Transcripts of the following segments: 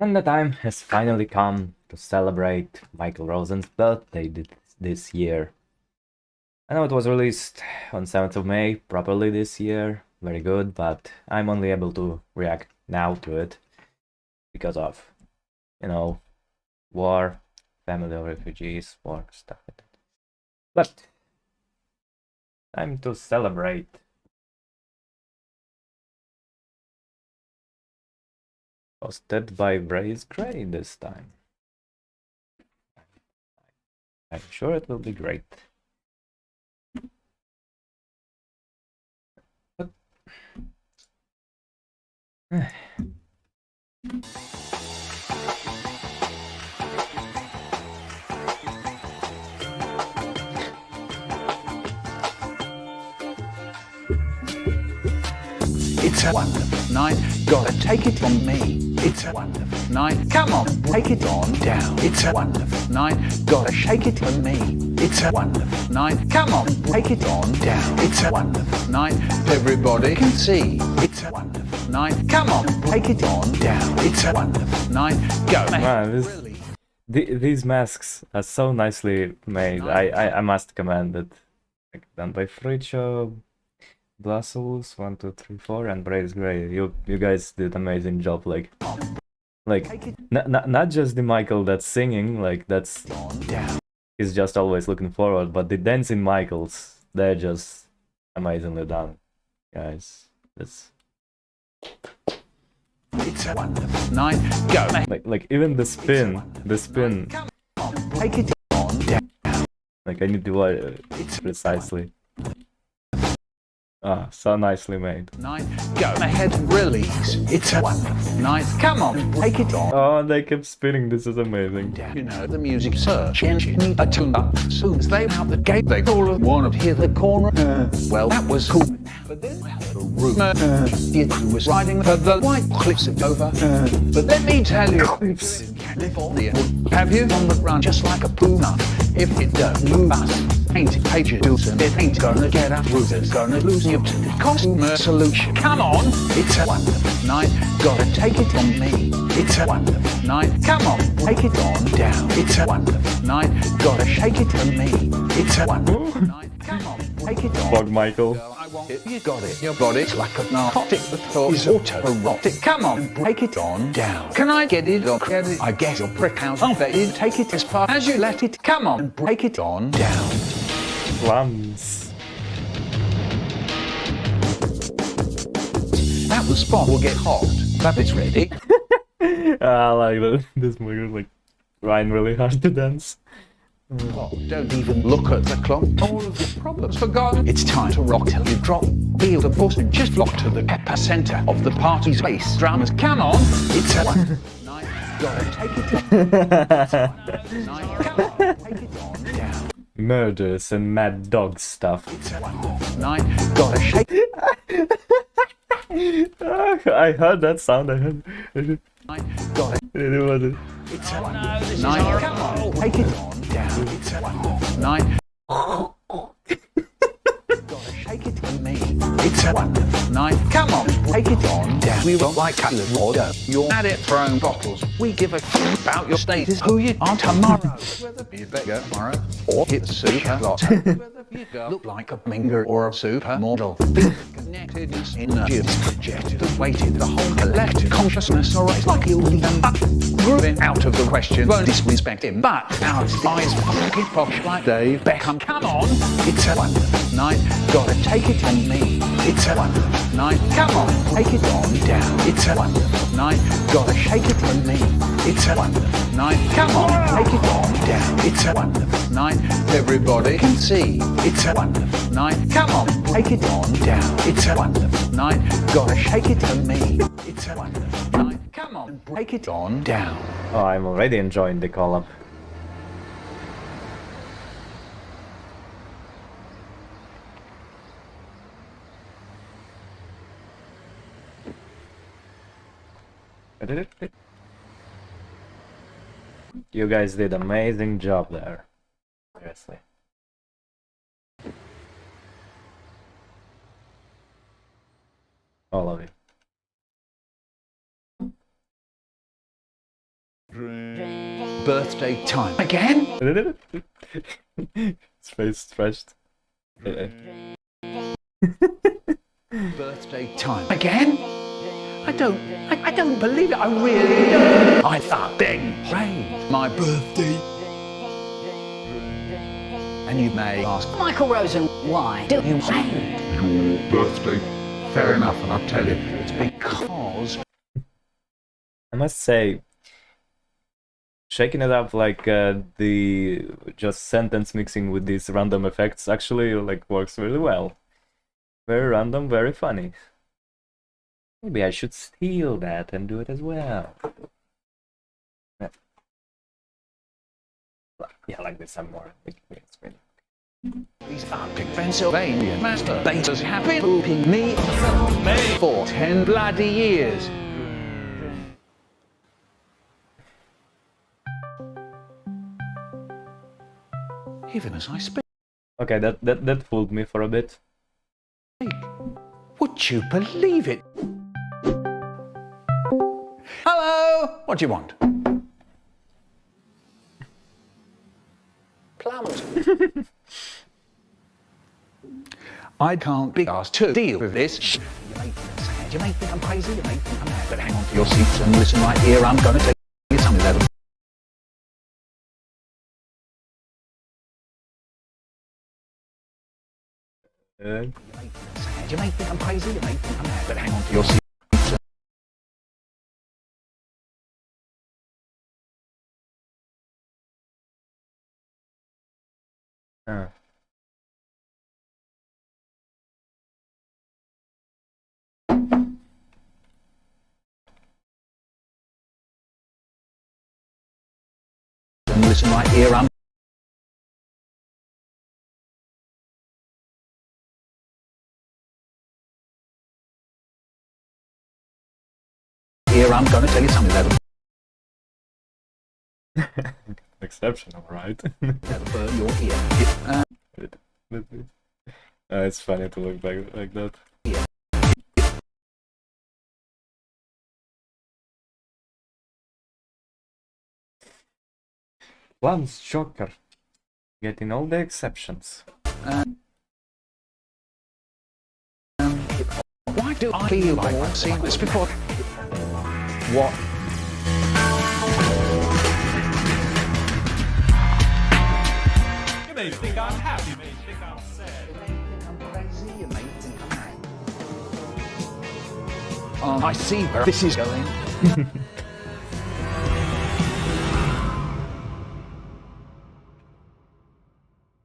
And the time has finally come to celebrate Michael Rosen's birthday this year. I know it was released on 7th of May, properly this year, very good, but I'm only able to react now to it because of, war, family of refugees, war, stuff like that. But, time to celebrate. Hosted by Braze Gray this time. I'm sure it will be great. But... It's a wonderful night, gotta take it from me. It's a wonderful night, come on, take it on down. It's a wonderful night, gotta shake it for me. It's a wonderful night, come on, take it on down. It's a wonderful night, everybody can see. It's a wonderful night, come on, take it on down. It's a wonderful night, go. Man, these masks are so nicely made. I must commend it. Like, done by Fricho, Blassus, 1, 2, 3, 4, and Brace Gray. You guys did amazing job. Like not just the Michael that's singing, like he's just always looking forward, but the dancing Michaels, they're just amazingly done, guys. It's a wonderful night, go. Like even the spin. Come on, take it on down. Like I need to watch it precisely. Ah, so nicely made. Night, go ahead and release. It's a wonderful night. Come on, take it on. Oh, they kept spinning. This is amazing. You know, the music search engine need a tune up. Soon as they out the gate, they all want to hear the corner. Well, that was cool. But then we had a rumor. It was riding for the white cliffs of Dover. But let me tell you, in California, have you on the run just like a puma? If it don't move us. Ain't it pages and it ain't gonna get up. Rosen's gonna lose you to the consumer solution. Come on, it's a wonderful night. Gotta take it on me. It's a wonderful night. Come on, take it on down. It's a wonderful night. Gotta shake it on me. It's a wonderful night. Come on, take it on. Bug Michael. Girl, I want it. You got it. Your body's like a narcotic. The thought is autoerotic. Come on, take it on down. Can I get it on credit? I guess your prick house unvetted. Take it as far as you let it. Come on, break it on down. Plums. That the spot will get hot. That is ready. I like that. This movie is like trying really hard to dance. Oh, don't even look at the clock. All of the problems forgotten. It's time to rock till you drop. Feel the pulse and just flock to the epicenter of the party's bass drummers. Come on, it's a wonderful night. Gotta take it on. Come on, take it on down. Murders and mad dog stuff. It's a wonderful night. Gotta shake. I heard that sound. I heard it. Got it. It's a wonderful night. Come on, take it on down. It's a wonderful night. Gotta shake it for me. It's a wonderful night. Come on, take it on down. We won't like cut the order. You're at it throwing bottles. We give a f about your status, who you are tomorrow. Whether you better tomorrow or hit the super lot. Whether you look like a minger or a supermodel. Connectedness energy projected and weighted the whole collective consciousness. Alright, like you'll leave him up. Grooving out of the question. Won't disrespect him, but our eyes fucking posh like Dave Beckham. Come on, it's a wonderful night. Gotta take it on me. It's a wonderful night. Come on, take it on down. It's a wonderful night. Gotta shake it on me. It's a wonderful night. Come on, take it on down. It's a wonderful night. Everybody can see. It's a wonderful night. Come on, take it on down. It's a wonderful night. Gotta shake it on me. It's a wonderful night. Come on, break it on down. Oh, I'm already enjoying the collab. You guys did amazing job there. Seriously. All of you. birthday time. Again? His face stretched. Birthday time. Again? I don't believe it. I really don't. I thought then rain. My birthday. And you may ask, Michael Rosen, why do you say your birthday? Fair enough, and I'll tell you, it's because I must say, shaking it up like the just sentence mixing with these random effects actually like works really well. Very random, very funny. Maybe I should steal that and do it as well. Yeah, I like this some more. these fucking Pennsylvania masturbators have been pooping me for 10 bloody years. Even as I speak, Okay, that fooled me for a bit. would you believe it? Hello, what do you want? Plums. I can't be asked to deal with this. You may think I'm crazy, you may think I'm mad, but hang on to your seats and listen right here. I'm going to tell you something that'll... You may think I'm crazy, you may think I'm mad, but hang on to your seats. And listen right here. I'm going to tell you something that'll Exceptional, right? burn your ear. It's funny to look back like that. Plums Joker, getting all the exceptions. Why do I feel like I've seen this before? What? You may think I'm happy, you may think I'm sad. You may think I'm crazy, you may think I'm mad. I see where this is going.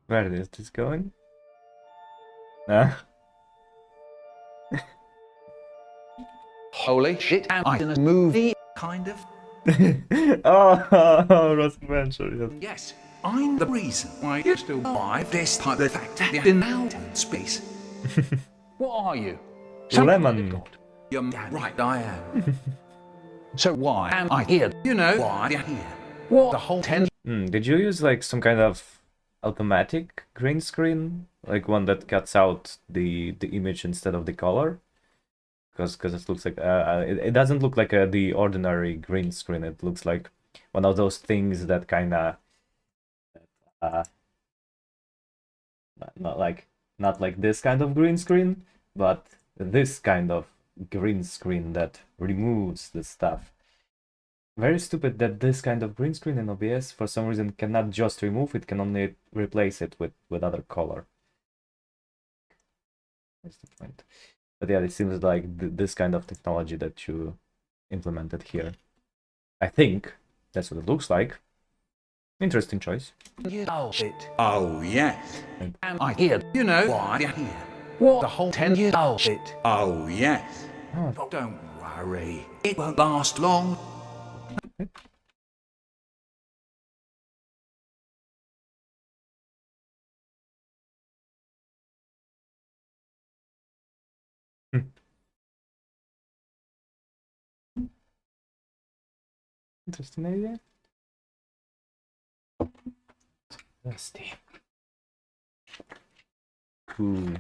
Where is this going? Ah. Holy shit, am I in a movie? Kind of. Oh, Rosen100, yes. Yes, I'm the reason why you still buy this type of factor in outer space. What are you? Lemon. You're right, I am. So why am I here? You know why you're here. What? The whole 10... Did you use like some kind of automatic green screen? Like one that cuts out the image instead of the color? Because it looks like it doesn't look like the ordinary green screen. It looks like one of those things that kind of not like this kind of green screen, but this kind of green screen that removes the stuff. Very stupid that this kind of green screen in OBS for some reason cannot just remove it, can only replace it with other color. That's the point. But yeah, it seems like this kind of technology that you implemented here. I think that's what it looks like. Interesting choice. Oh shit. Oh, yes. Am I here? You know why you're here. What? The whole 10 years? Oh shit. Oh, yes. Oh. Oh, don't worry. It won't last long. Interesting idea. Thirsty. Cool.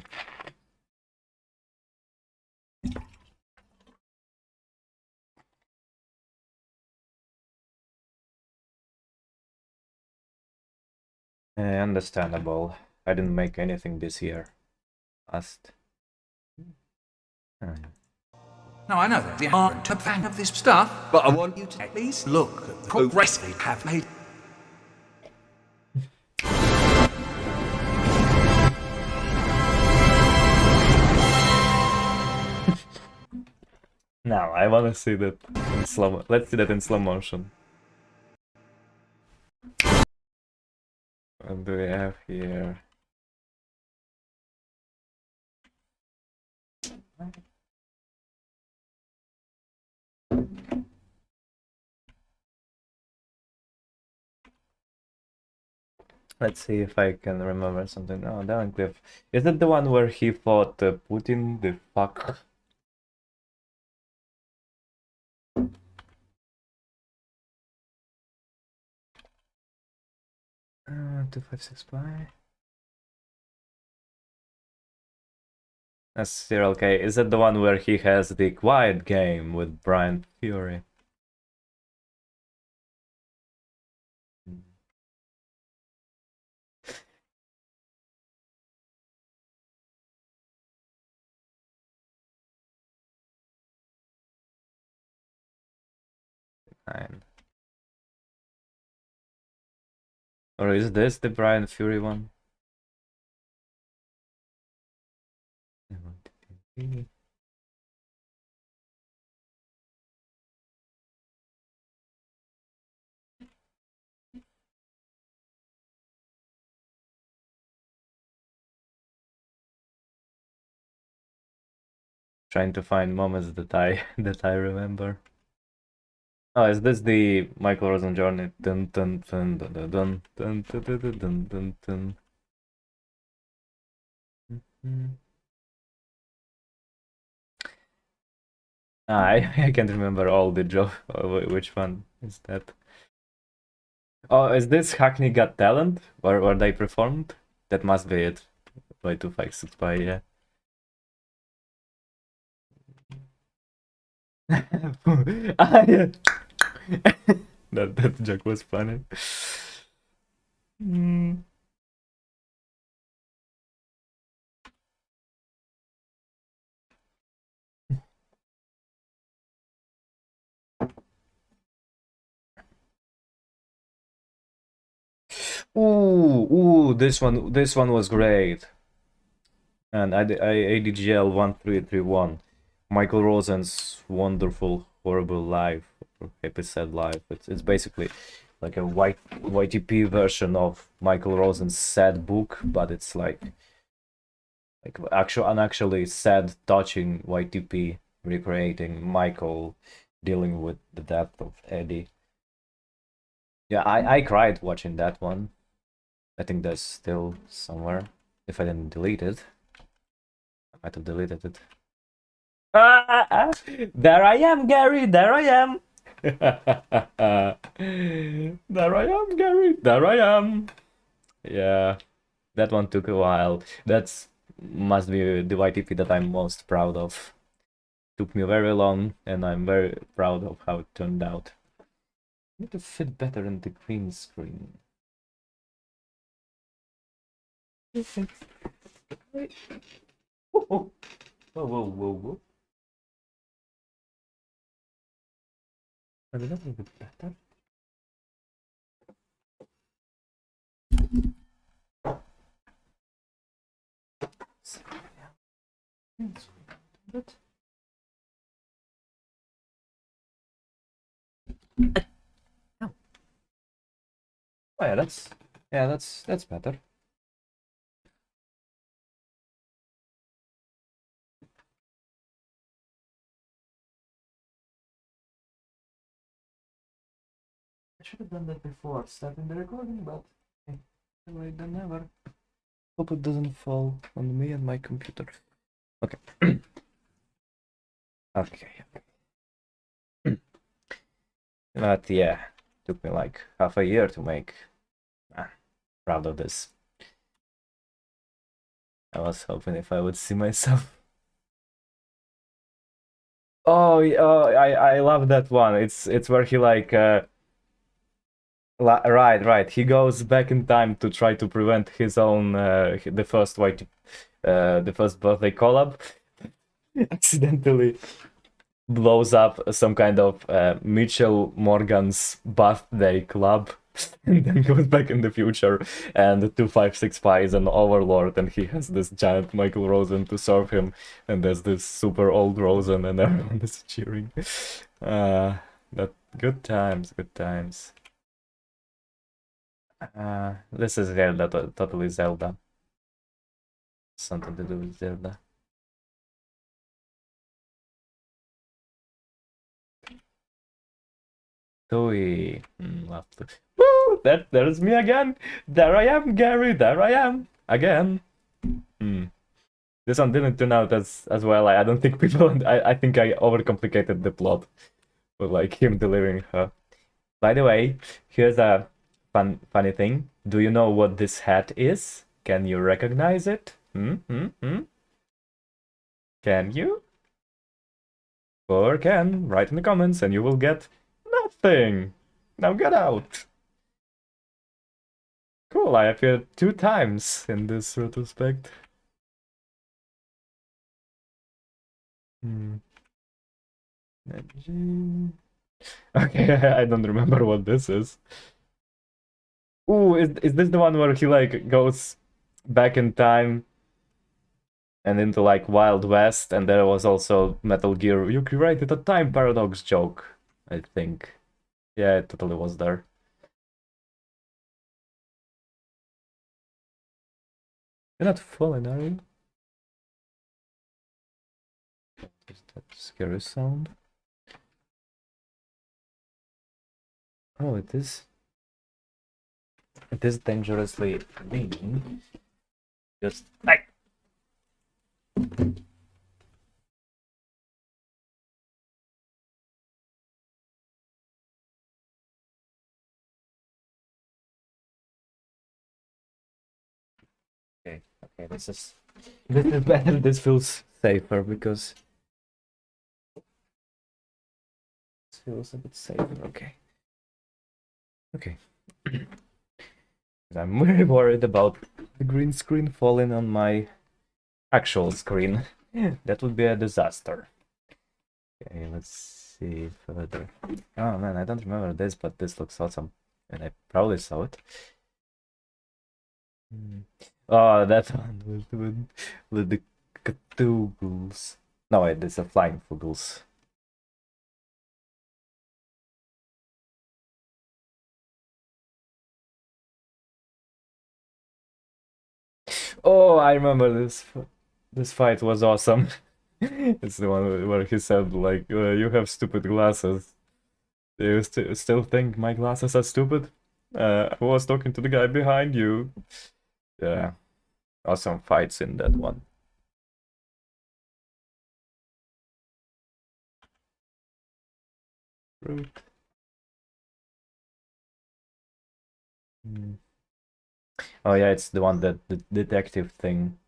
Understandable. I didn't make anything this year. Last. Now I know that you aren't a fan of this stuff, but I want you to at least look at the progress they have made. Now I wanna see that in slow. Let's see that in slow motion. What do we have here? Let's see if I can remember something. Oh, Darren Cliff. Is it the one where he fought Putin? The fuck? 2565. That's Cyril K. Is that the one where he has the quiet game with Brian Fury? Fine. Or is this the Brian Fury one? Trying to find moments that I that I remember. Oh, is this the Michael Rosen journey? Dun dun dun dun dun dun dun dun dun dun dun dun. I can't remember all the joke. Which one is that? Oh, is this Hackney Got Talent? Where they performed? That must be it. By 2565, yeah. Ah, yeah. That joke was funny. Ooh, this one was great. And ADGL 1331. Michael Rosen's wonderful, horrible life, or happy sad life. It's basically like a YTP version of Michael Rosen's sad book, but it's like actually sad, touching YTP recreating Michael dealing with the death of Eddie. Yeah, I cried watching that one. I think that's still somewhere. If I didn't delete it, I might have deleted it. There I am, Gary. There I am. There I am, Gary. There I am. Yeah, that one took a while. That's must be the YTP that I'm most proud of. Took me very long, and I'm very proud of how it turned out. Need to fit better in the green screen. Whoa, whoa, whoa, whoa. A little bit better. Oh yeah, that's better. I should have done that before starting the recording, but better late than never. Hope it doesn't fall on me and my computer. Okay. Okay. But yeah, took me like half a year to make. Proud of this. I was hoping if I would see myself. Oh, I love that one. It's where he like Right. He goes back in time to try to prevent his own the first the first birthday collab. Accidentally blows up some kind of Mitchell Morgan's birthday club, and then goes back in the future. And the 256 is an overlord, and he has this giant Michael Rosen to serve him, and there's this super old Rosen, and everyone is cheering. That good times, good times. This is Zelda, totally Zelda. Something to do with Zelda. Tui. Woo! There's me again. There I am, Gary. There I am again. This one didn't turn out as well. I don't think people. I think I overcomplicated the plot with like him delivering her. By the way, here's a funny thing. Do you know what this hat is? Can you recognize it? Can you? Or can? Write in the comments and you will get nothing. Now get out. Cool, I appeared 2 times in this retrospect. Okay, I don't remember what this is. Ooh, is this the one where he like goes back in time and into like Wild West, and there was also Metal Gear? You created a time paradox joke, I think. Yeah, it totally was there. You're not falling, are you? Is that scary sound? Oh, it is. It is dangerously mean. Just like. Okay, this is better. This feels safer because this feels a bit safer. Okay. I'm very worried about the green screen falling on my actual screen. That would be a disaster. Okay, let's see further. Oh man, I don't remember this, but this looks awesome, and I probably saw it. Oh, that one with the Cthulhu's. No, wait, it's a flying Fuggles. Oh, I remember this. This fight was awesome. It's the one where he said, like, you have stupid glasses. Do you still think my glasses are stupid? I was talking to the guy behind you. Yeah. Awesome fights in that one. Fruit. Oh yeah, it's the one that the detective thing.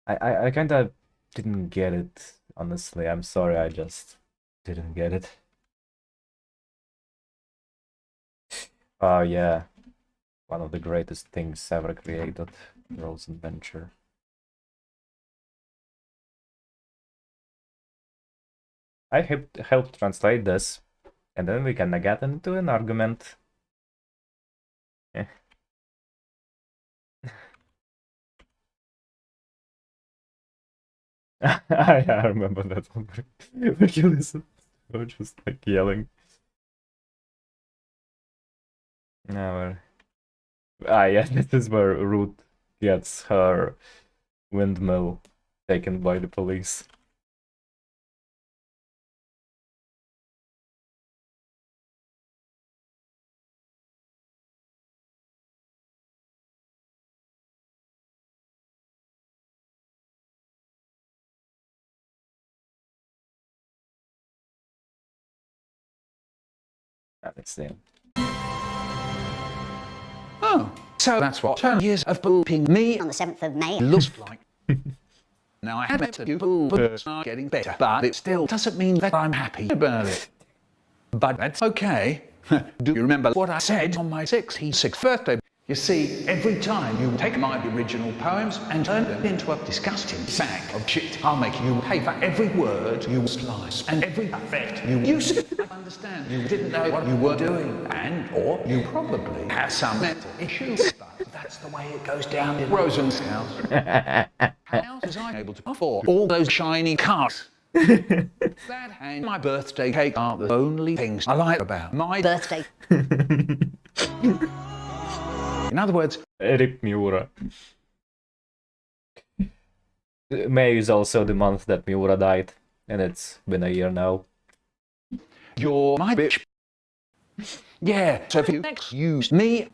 I kinda didn't get it, honestly. I'm sorry, I just didn't get it. Oh yeah. One of the greatest things ever created, Rosen Venture. I helped translate this, and then we can get into an argument. Eh. I remember that one. Ridiculous. We're just like yelling. Now, yeah, this is where Ruth gets her windmill taken by the police. Let's see. Oh, so that's what 10 years of booping me On the 7th of May. looks like. Now I admit to you, boops are getting better, but it still doesn't mean that I'm happy about it. But that's okay. Do you remember what I said on my 66th birthday? You see, every time you take my original poems and turn them into a disgusting sack of shit, I'll make you pay for every word you slice and every effect you use. I understand you didn't know what you were doing, and or you probably have some mental issues, but that's the way it goes down in Rosen's house. How was I able to afford all those shiny cars? That and my birthday cake are the only things I like about my Birthday. In other words, Rip Miura. May is also the month that Miura died, and it's been a year now. you're my bitch. Yeah, so if you next use me,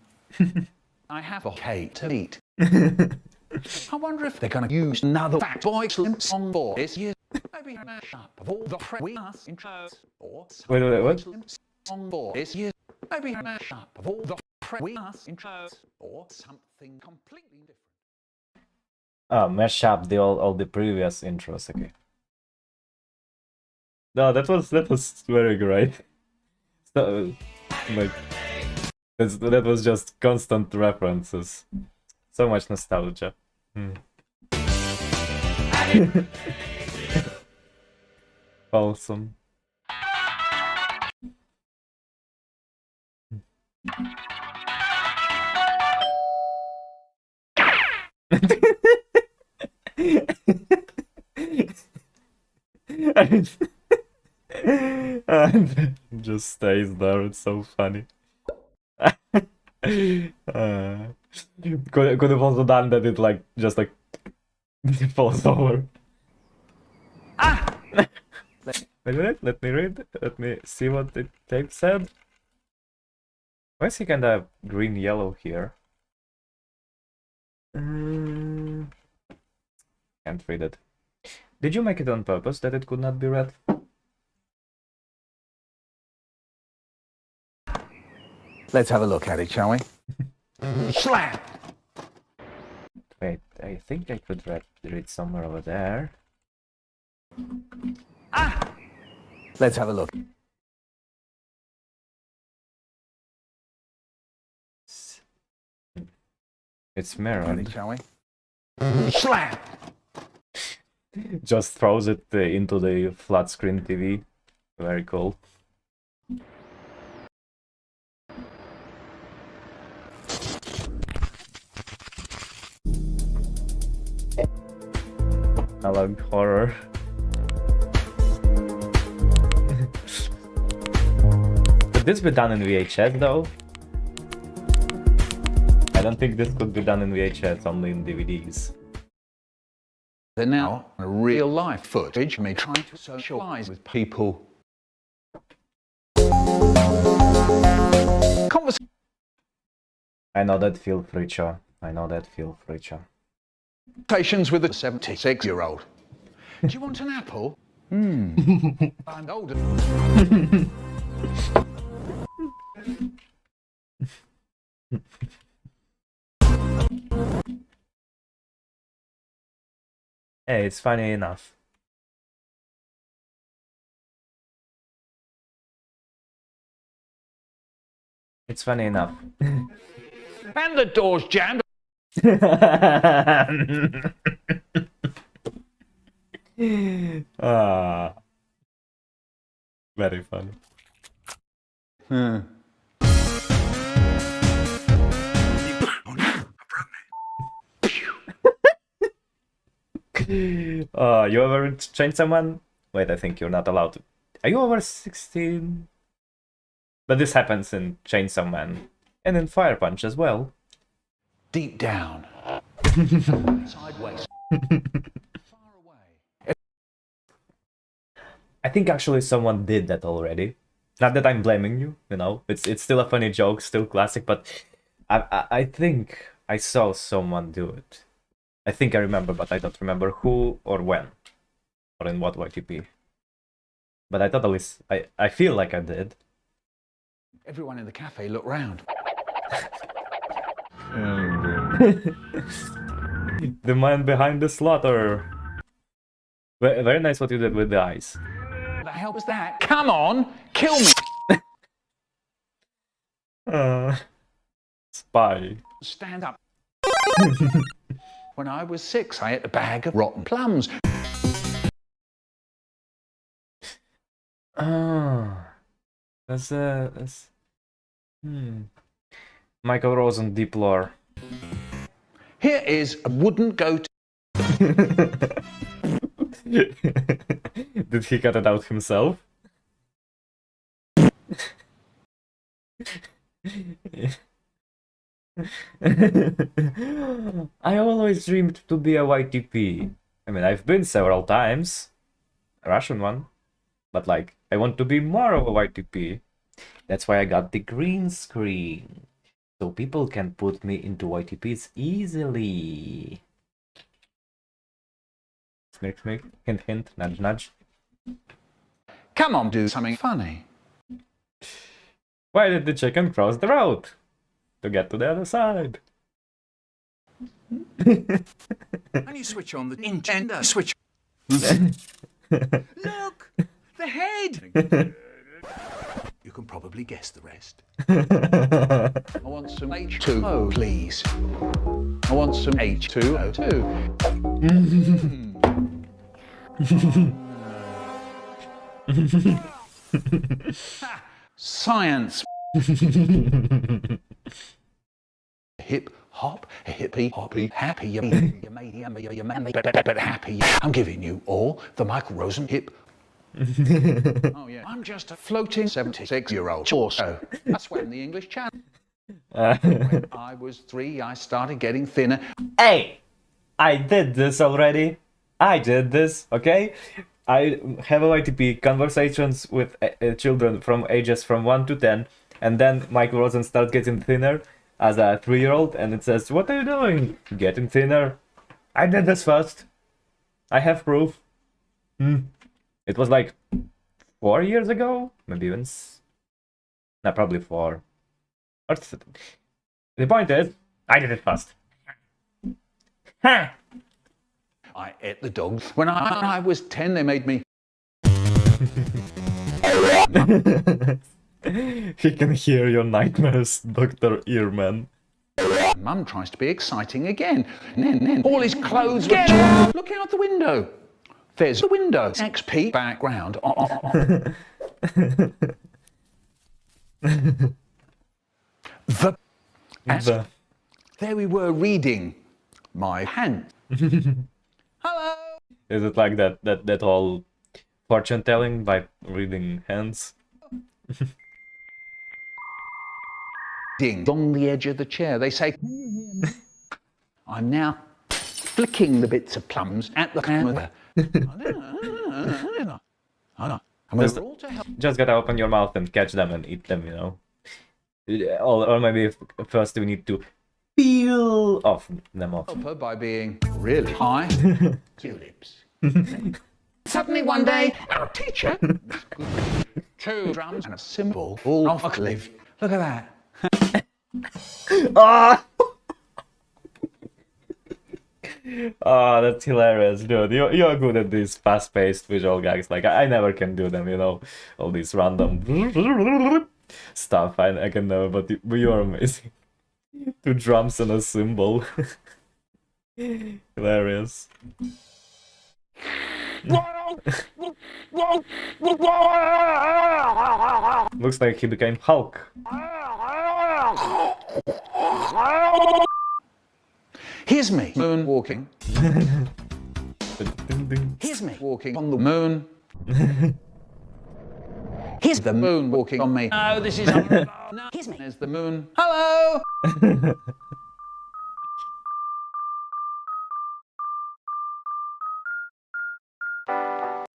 I have a cake to eat. I wonder if they're going to use another Fat Boy Slim song for this year. Maybe a mashup of all the previous intros. Or Wait, what? Slim song for this year. Maybe a mashup of all the previous intros. Or something completely different. Mash up all the previous intros, okay. No, that was very great. So, like, that was just constant references. So much nostalgia. Awesome. And just stays there. It's so funny. Could have also done that. It like just like falls over. Wait a minute. Let me read. Let me see what the tape said. Why is he kinda green yellow here? Can't read it. Did you make it on purpose that it could not be read? Let's have a look at it, shall we? Slam! Wait, I think I could read somewhere over there. Let's have a look. It's mirroring. Shall we? Slam! Just throws it into the flat screen TV. Very cool. Analog horror. Could this be done in VHS though? I don't think this could be done in VHS, only in DVDs. They're now real life footage of me trying to socialize with people. I know that feel, Fricho. I know that feel, Fricho. Conversations with a 76-year-old. Do you want an apple? I'm older. Hey, it's funny enough. It's funny enough. And the door's jammed. Ah, very funny. You ever change someone? Wait, I think you're not allowed to. Are you over 16? But this happens in Chainsaw Man and in Fire Punch as well. Deep down. Sideways. Far away. I think actually someone did that already. Not that I'm blaming you, you know. It's still a funny joke, still classic, but I think I saw someone do it. I think I remember, but I don't remember who or when. Or in what YTP. But I thought at least I feel like I did. Everyone in the cafe looked round. The man behind the slaughter. Very nice what you did with the eyes. What the hell was that? Come on, kill me. spy. Stand up. When I was 6, I ate a bag of rotten plums. Ah, that's Michael Rosen deep lore. Here is a wouldn't go to. Did he cut it out himself? I always dreamed to be a YTP. I mean, I've been several times, a Russian one, but like, I want to be more of a YTP. That's why I got the green screen, so people can put me into YTPs easily. Smirk, smirk, hint, hint, nudge, nudge. Come on, do something funny. Why did the chicken cross the road? To get to the other side. And you switch on the intender switch. Look! The head! You can probably guess the rest. I want some H2O, please. I want some H2O too. Science. Hip hop, hippie hoppy, happy, you man, but happy. I'm giving you all the Michael Rosen hip. Oh yeah, I'm just a floating 76-year-old or so. I swam the English Channel. When I was 3, I started getting thinner. Hey! I did this already. I did this, okay? I have YTP conversations with children from ages from 1 to 10, and then Michael Rosen starts getting thinner as a 3-year-old, and it says, "What are you doing? Getting thinner." I did this first. I have proof. It was like 4 years ago, maybe even no, probably 4. The point is, I did it first. Ha! I ate the dogs. When I was 10, they made me. He can hear your nightmares, Dr. Earman. Mum tries to be exciting again. Then all his clothes were torn. Looking out the window. There's the window. XP background. There we were reading my hand. Hello. Is it like that whole fortune telling by reading hands? On the edge of the chair, they say, "Can you hear me?" I'm now flicking the bits of plums at the camera. Just gotta open your mouth and catch them and eat them, you know. Or maybe first we need to peel them off. Help her by being really high. Tulips. Suddenly one day, our teacher, 2 drums and a cymbal, all off a cliff. Look at that. Ah! Oh, that's hilarious, dude. You're good at these fast-paced visual gags. Like, I never can do them, you know? All these random stuff I can never, but you're amazing. 2 drums and a cymbal. Hilarious. Looks like he became Hulk. Here's me, moon walking. Here's me walking on the moon. Here's the moon walking on me. No, this is not. No, here's me. There's the moon. Hello.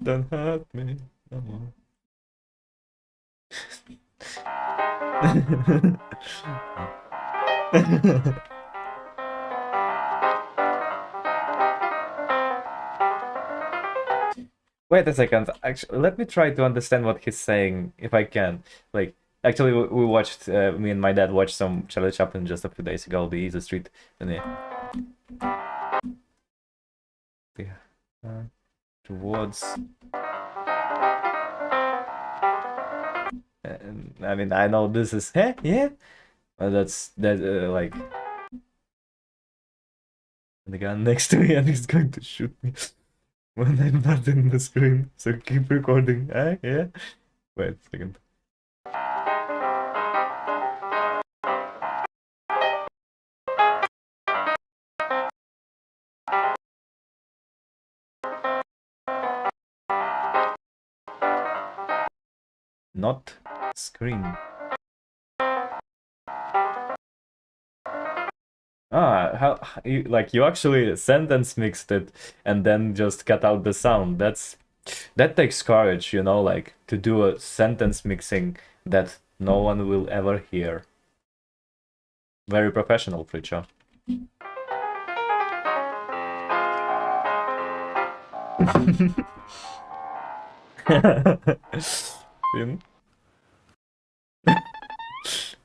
Don't hurt me no more. Wait a second. Actually, let me try to understand what he's saying, if I can. Like, actually, we watched, me and my dad watched some Charlie Chaplin just a few days ago, The Easy Street, and towards. I mean, I know this is, yeah. That's like the guy next to me and he's going to shoot me when I'm not in the screen. So keep recording. Yeah. Wait a second. Not screen. How you actually sentence mixed it and then just cut out the sound. That takes courage, you know, like to do a sentence mixing that no one will ever hear. Very professional, Fricho.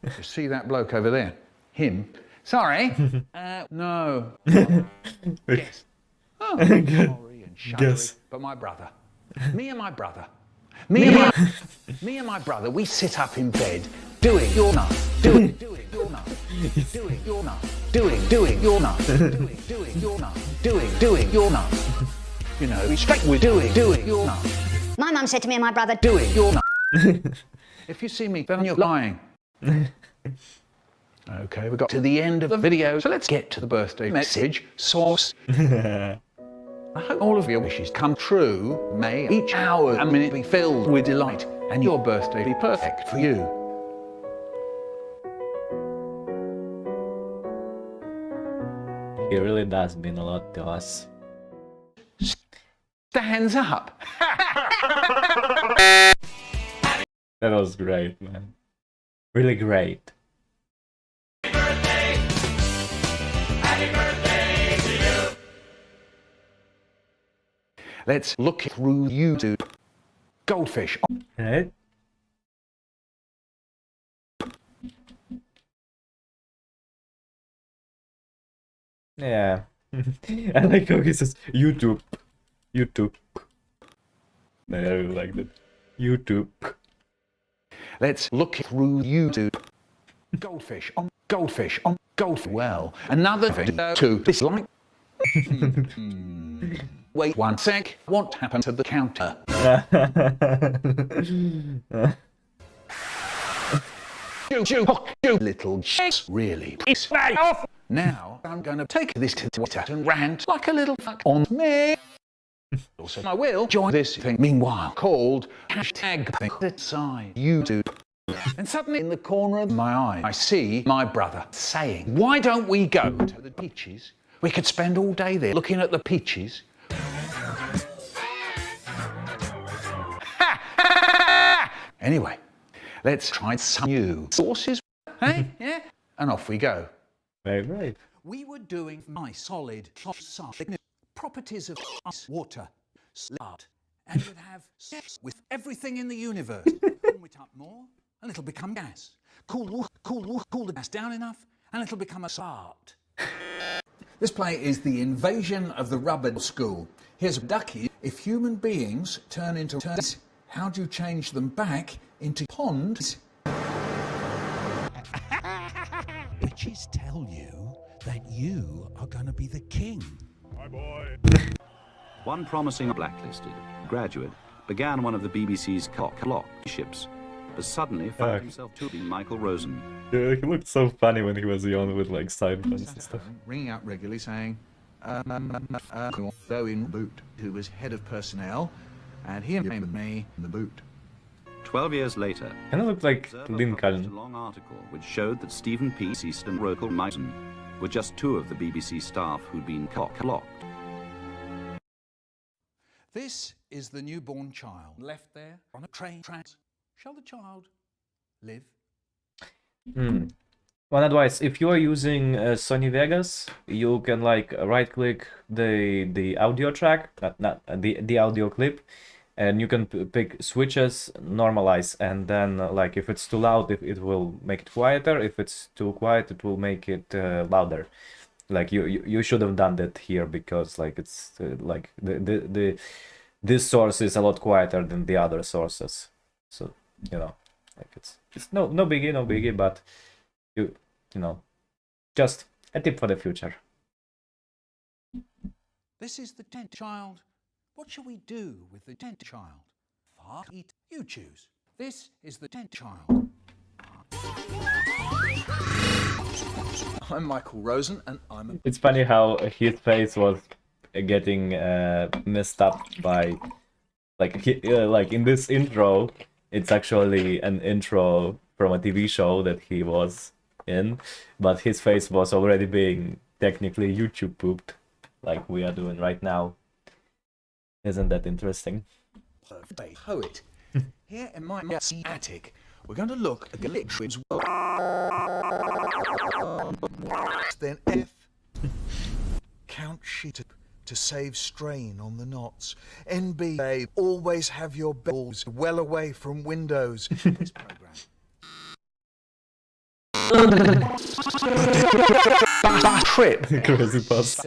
You see that bloke over there? Him? Sorry. No. Guess. Oh, sorry and shuddery, Guess. but my brother. Me and my brother. Me and my brother, we sit up in bed doing your nut, doing your nut, doing your nut, doing your nut, doing your nut, doing your nut. You know, we straight with doing your nut. My mum said to me and my brother, Doing your nut. If you see me, then you're lying. Okay, we got to the end of the video, so let's get to the birthday message source. I hope all of your wishes come true. May each hour and minute be filled with delight, and your birthday be perfect for you. He really does mean a lot to us. Stands up. That was great, man. Really great. Let's look through YouTube. Goldfish. Right? Yeah. I like how he says YouTube. YouTube. I really like that. YouTube. Let's look through YouTube. Goldfish on goldfish on goldfish. Well, another thing to dislike. Wait one sec. What happened to the counter? You little shit. Really piss me off. Now I'm gonna take this to Twitter and rant like a little fuck on me. Also, I will join this thing meanwhile called hashtag thing aside YouTube. And suddenly in the corner of my eye, I see my brother saying, why don't we go to the beaches? We could spend all day there looking at the peaches. Anyway, let's try some new sources. Hey, yeah? And off we go. Right, right. We were doing my solid properties of ice, water, slut, and would have sex with everything in the universe. Warm it up more, and it'll become gas. Cool the gas down enough, and it'll become a sart. This play is the invasion of the rubber school. Here's a ducky. If human beings turn into turds, how do you change them back into ponds? Witches tell you that you are going to be the king. One promising blacklisted graduate began one of the BBC's Collab ships, but suddenly found himself tubing Michael Rosen. Yeah, he looked so funny when he was young with like sideburns and stuff. Ringing up regularly saying, go in boot, who was head of personnel, and he named me in the boot. 12 years later, Kind of looked like Observer Lincoln. published a long article which showed that Stephen P. East and Rokel Myson were just two of the BBC staff who'd been cock-locked. This is the newborn child left there on a train tracks. Shall the child live? One advice: if you are using Sony Vegas, you can like right-click the audio track, not the audio clip, and you can pick switches, normalize, and then like if it's too loud, it will make it quieter. If it's too quiet, it will make it louder. Like you should have done that here because like it's like this source is a lot quieter than the other sources. So you know, like it's no biggie, but you know, just a tip for the future. This is the 10th child. What shall we do with the 10th child? Fart, eat, you choose. This is the 10th child. I'm Michael Rosen, and I'm a... It's funny how his face was getting messed up by, like, like in this intro, it's actually an intro from a TV show that he was in, but his face was already being technically YouTube pooped, like we are doing right now. Isn't that interesting? poet. Here in my attic, we're going to look at the liquids. Then F. Count sheet to save strain on the knots. NB, babe, always have your balls well away from windows. This program. Trip. Crazy pass.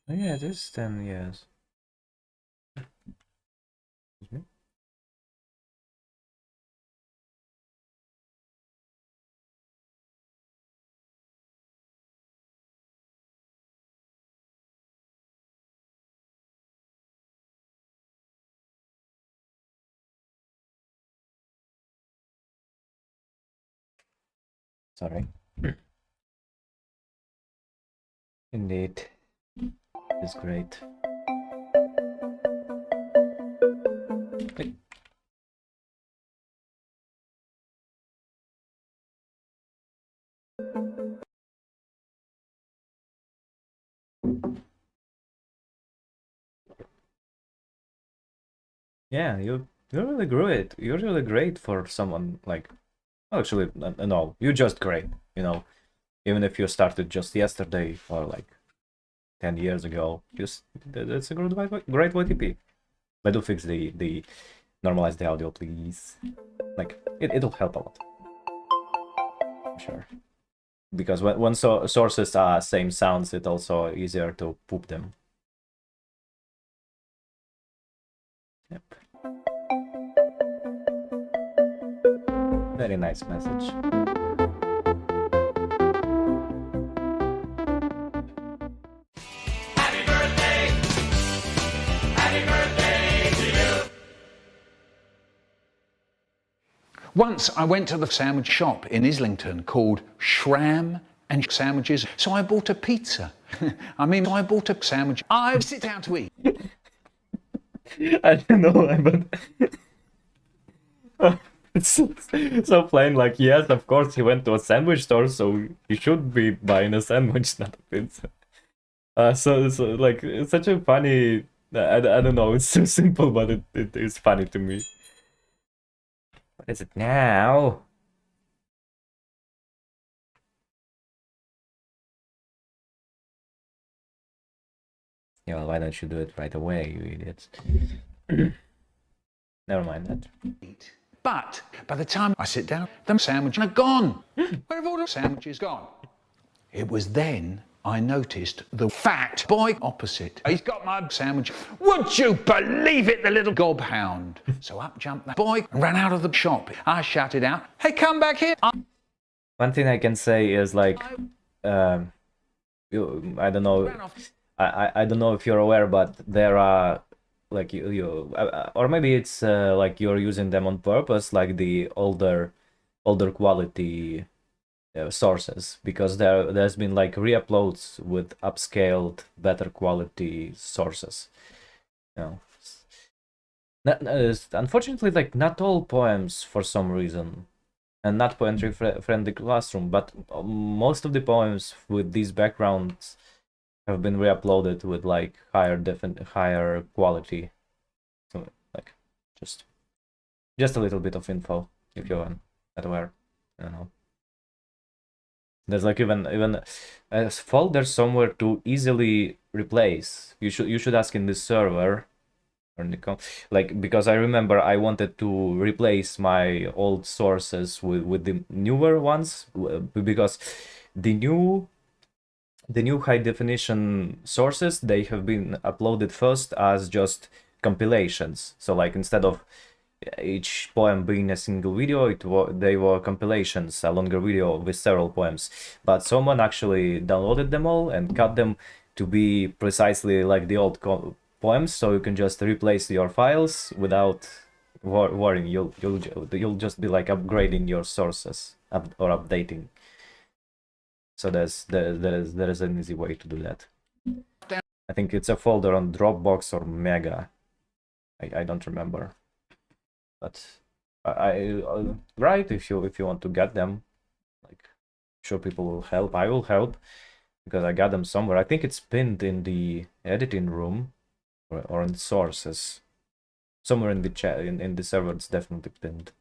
Oh yeah, it is 10 years. Excuse me? Sorry. Indeed. It's great. Hey. Yeah, you're really great. You're really great for someone like, well, actually, no, you're just great. You know, even if you started just yesterday or like 10 years ago, just that's a great YTP. But do fix the normalize the audio, please. Like it'll help a lot. I'm sure. Because when sources are same sounds, it's also easier to poop them. Yep. Very nice message. Once I went to the sandwich shop in Islington called Shram and Sandwiches, so I bought a pizza. I bought a sandwich. I sit down to eat. I don't know, but it's so plain. Like, yes, of course, he went to a sandwich store, so he should be buying a sandwich, not a pizza. So like, it's such a funny. I don't know. It's so simple, but it is funny to me. What is it now? Yeah, well, why don't you do it right away, you idiots? Never mind that. But by the time I sit down, the sandwiches are gone. Where have all the sandwiches gone? It was then I noticed the fat boy opposite. He's got my sandwich. Would you believe it, the little gobhound? So up jumped that boy and ran out of the shop. I shouted out, hey, come back here. One thing I can say is like, I don't know, I don't know if you're aware, but there are like or maybe it's like you're using them on purpose, like the older quality sources, because there's been like re-uploads with upscaled, better quality sources. You know, unfortunately, like not all poems for some reason, and not poetry friendly classroom, but most of the poems with these backgrounds have been re-uploaded with like higher quality. So like just a little bit of info if you're not aware. I don't know. There's like even a folder somewhere to easily replace. You should ask in this server or in the like, because I remember I wanted to replace my old sources with the newer ones, because the new the new high definition sources, they have been uploaded first as just compilations. So like instead of each poem being a single video, they were compilations, a longer video with several poems. But someone actually downloaded them all and cut them to be precisely like the old poems, so you can just replace your files without worrying. You'll just be like upgrading your sources or updating. So there is an easy way to do that. I think it's a folder on Dropbox or Mega. I don't remember. But right, if you want to get them, like, sure, people will help. I will help because I got them somewhere. I think it's pinned in the editing room or in sources. Somewhere in the chat, in the server, it's definitely pinned.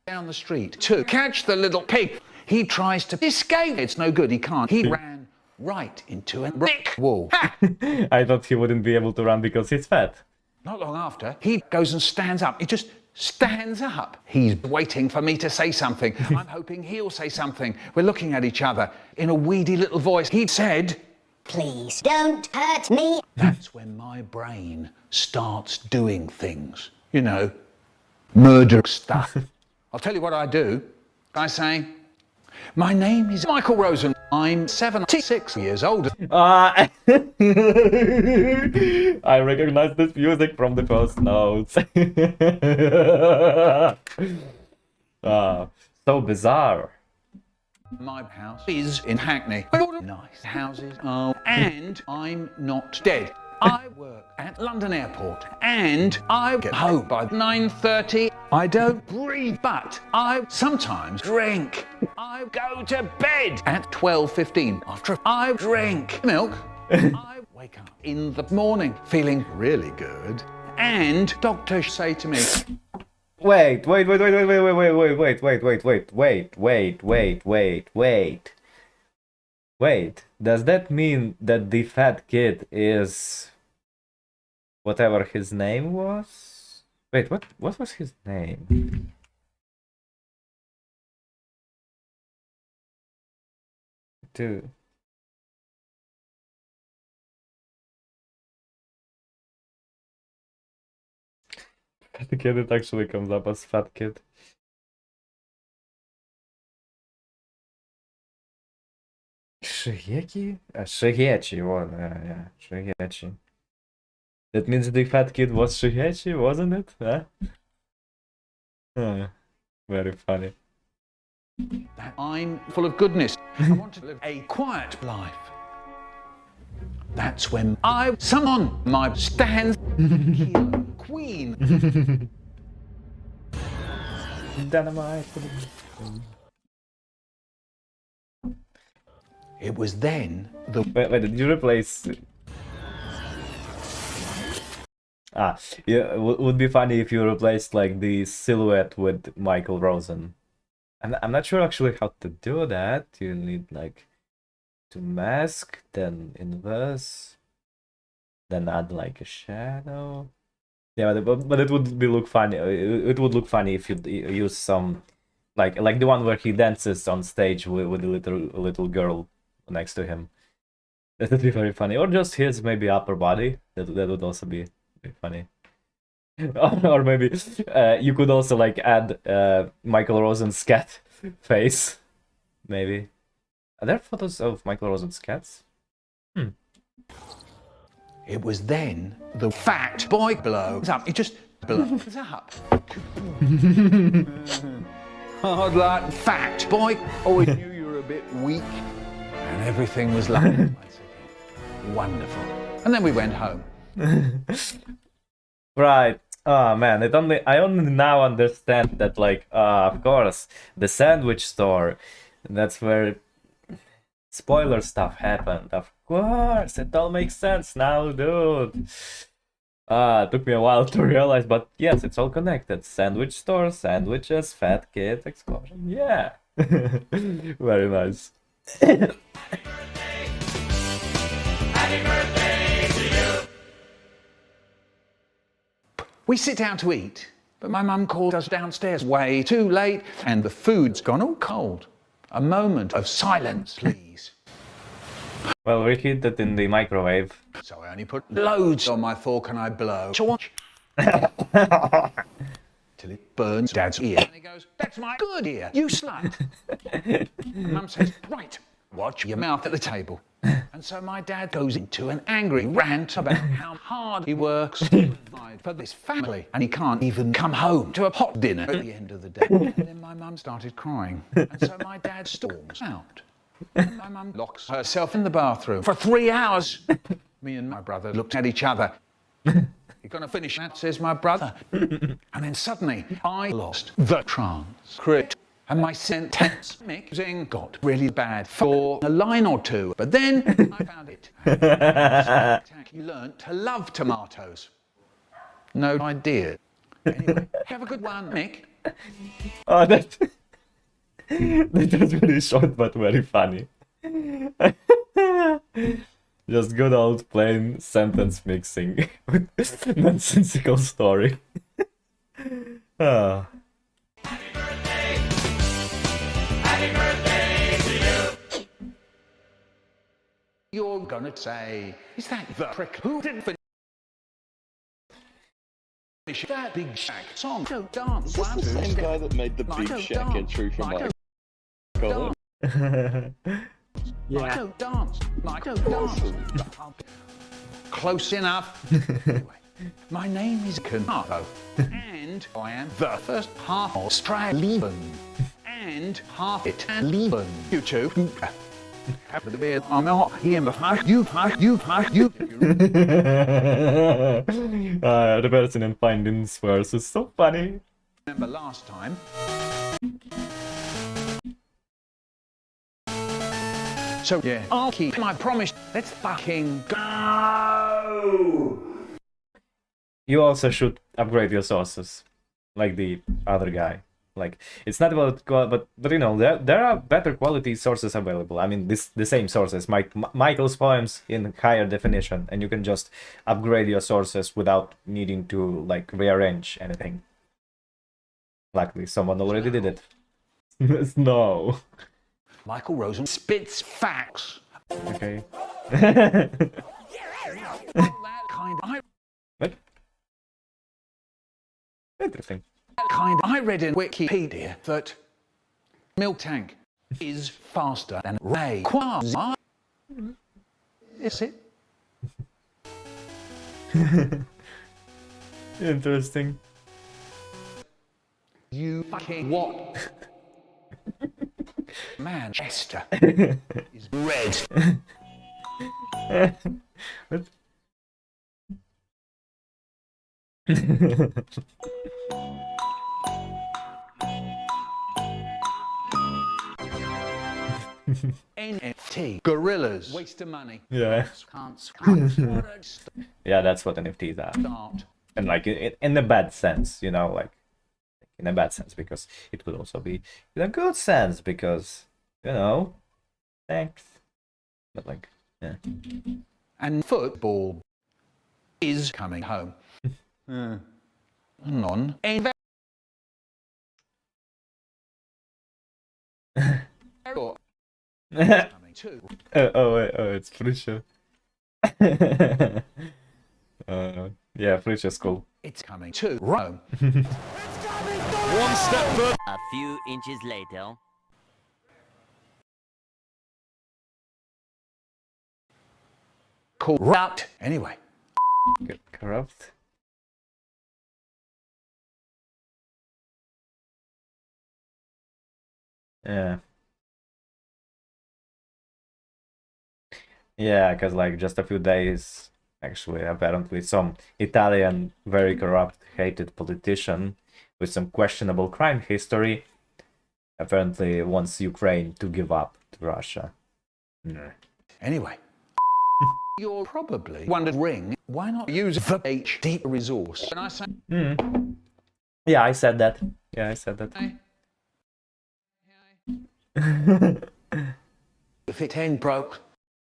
Down the street to catch the little pig. He tries to escape. It's no good. He can't. He ran right into a brick wall. I thought he wouldn't be able to run because he's fat. Not long after, he goes and stands up. He just stands up. He's waiting for me to say something. I'm hoping he'll say something. We're looking at each other. In a weedy little voice, he said, Please don't hurt me. that's when my brain starts doing things. You know, murder stuff. I'll tell you what I do. I say, my name is Michael Rosen. I'm 76 years old. I recognize this music from the first notes. So bizarre. My house is in Hackney. Nice houses. Oh, and I'm not dead. I work at London Airport and I get home by 9:30. I don't breathe, but I sometimes drink. I go to bed at 12:15. After I drink milk, I wake up in the morning feeling really good. And doctors say to me, Wait. Does that mean that the fat kid is whatever his name was? Wait, what was his name? Dude. Fat kid, it actually comes up as fat kid. Shigeki? Shigechi, yeah, Shigechi. That means the fat kid was Shigechi, wasn't it? Huh? Very funny. that I'm full of goodness. I want to live a quiet life. That's when I summon my stands killer queen. Dynamite. It was then the Wait, did you replace? Yeah, would be funny if you replaced like the silhouette with Michael Rosen. And I'm not sure actually how to do that. You need like to mask, then inverse, then add like a shadow. Yeah, but it would be look funny. It would look funny if you use some like the one where he dances on stage with a little girl next to him. That would be very funny. Or just his maybe upper body. That would also be funny. Or maybe you could also like add Michael Rosen's cat face. Maybe. Are there photos of Michael Rosen's cats? It was then the fat boy blows up. It just blows up. Hard like fat boy. Always knew you were a bit weak. And everything was lovely. Wonderful. And then we went home. Right. Oh man, I only now understand that like of course the sandwich store, that's where spoiler stuff happened. Of course, it all makes sense now, dude. It took me a while to realize, but yes, it's all connected. Sandwich store, sandwiches, fat kid, explosion. Yeah. Very nice. We sit down to eat, but my mum called us downstairs way too late and the food's gone all cold. A moment of silence, please. Well, reheat it in the microwave. So I only put loads on my fork and I blow. So watch. Till it burns Dad's ear. And he goes, "That's my good ear, you slut." And Mum says, "Right, watch your mouth at the table." And so my dad goes into an angry rant about how hard he works to provide for this family. And he can't even come home to a hot dinner at the end of the day. And then my mum started crying. And so my dad storms out. And my mum locks herself in the bathroom for 3 hours. Me and my brother looked at each other. "You're going to finish that," says my brother. And then suddenly, I lost the transcript. And my sentence mixing got really bad for a line or two. But then I found it. You learned to love tomatoes. No idea. Anyway, have a good one, Mick. Oh, that was very short but very funny. Just good old plain sentence mixing with nonsensical story. Ah. You're gonna say, "Is that the prick who didn't finish that Big Shack song? Don't dance." Is this the same guy that made the Big Shack entry from my Collab? Yeah. Don't dance. Don't dance. Close enough. Anyway, my name is Canavo, and I am the first half Australian and half Italian. You two. After the beard, I'm not here, but you. The person in Findings verse is so funny. Remember last time? So yeah, I'll keep my promise. Let's fucking go. You also should upgrade your sources, like the other guy. Like, it's not about but you know, there are better quality sources available. I mean, the same sources, Michael's poems in higher definition, and you can just upgrade your sources without needing to like rearrange anything. Luckily, someone already did it. No. Michael Rosen spits facts. Okay. That kind What? Interesting. I read in Wikipedia that milk tank is faster than Ray Quasar. Is it? Interesting. You fucking what? Manchester is red. What? NFT. Gorillas. Waste of money. Yeah. Can't Yeah, that's what NFTs are. start. And like in a bad sense, you know, like in a bad sense, because it could also be in a good sense, because, you know, thanks. But like, yeah. And football is coming home. Non. Coming too. Wait, it's Frisha. Yeah, Frisha's cool. It's coming to Rome. A few inches later. Corrupt. Anyway. Get corrupt. Yeah. Yeah, because like just a few days, actually, apparently some Italian, very corrupt, hated politician with some questionable crime history apparently wants Ukraine to give up to Russia. Anyway. You're probably wondering, why not use the HD resource? When I say... Yeah, I said that. Yeah, I said that. If it ain't broke,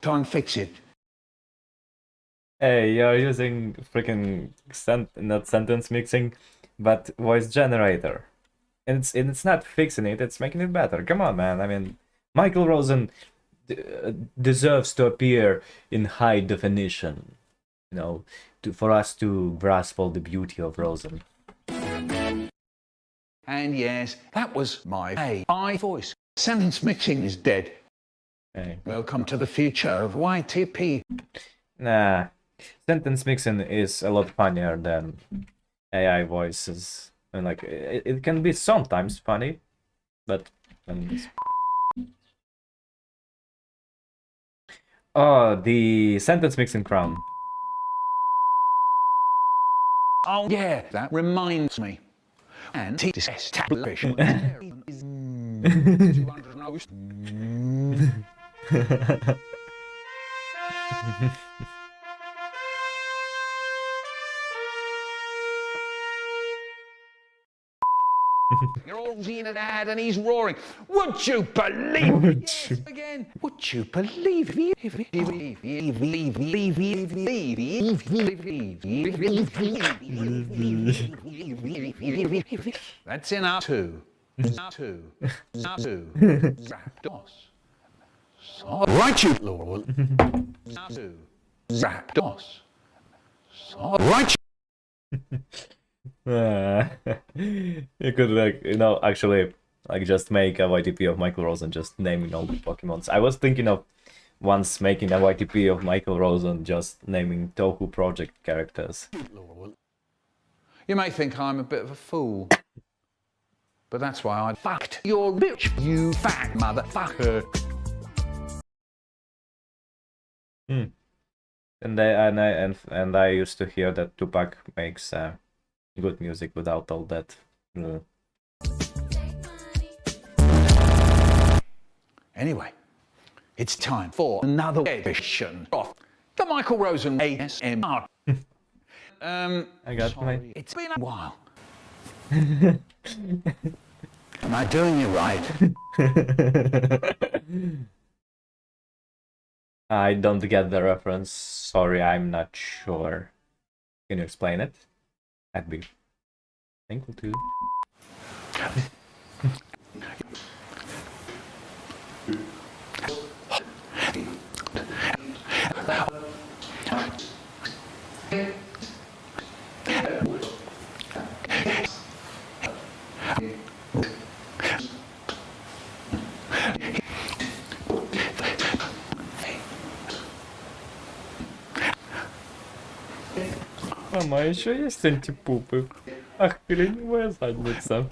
try and fix it. Hey, you're using freaking not sentence mixing, but voice generator. And it's not fixing it, it's making it better. Come on, man. I mean, Michael Rosen deserves to appear in high definition, you know, for us to grasp all the beauty of Rosen. And yes, that was my AI voice. Sentence mixing is dead. Okay. Welcome to the future of YTP. Nah, sentence mixing is a lot funnier than AI voices. And like, it can be sometimes funny, but oh, the sentence mixing crown. Oh yeah, that reminds me. And establishment. You're all seeing an ad and he's roaring. Would you believe it? Yes, again. Would you believe it? That's in our two. Rapdos. Right, you Lord. Rapdos. Right. You could, like, you know, actually, like, just make a YTP of Michael Rosen, just naming all the Pokemons. I was thinking of once making a YTP of Michael Rosen, just naming Tohu Project characters. You may think I'm a bit of a fool, but that's why I fucked your bitch, you fat motherfucker. And I used to hear that Tupac makes good music without all that. Anyway, it's time for another edition of the Michael Rosen ASMR. I got sorry, it's been a while. Am I doing it right? I don't get the reference. Sorry, I'm not sure. Can you explain it? I'd be thankful to. Мама, еще есть антипупы? Ах, ленивая задница.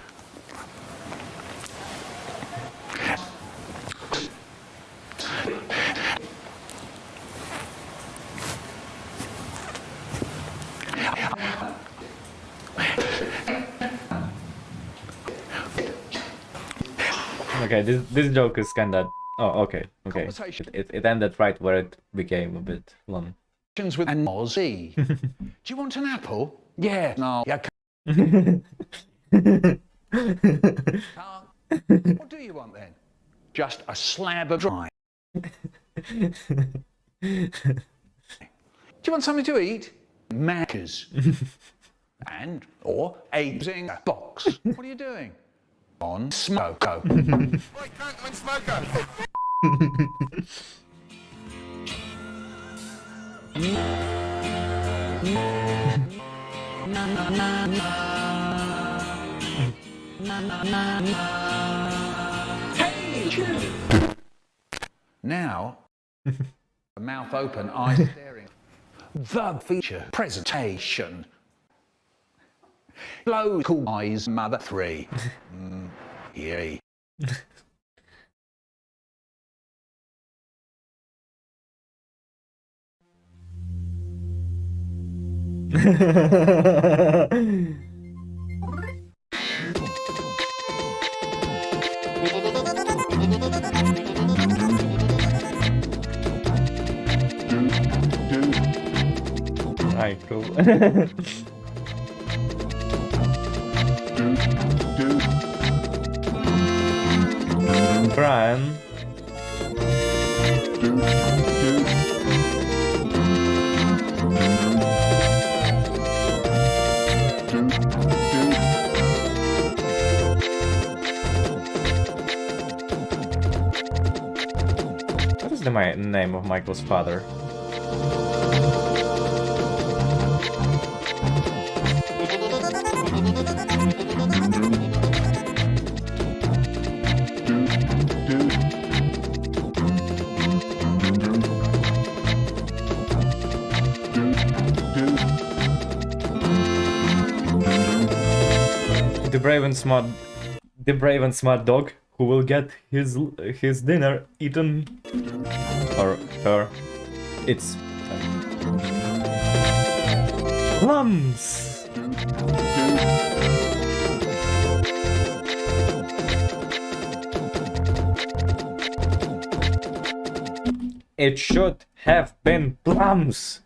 Okay, this joke is kinda... Oh, okay. It ended right where it became a bit long. With an Aussie. Do you want an apple? Yeah. No. Yeah. What do you want then? Just a slab of dry. Do you want something to eat? Macca's. And or a zinger box. What are you doing? On Smoko. Why can't I Smoko? Hey! Now, mouth open, eyes staring. The feature presentation. Local eyes, mother 3. Yay. Right, cool. Brian. What is the name of Michael's father? The brave and smart dog who will get his dinner eaten, or her. It's plums. It should have been plums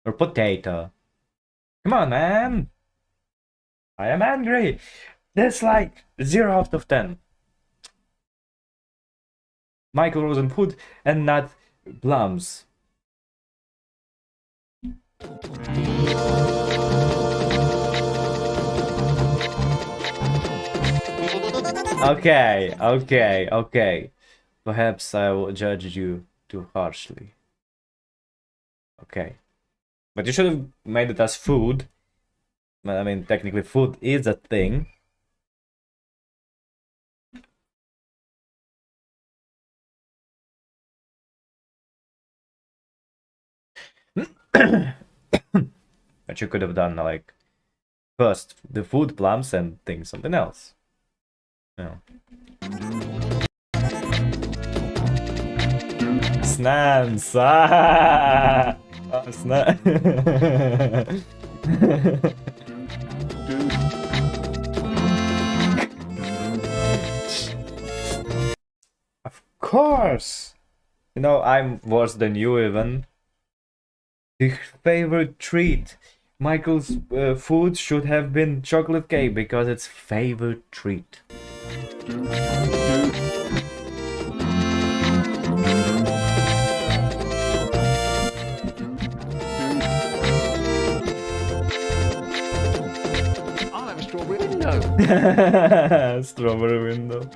or potato. Come on, man. I am angry. That's like 0 out of 10. Michael Rosen food and not plums. Okay. Perhaps I will judge you too harshly. Okay. But you should have made it as food. I mean, technically food is a thing. But you could have done like first the food plums and think something else. No. Snans! Ah! Of course! You know, I'm worse than you even. The favorite treat. Michael's food should have been chocolate cake because it's favorite treat. I'll have a strawberry window. Strawberry window.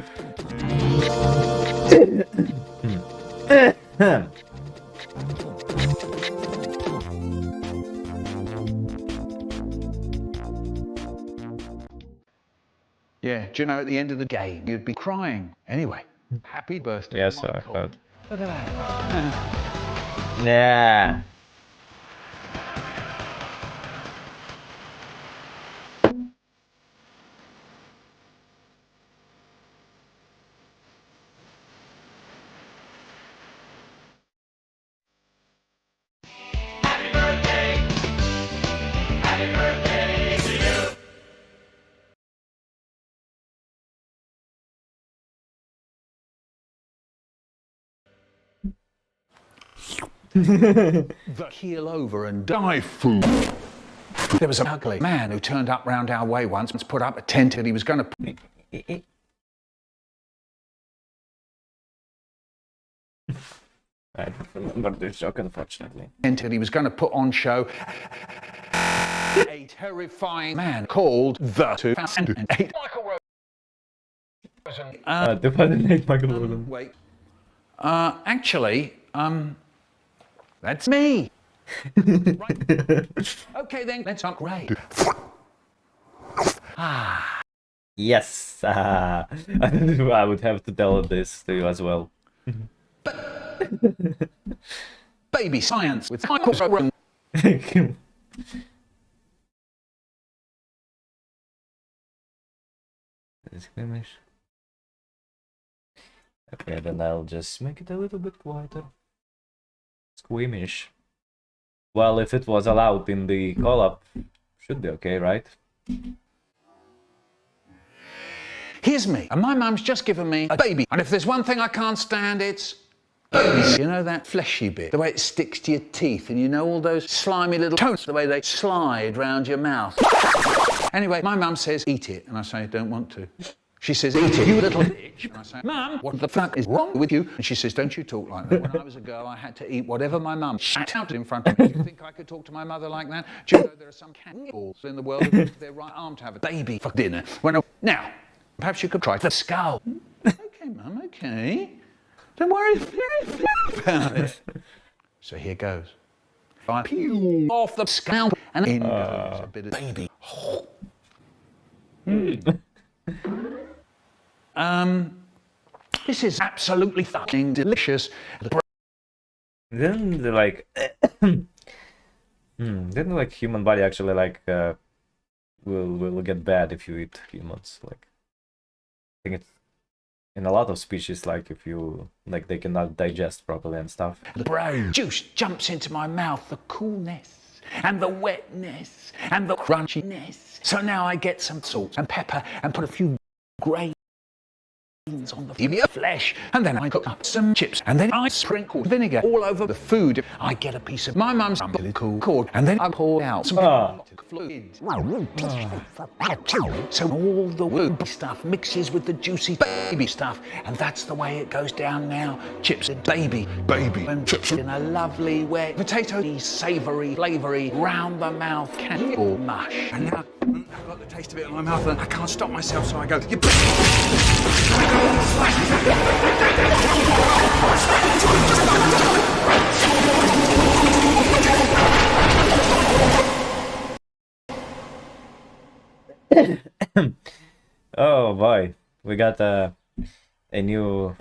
Yeah, do you know, at the end of the game, you'd be crying. Anyway, happy birthday, Yes, I Michael. heard. Look at that. Yeah. Keel over and die food. There was an ugly man who turned up round our way once and put up a tent and he was going to... I don't remember this joke, unfortunately. And he was going to put on show a terrifying man called the 2008 Michael Rosen. 2008 Michael Rosen. Wait. Actually, that's me. Right. Okay then, let's upgrade. Yes. I would have to tell this to you as well. Baby science with Michael Rosen. Squeamish. Okay, then I'll just make it a little bit quieter. Squeamish. Well, if it was allowed in the Collab, should be okay, right? Here's me, and my mum's just given me a baby. And if there's one thing I can't stand, it's babies. You know that fleshy bit, the way it sticks to your teeth, and you know all those slimy little toes, the way they slide round your mouth. Anyway, my mum says, eat it, and I say, don't want to. She says, eat it, you little bitch. And I say, Mum, what the fuck is wrong with you? And she says, don't you talk like that. When I was a girl, I had to eat whatever my mum shat out in front of me. Do you think I could talk to my mother like that? Do you know there are some cannibals in the world who use their right arm to have a baby for dinner? Now, perhaps you could try the skull. Okay, Mum, okay. Don't worry about it. So here goes. I peel off the scalp and in goes a bit of baby. This is absolutely fucking delicious. Didn't like didn't like human body actually like will get bad if you eat humans? Like I think it's in a lot of species, like if you like they cannot digest properly and stuff. The brown juice jumps into my mouth, the coolness and the wetness and the crunchiness. So now I get some salt and pepper and put a few grains on the flesh, and then I cook up some chips, and then I sprinkle vinegar all over the food. I get a piece of my mum's umbilical cord, and then I pour out some fluid. So all the woo stuff mixes with the juicy baby stuff, and that's the way it goes down now. Chips and baby, and chips in a lovely wet, potatoey, savoury, flavoury, round the mouth cannibal mush. And then I've got the taste of it in my mouth and I can't stop myself, so I go, you Oh boy, we got a new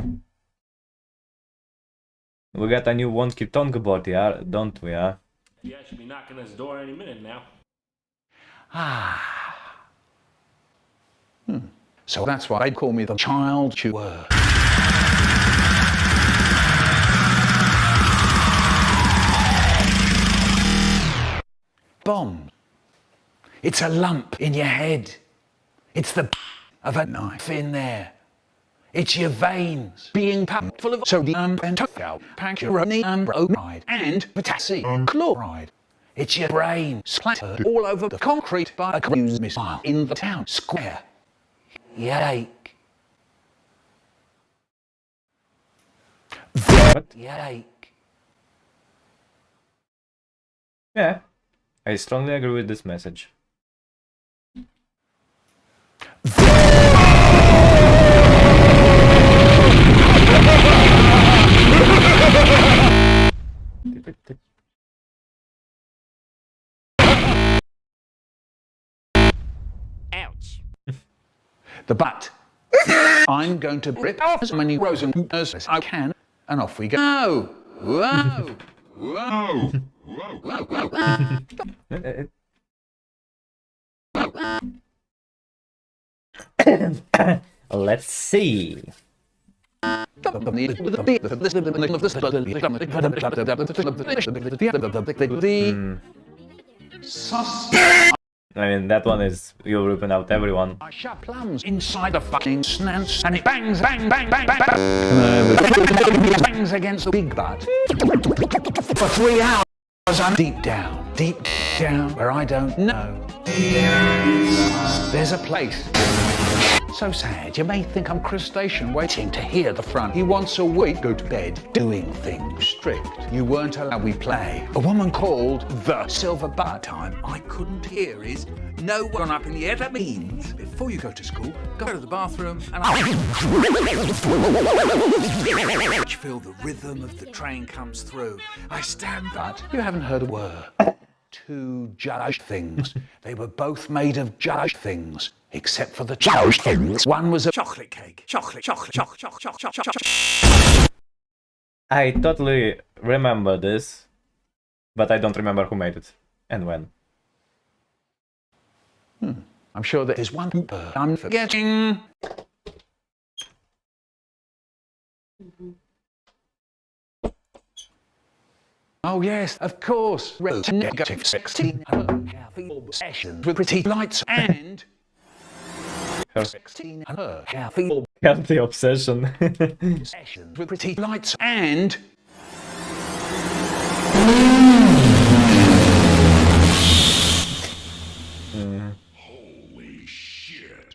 wonky tongue bot, yeah, don't we? Yeah. Yeah, should be knocking his door any minute now. So that's why they call me the child chewer. Bomb. It's a lump in your head. It's the of a knife in there. It's your veins being pumped full of sodium and pancuronium and potassium chloride. It's your brain splattered all over the concrete by a cruise missile in the town square. Yike. What? Yike. Yeah, I strongly agree with this message. Ouch. The butt. I'm going to rip off as many Rosen as I can, and off we go. Whoa! Whoa! Let's see. I mean, that one is you're ripping out everyone. I shove plums inside the fucking snance, and it bangs, bang, bang, bang, bang, bang. Bangs against the big butt. For 3 hours, I'm deep down, where I don't know. There's a place. So sad, you may think I'm crustacean waiting to hear the front. He once a week go to bed, doing things strict. You weren't allowed we play. A woman called the Silver Butt. time I couldn't hear is no one up in the air. That means before you go to school, go to the bathroom and feel the rhythm of the train comes through. I stand But you haven't heard a word. Two judge things. They were both made of judge things, except for the judge things. One was a chocolate cake. Chocolate. I totally remember this, but I don't remember who made it and when. I'm sure there is one I'm forgetting. Oh yes, of course. Negative 16. Obsession with pretty lights and 16. Healthy obsession. Obsession with pretty lights and Holy shit.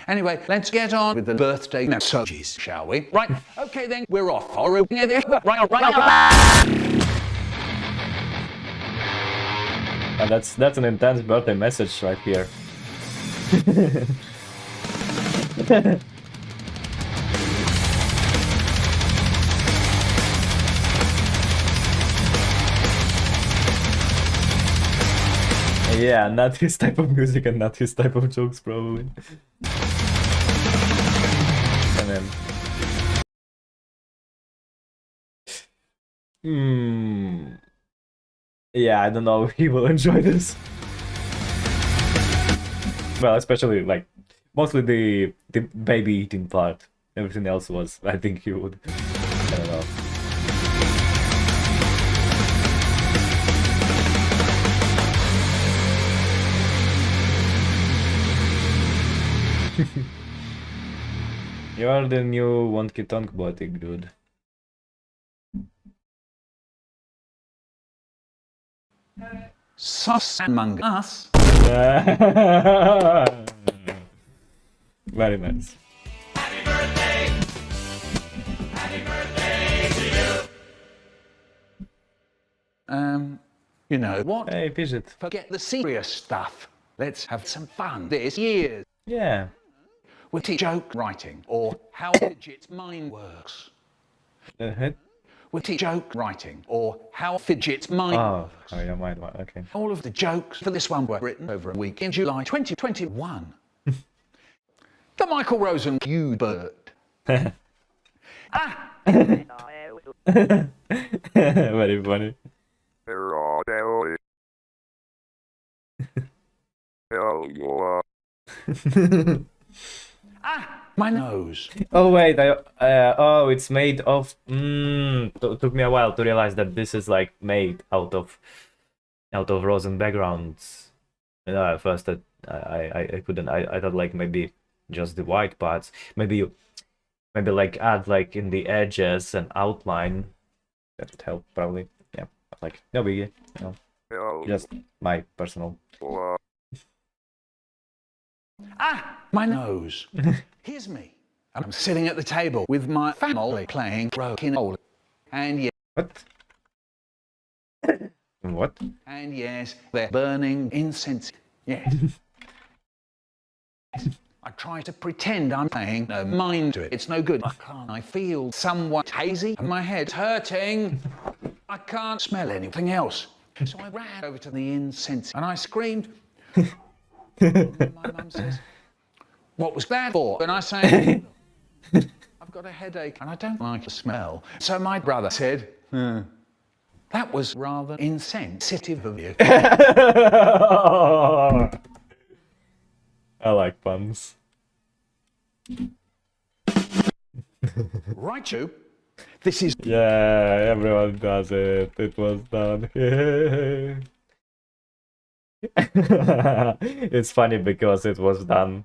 Anyway, let's get on with the birthday messages, shall we? Right, okay then, we're off. Right. And that's an intense birthday message right here. Yeah, not his type of music and not his type of jokes, probably. And then... Yeah, I don't know if he will enjoy this. Well, especially, like, mostly the baby eating part. Everything else was, I think he would. I don't know. You are the new Wonky Tonk Botic, dude. Sus among us. Very nice. You know what? Hey, Pidget. Forget the serious stuff. Let's have some fun this year. Yeah. We'll teach joke writing or how Fidget's mind works. We'll teach joke writing or how Fidget's mind works. Oh, yeah, mind, okay. All of the jokes for this one were written over a week in July 2021. The Michael Rosen you bird. Ah! Very funny. Ah! My nose. Oh wait, oh, it's made of. Took me a while to realize that this is like made out of Rosen backgrounds. At first, I couldn't. I thought like maybe just the white parts. Maybe like add like in the edges an outline. That would help probably. Yeah, but like no biggie. No, just my personal. Ah! My nose. Here's me. I'm sitting at the table with my family playing broken old. And yes. What? What? And yes, they're burning incense. Yes. I try to pretend I'm paying no mind to it. It's no good. I feel somewhat hazy. My head's hurting. I can't smell anything else. So I ran over to the incense and I screamed. And my mum says, "What was that for?" And I say, "I've got a headache and I don't like the smell." So my brother said, "That was rather insensitive of you." I like puns. Right, you. This is. Yeah, everyone does it. It was done. It's funny because it was done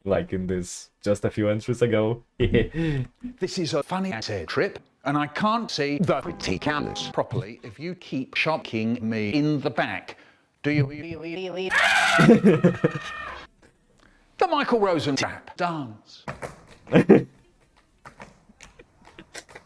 like in this just a few entries ago. This is a funny asset trip, and I can't see the pretty colours properly if you keep shocking me in the back. Do you really? The Michael Rosen trap dance.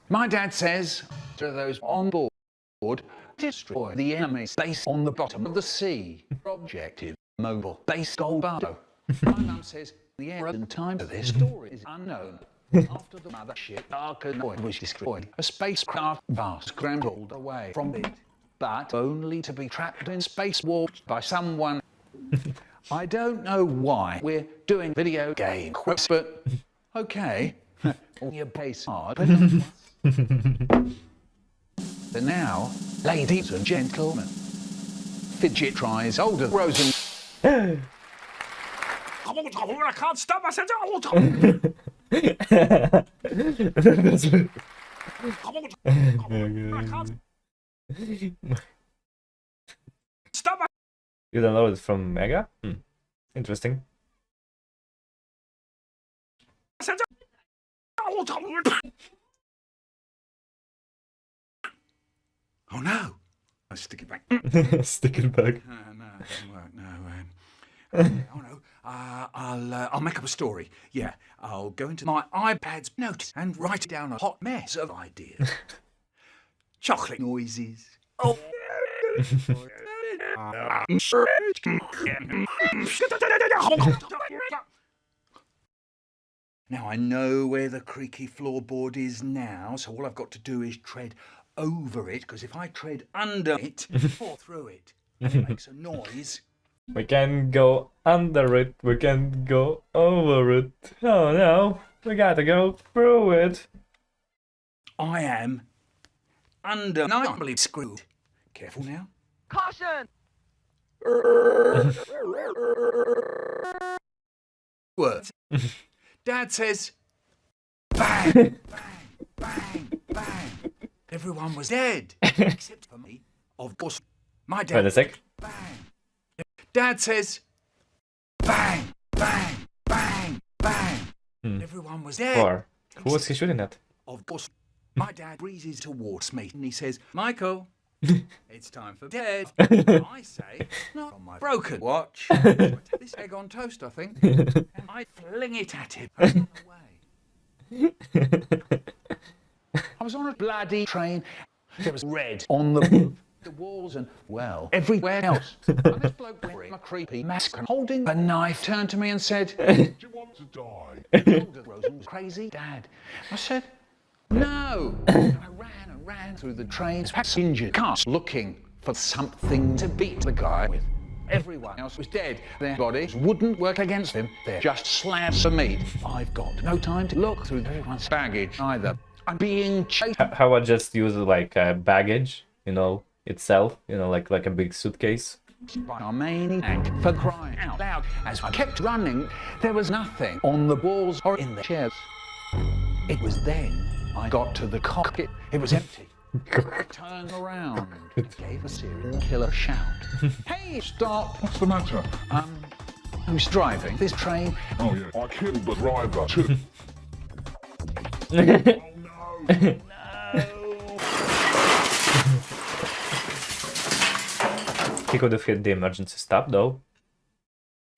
My dad says to those on board, destroy the enemy's base on the bottom of the sea. Objective, mobile, base Golbado. My mum says the era and time of this story is unknown. After the mothership Arkanoid was destroyed, a spacecraft vast scrambled away from it, but only to be trapped in space warped by someone. I don't know why we're doing video game quotes, but okay. On your base hard, but not So now, ladies and gentlemen, Fidget tries older Rosen. I can't stop myself. Stop. You don't know it's from Mega? Interesting. Oh no! I'll stick it back. Stick it back. No, it doesn't work. No. Oh no! I'll make up a story. Yeah, I'll go into my iPad's notes and write down a hot mess of ideas. Chocolate noises. Oh. Now I know where the creaky floorboard is now, so all I've got to do is tread over it, because if I tread under it or through it and it makes a noise, We can go under it, we can go over it. Oh no, we gotta go through it. I am undeniably screwed. Careful now. Caution! Words. Dad says, bang, bang, bang, bang. Everyone was dead, except for me. Of course, my dad. Wait a sec. Bang. Dad says, bang, bang, bang, bang. Everyone was dead. Or who was he shooting at? Of course, my dad breezes towards me and he says, Michael, it's time for bed. I say, not on my broken watch. This egg on toast, I think. And I fling it at him and run away. I was on a bloody train. There was red on the walls and, well, everywhere else. And this bloke wearing a creepy mask and holding a knife turned to me and said, "Do you want to die?" Rosen was crazy, Dad. I said, "No." And I ran through the train's passenger cars looking for something to beat the guy with. Everyone else was dead. Their bodies wouldn't work against him. They're just slabs of meat. I've got no time to look through everyone's baggage either. I'm being chased. How I just use like baggage, you know, itself, you know, like a big suitcase. By our maniac for crying out loud. As I kept running, there was nothing on the walls or in the chairs. It was then I got to the cockpit. It was empty. I turned around and gave a serial killer shout. Hey, stop! What's the matter? Who's driving this train? Oh yeah, I killed the driver too. He could have hit the emergency stop though.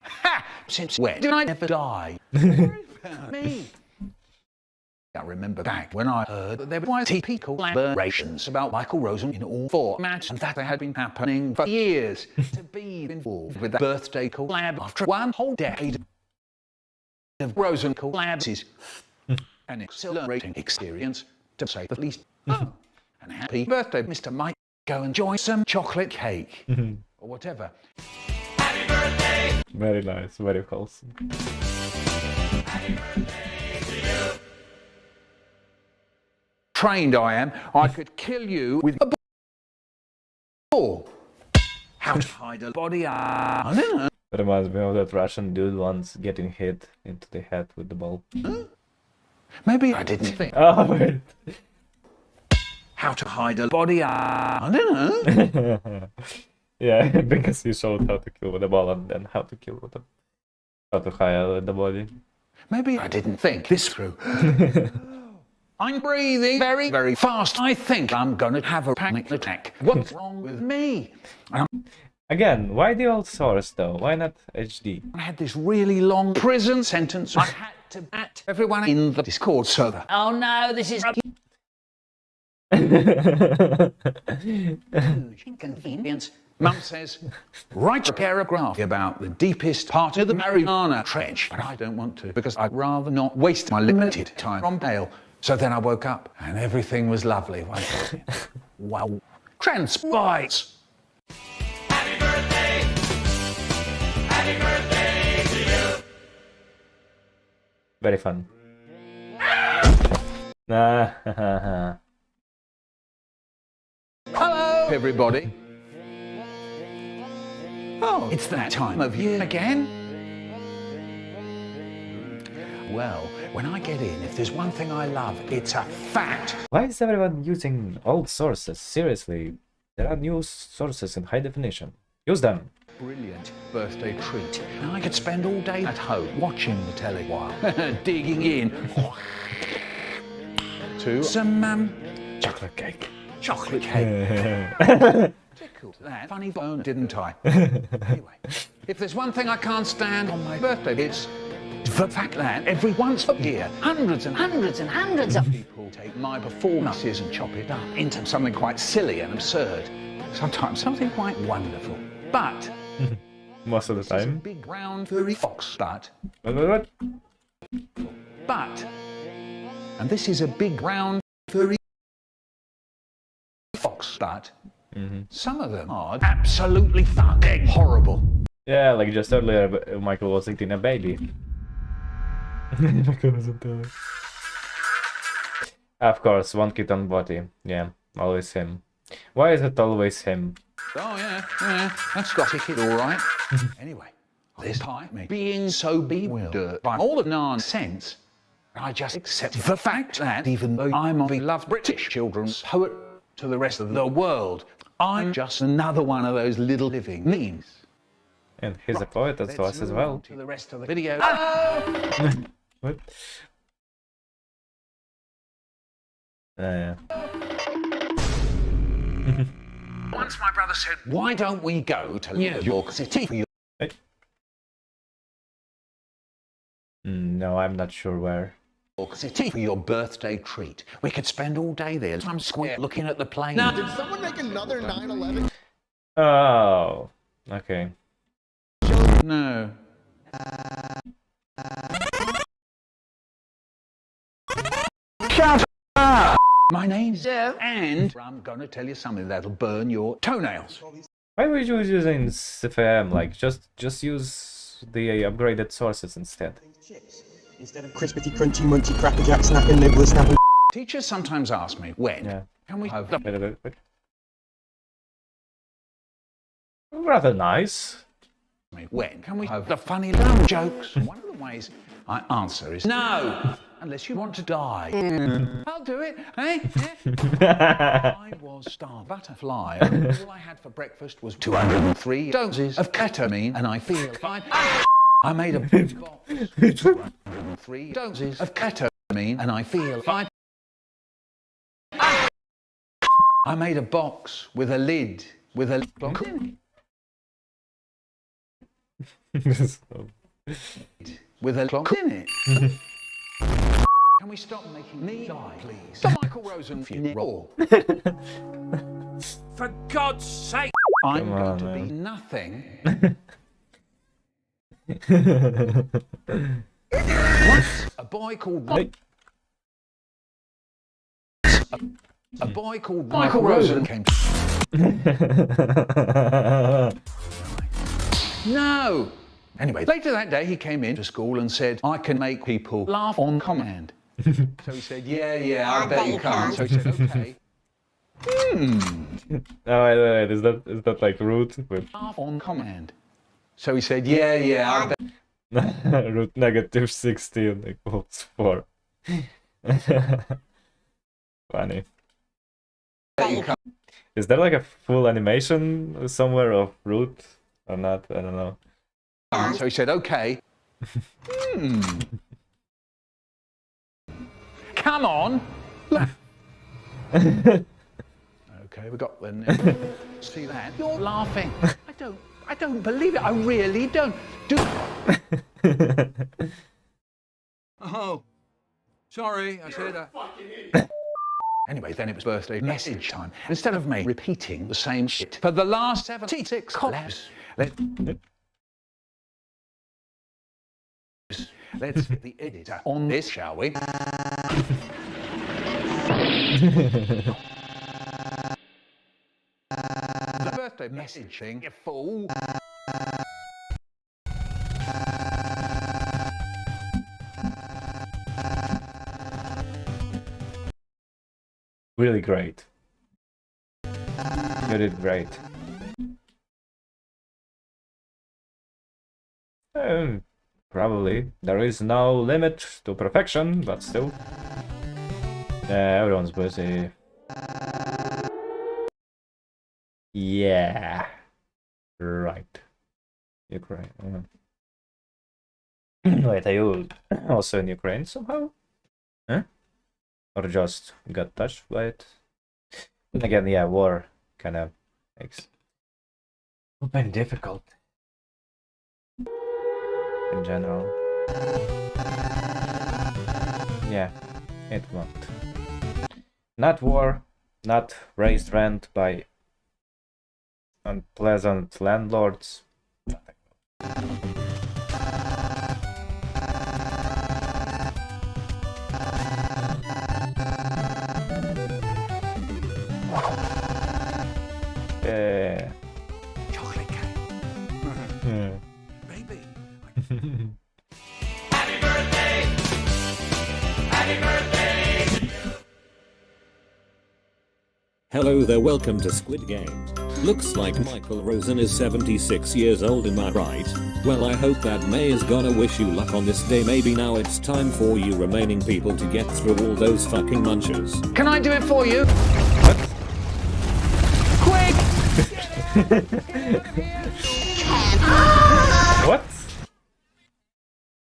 Ha! Since when did I ever die? Me. I remember back when I heard that there were TP collaborations about Michael Rosen in all formats and that they had been happening for years. To be involved with that birthday collab after one whole decade of Rosen collabs is an exhilarating experience, to say the least. Oh, and happy birthday, Mr. Mike. Go enjoy some chocolate cake. Or whatever. Happy birthday! Very nice, very wholesome. Happy birthday to you. Trained I am, I could kill you with a ball. How to hide a body? I don't know. Reminds me of that Russian dude once getting hit into the head with the ball. Huh? Maybe I didn't think. Oh, wait. How to hide a body? I don't know. Yeah, because he showed how to kill with the ball and then how to kill with the... how to hide the body. Maybe I didn't think this through. I'm breathing very, very fast. I think I'm gonna have a panic attack. What's wrong with me? Again, why the old source though? Why not HD? I had this really long prison sentence. I had to at everyone in the Discord server. Oh no, this is huge inconvenience. Mum says, write a paragraph about the deepest part of the Mariana Trench. But I don't want to, because I'd rather not waste my limited time on bail. So then I woke up, and everything was lovely. Wow. Transpites. Happy birthday! Happy birthday to you! Very fun. Nah. Hello, everybody. Oh, it's that time of year again. Well, when I get in, if there's one thing I love, it's a fact. Why is everyone using old sources? Seriously, there are new sources in high definition. Use them. Brilliant birthday treat. And I could spend all day at home watching the telly while digging in to some chocolate cake. Chocolate cake. Tickled that funny bone, didn't I? Anyway, if there's one thing I can't stand on my birthday, it's the fact that every once a year, hundreds and hundreds and hundreds of people take my performances and chop it up into something quite silly and absurd. Sometimes something quite wonderful. But most of the time. A big round furry fox, but What? But, and this is a big round furry fox, but some of them are absolutely fucking horrible. Yeah, like just earlier, Michael was eating a baby. Of course, one kid on body. Yeah, always him. Why is it always him? Oh, yeah, that's got a ticket, all right. Anyway, this time, me being so bewildered by all the nonsense, I just accept the fact that even though I'm a beloved British children's poet to the rest of the world, I'm just another one of those little living memes. And he's a poet to us as well. To the rest of the video. What? Yeah. Once my brother said, why don't we go to New York City for your... Hey. No, I'm not sure where. York City for your birthday treat. We could spend all day there, Times Square, looking at the plane. Now, did someone make another 9/11? Oh, okay. No. Shut up! My name's Jeff, and I'm gonna tell you something that'll burn your toenails. Why were you using CFM? Like, just use the upgraded sources instead. Instead of crispity, crunchy, munchy, cracker jack, snapping, nibbler, snapping. Teachers sometimes ask me, when can we have the... Wait. Rather nice. When can we have the funny little jokes? One of the ways I answer is no, unless you want to die. I'll do it, eh? I was starved butterfly. All I had for breakfast was 203 doses of ketamine, and I feel fine. I made a big box. 203 doses of ketamine, and I feel fine. I made a box with a lid with a clock in it. With a clock in it. Can we stop making me die, please? The Michael Rosen funeral. For God's sake! I'm going to be nothing. Once a boy called a boy called Michael Rosen came to... No! Anyway, later that day he came into school and said, I can make people laugh on command. So he said, yeah, I bet you can. So he said, okay. No, wait, is that like root with... Laugh on command. So he said, yeah, I bet... root negative 16 equals 4. Funny. Is there like a full animation somewhere of root or not? I don't know. So he said, okay. Come on. Okay, we got the... See that? You're laughing. I don't believe it. I really don't. Oh, sorry, I said Anyway, then it was birthday message time. Instead of me repeating the same shit for the last 76 collabs, let's get the editor on this, shall we? The birthday message thing, you fool. Really great. You did great. Probably. There is no limit to perfection, but still. Everyone's busy. Yeah. Right. Ukraine. Wait, are you also in Ukraine somehow? Huh? Or just got touched by it? And again, yeah, war kind of makes open difficult in general. Yeah, it won't. Not war, not raised rent by unpleasant landlords. Nothing. Chocolate cake. Hello there, welcome to Squid Game. Looks like Michael Rosen is 76 years old, am I right? Well, I hope that May is gonna wish you luck on this day. Maybe now it's time for you remaining people to get through all those fucking munchers. Can I do it for you? Quick! What?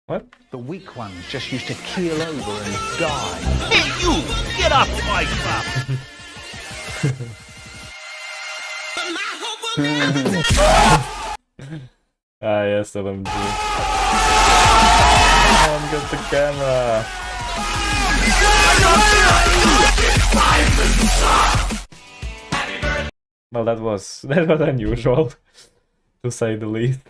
What? The weak ones just used to keel over and die. Hey, you! Get off my crap! Ah, yes, LMG. Oh, get the camera. Well, that was unusual, to say the least.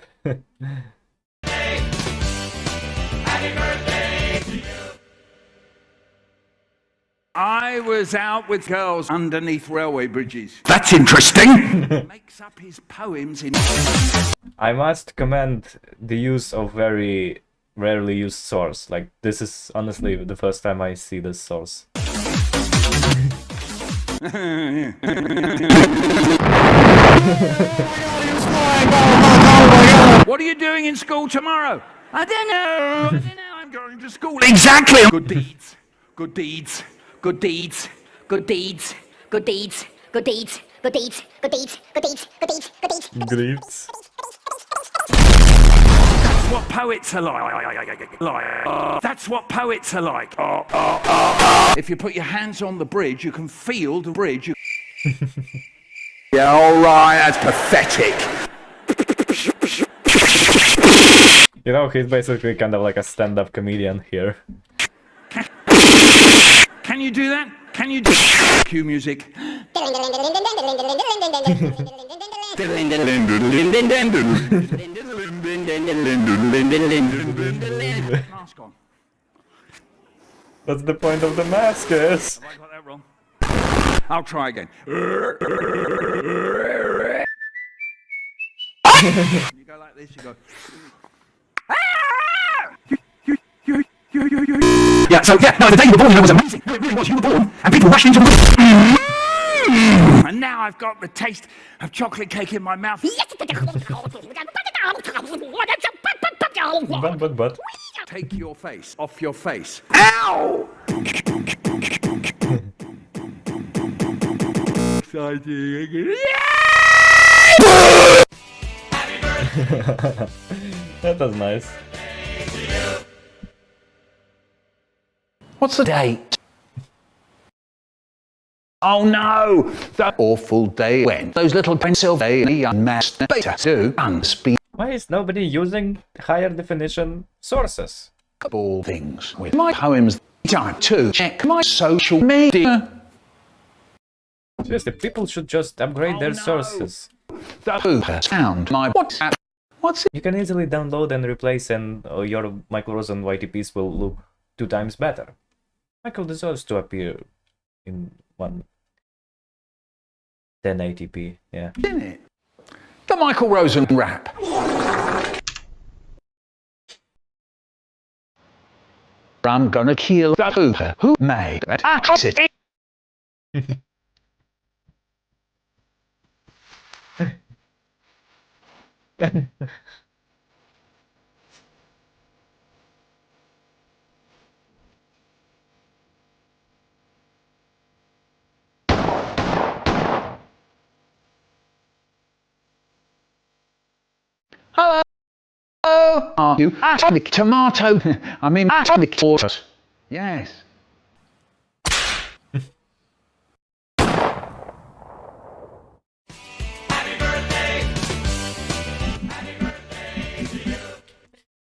I was out with girls underneath railway bridges. That's interesting! Makes up his poems in... I must commend the use of very rarely used source. Like, this is honestly the first time I see this source. What are you doing in school tomorrow? I don't know. I'm going to school. Exactly! Good deeds. Good deeds. Good deeds. Good deeds. Good deeds. Good deeds. Good deeds. Good deeds. Good deeds. Good deeds. Good deeds. Greets. That's what poets are like. That's what poets are like. If you put your hands on the bridge, you can feel the bridge. Yeah, alright, that's pathetic. You know, he's basically kind of like a stand-up comedian here. Can you do that? Can you do cue music? Mask on. That's the point of the mask, yes. Have I got that wrong? I'll try again. You go like this, you go. Yeah, so yeah, no, the day you were born, was amazing. No, it really was. You were born, and people rushed into the room. And now I've got the taste of chocolate cake in my mouth. But. Take your face off your face. Ow! That was nice. What's the date? Oh no! That awful day when those little Pennsylvania unmasked beta do unspeakable Why is nobody using higher definition sources? things with my poems. Time to check my social media. Seriously, people should just upgrade their sources. The sound my WhatsApp. What's it? You can easily download and replace, and your Michael Rosen YTPs will look 2 times better. Michael deserves to appear in one 1080p, yeah. Isn't it? The Michael Rosen rap. I'm gonna kill that hooker who made that atrocity. Hello. Are you atomic tomato? I mean atomic tortoise. Yes.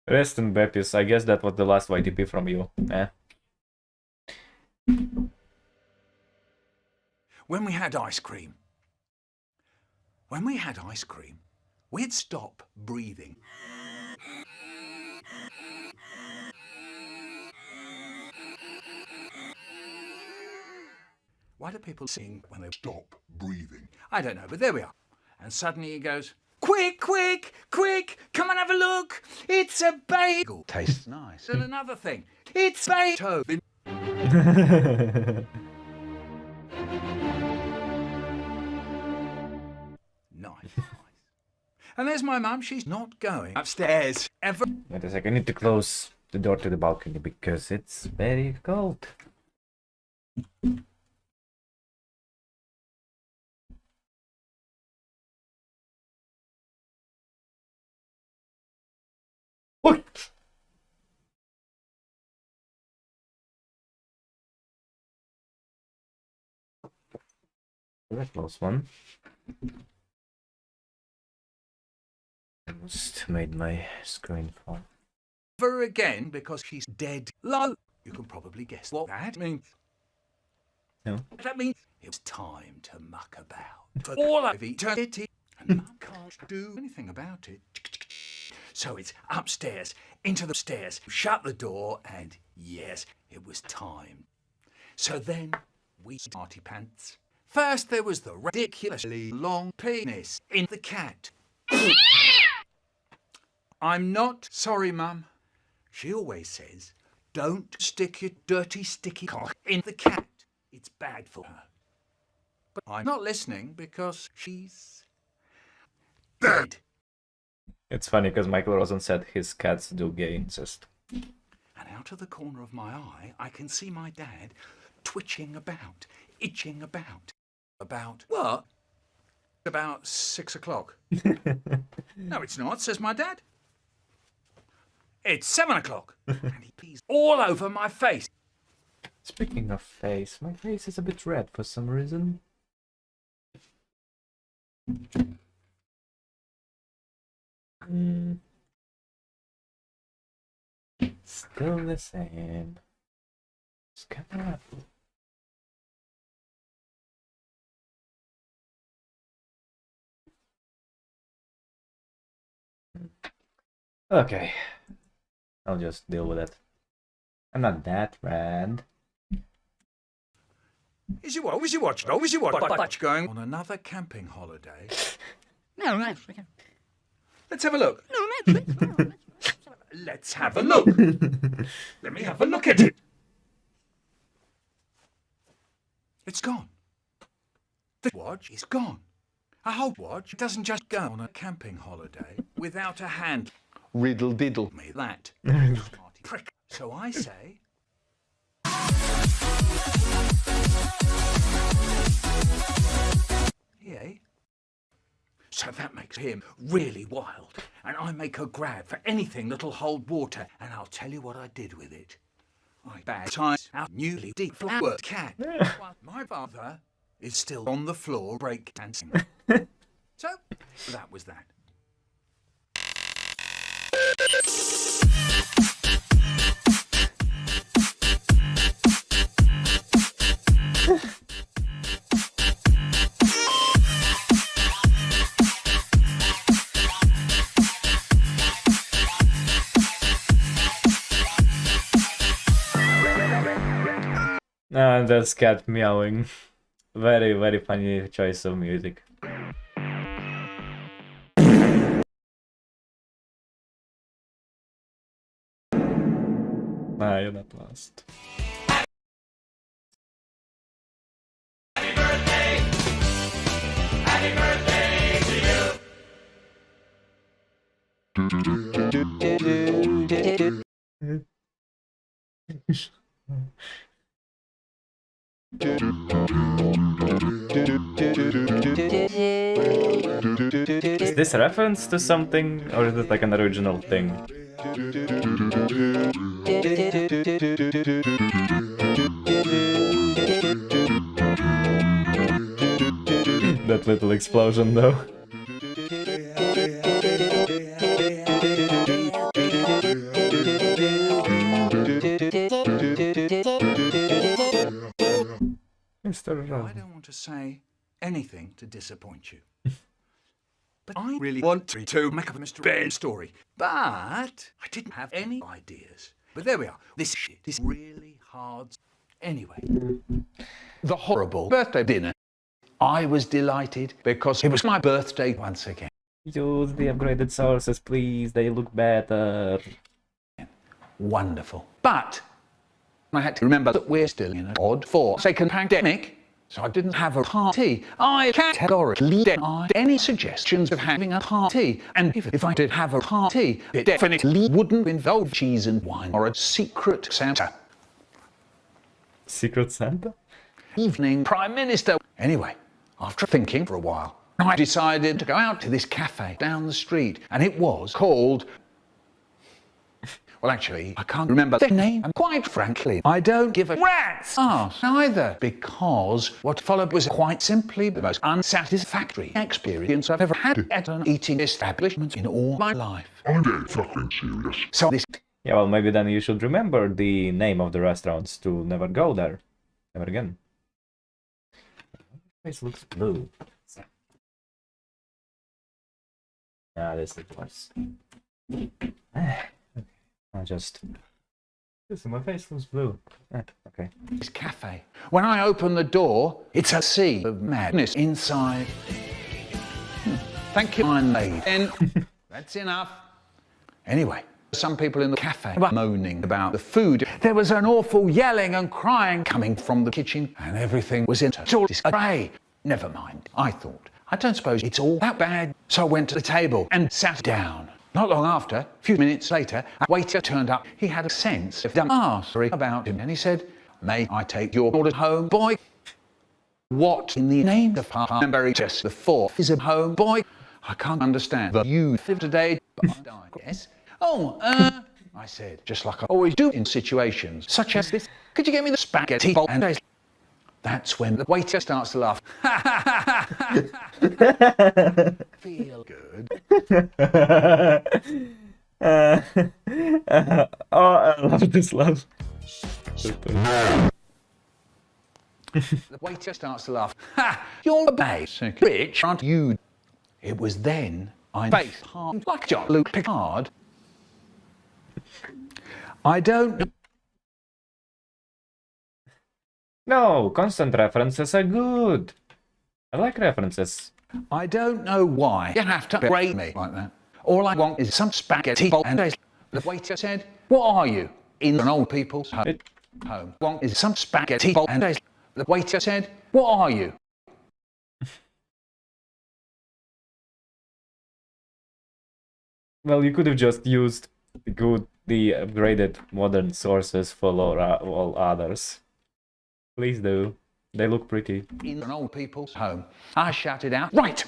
Rest in Bepis, I guess that was the last YTP from you, eh? When we had ice cream, we'd stop breathing. Why do people sing when they stop breathing? I don't know, but there we are. And suddenly he goes, quick, quick, quick, come and have a look. It's a bagel. Tastes nice. And another thing, it's Beethoven. Nice. And there's my mum. She's not going upstairs ever. Wait a second, I need to close the door to the balcony because it's very cold. What? Very close one. Almost made my screen fall. Ever again because she's dead low. You can probably guess what that means. No. That means it was time to muck about for all of eternity, and Mum can't do anything about it. So it's upstairs, into the stairs, shut the door, and yes, it was time. So then we smarty pants. First there was the ridiculously long penis in the cat. I'm not sorry, Mum. She always says, don't stick your dirty, sticky cock in the cat. It's bad for her. But I'm not listening because she's dead. It's funny because Michael Rosen said his cats do gay incest. And out of the corner of my eye, I can see my dad twitching about, itching about. About what? About 6 o'clock. No, it's not, says my dad. It's 7 o'clock. And he pees all over my face. Speaking of face, my face is a bit red for some reason. Still the same. Just camera. Okay. I'll just deal with it. I'm not that red. Is you watch going on another camping holiday? No, no. Let's have a look. Let's have a look. Let me have a look at it. It's gone. The watch is gone. A whole watch doesn't just go on a camping holiday without a hand. Riddle diddle me that. Smarty prick. So I say. Yeah. So that makes him really wild, and I make a grab for anything that'll hold water, and I'll tell you what I did with it. I baptized our newly deflowered cat. While my father is still on the floor break dancing. So, that was that. And that's cat meowing. Very, very funny choice of music. Ah, you're not lost. Happy birthday! Happy birthday to you! Is this a reference to something, or is it like an original thing? That little explosion, though. I don't want to say anything to disappoint you. But I really want to make up a Mr. Bear story. But I didn't have any ideas. But there we are. This shit is really hard. Anyway. The horrible birthday dinner. I was delighted because it was my birthday once again. Use the upgraded sources, please. They look better. Wonderful. But I had to remember that we're still in an odd 4-second pandemic. so I didn't have a party. I categorically denied any suggestions of having a party, and if I did have a party, it definitely wouldn't involve cheese and wine or a secret Santa. Secret Santa? Evening Prime Minister. Anyway, after thinking for a while, I decided to go out to this cafe down the street, and it was called... Well, actually, I can't remember the name, and quite frankly, I don't give a rat's ass either, because what followed was quite simply the most unsatisfactory experience I've ever had at an eating establishment in all my life. I'm getting fucking serious. So this... Yeah, well, maybe then you should remember the name of the restaurants to never go there. Never again. Face looks blue. Ah, this is worse. I just... my face looks blue. Okay. This cafe. When I open the door, it's a sea of madness inside. Thank you, I'm made. And that's enough. Anyway, some people in the cafe were moaning about the food. There was an awful yelling and crying coming from the kitchen, and everything was in total disarray. Never mind, I thought. I don't suppose it's all that bad. So I went to the table and sat down. Not long after, a few minutes later, a waiter turned up. He had a sense of dumbassery about him, and he said, "May I take your order home, boy?" What in the name of Hamburgers the Fourth is a home, boy? I can't understand the youth of today, but I guess. Oh, I said, just like I always do in situations such as this. Could you get me the spaghetti bowl and rice? That's when the waiter starts to laugh. Feel good. Oh, I love this laugh. The waiter starts to laugh. Ha! You're a basic bitch, aren't you? It was then I faced hard like Jean-Luc Picard. I don't... No, constant references are good. I like references. I don't know why you have to berate me like that. All I want is some spaghetti and rice. The waiter said, "What are you? In an old people's home?" Want is some spaghetti and rice. The waiter said, "What are you?" Well, you could have just used the upgraded modern sources for all others. Please do. They look pretty. In an old people's home. I shouted out, "Right!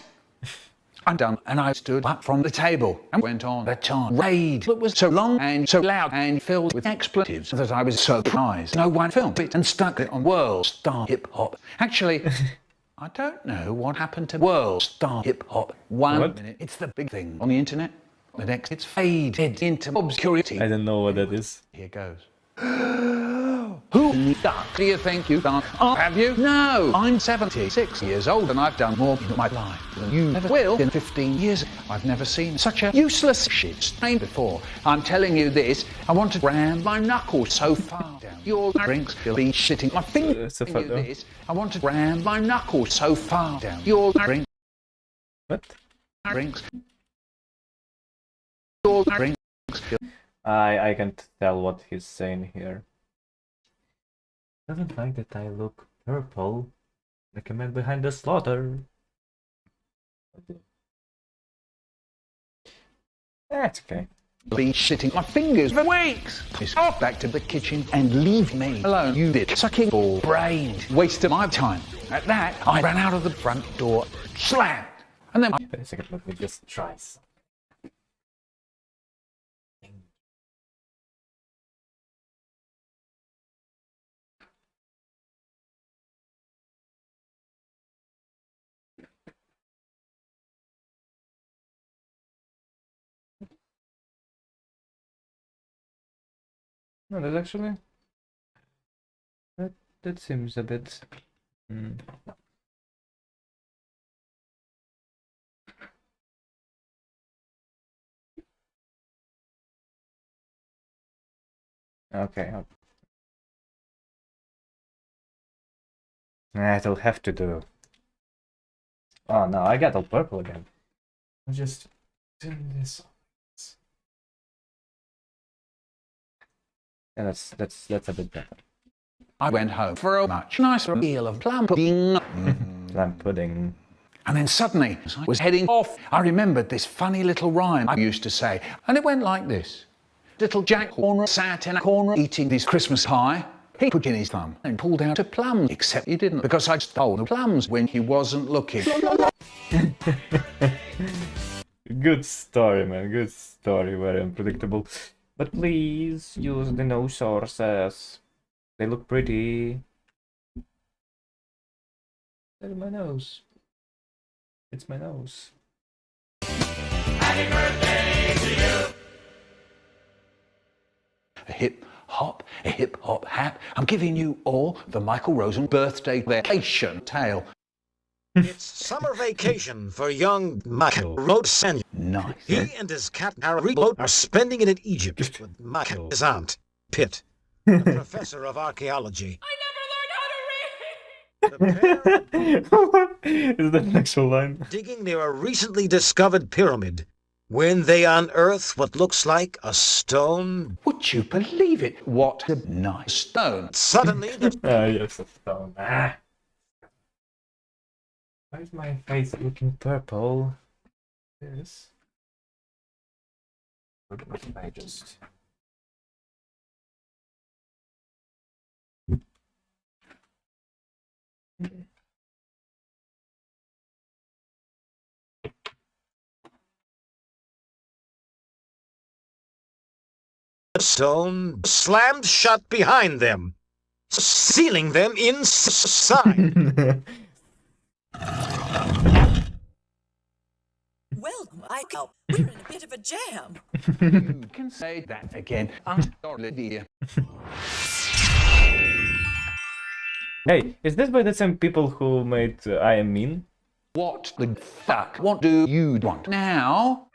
I'm done." And I stood up from the table and went on a tirade that was so long and so loud and filled with expletives that I was surprised no one filmed it and stuck it on World Star Hip Hop. Actually, I don't know what happened to World Star Hip Hop. One minute it's the big thing on the internet, the next it's faded into obscurity. I don't know what that is. Here goes. Who the duck do you think you've done? Oh, have you? No, I'm 76 years old and I've done more in my life than you ever will in 15 years. I've never seen such a useless shit strain before. I'm telling you this, I want to ram my knuckles so far down your drinks, you'll be shitting my fingers. This, I want to ram my knuckles so far down your drinks. What? Drinks. Your drinks. I can't tell what he's saying here. Doesn't like that I look purple, like a man behind the slaughter. That's okay. Be shitting my fingers for weeks. Please go back to the kitchen and leave me alone, you bit sucking ball brained waste of my time. At that, I ran out of the front door, slammed, and then Wait a second, let me just try some. No, that's actually that seems a bit. Okay. It'll have to do. Oh no, I got all purple again. I'm just doing this. Yeah, that's a bit better. I went home for a much nicer meal of plum pudding. Plum pudding. And then suddenly, as I was heading off, I remembered this funny little rhyme I used to say. And it went like this. Little Jack Horner sat in a corner eating his Christmas pie. He put in his thumb and pulled out a plum, except he didn't, because I'd stolen the plums when he wasn't looking. Good story, man. Good story. Very unpredictable. But please use the no sources. They look pretty. Look at my nose. It's my nose. Happy birthday to you. A hip hop hap. I'm giving you all the Michael Rosen birthday vacation tale. It's summer vacation for young Michael Rosen. Nice. He and his cat Harry are spending it in Egypt with Michael, his aunt, Pitt, the professor of archaeology. Is that an actual line? Digging near a recently discovered pyramid, when they unearth what looks like a stone. Would you believe it? What a nice stone. Suddenly, the yes, a stone. Ah. Why is my face looking purple? Yes. What if I just... stone slammed shut behind them, sealing them inside. Well, Michael, we're in a bit of a jam. You can say that again. Olivia. Hey, is this by the same people who made I Am Mean? What the fuck? What do you want now?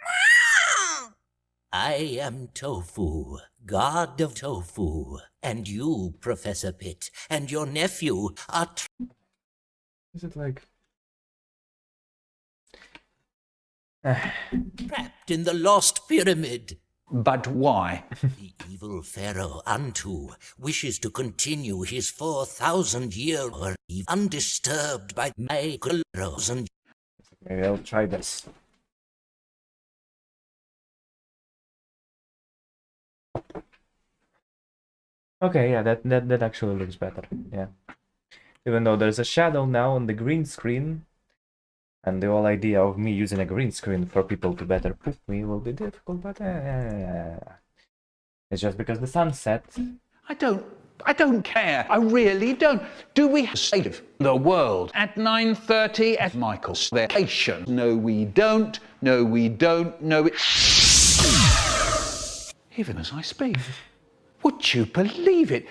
I am Tofu, god of tofu, and you, Professor Pitt, and your nephew are Is it like... trapped in the lost pyramid. But why? The evil pharaoh Antu wishes to continue his 4,000-year reign undisturbed by Michael Rosen. Maybe I'll try this. Okay, yeah, that actually looks better, yeah. Even though there's a shadow now on the green screen, and the whole idea of me using a green screen for people to better poop me will be difficult, but it's just because the sun set. I don't care. I really don't. Do we save the world at 9:30 at Michael's vacation? No, we don't. No, we don't. No, it... Even as I speak. Would you believe it?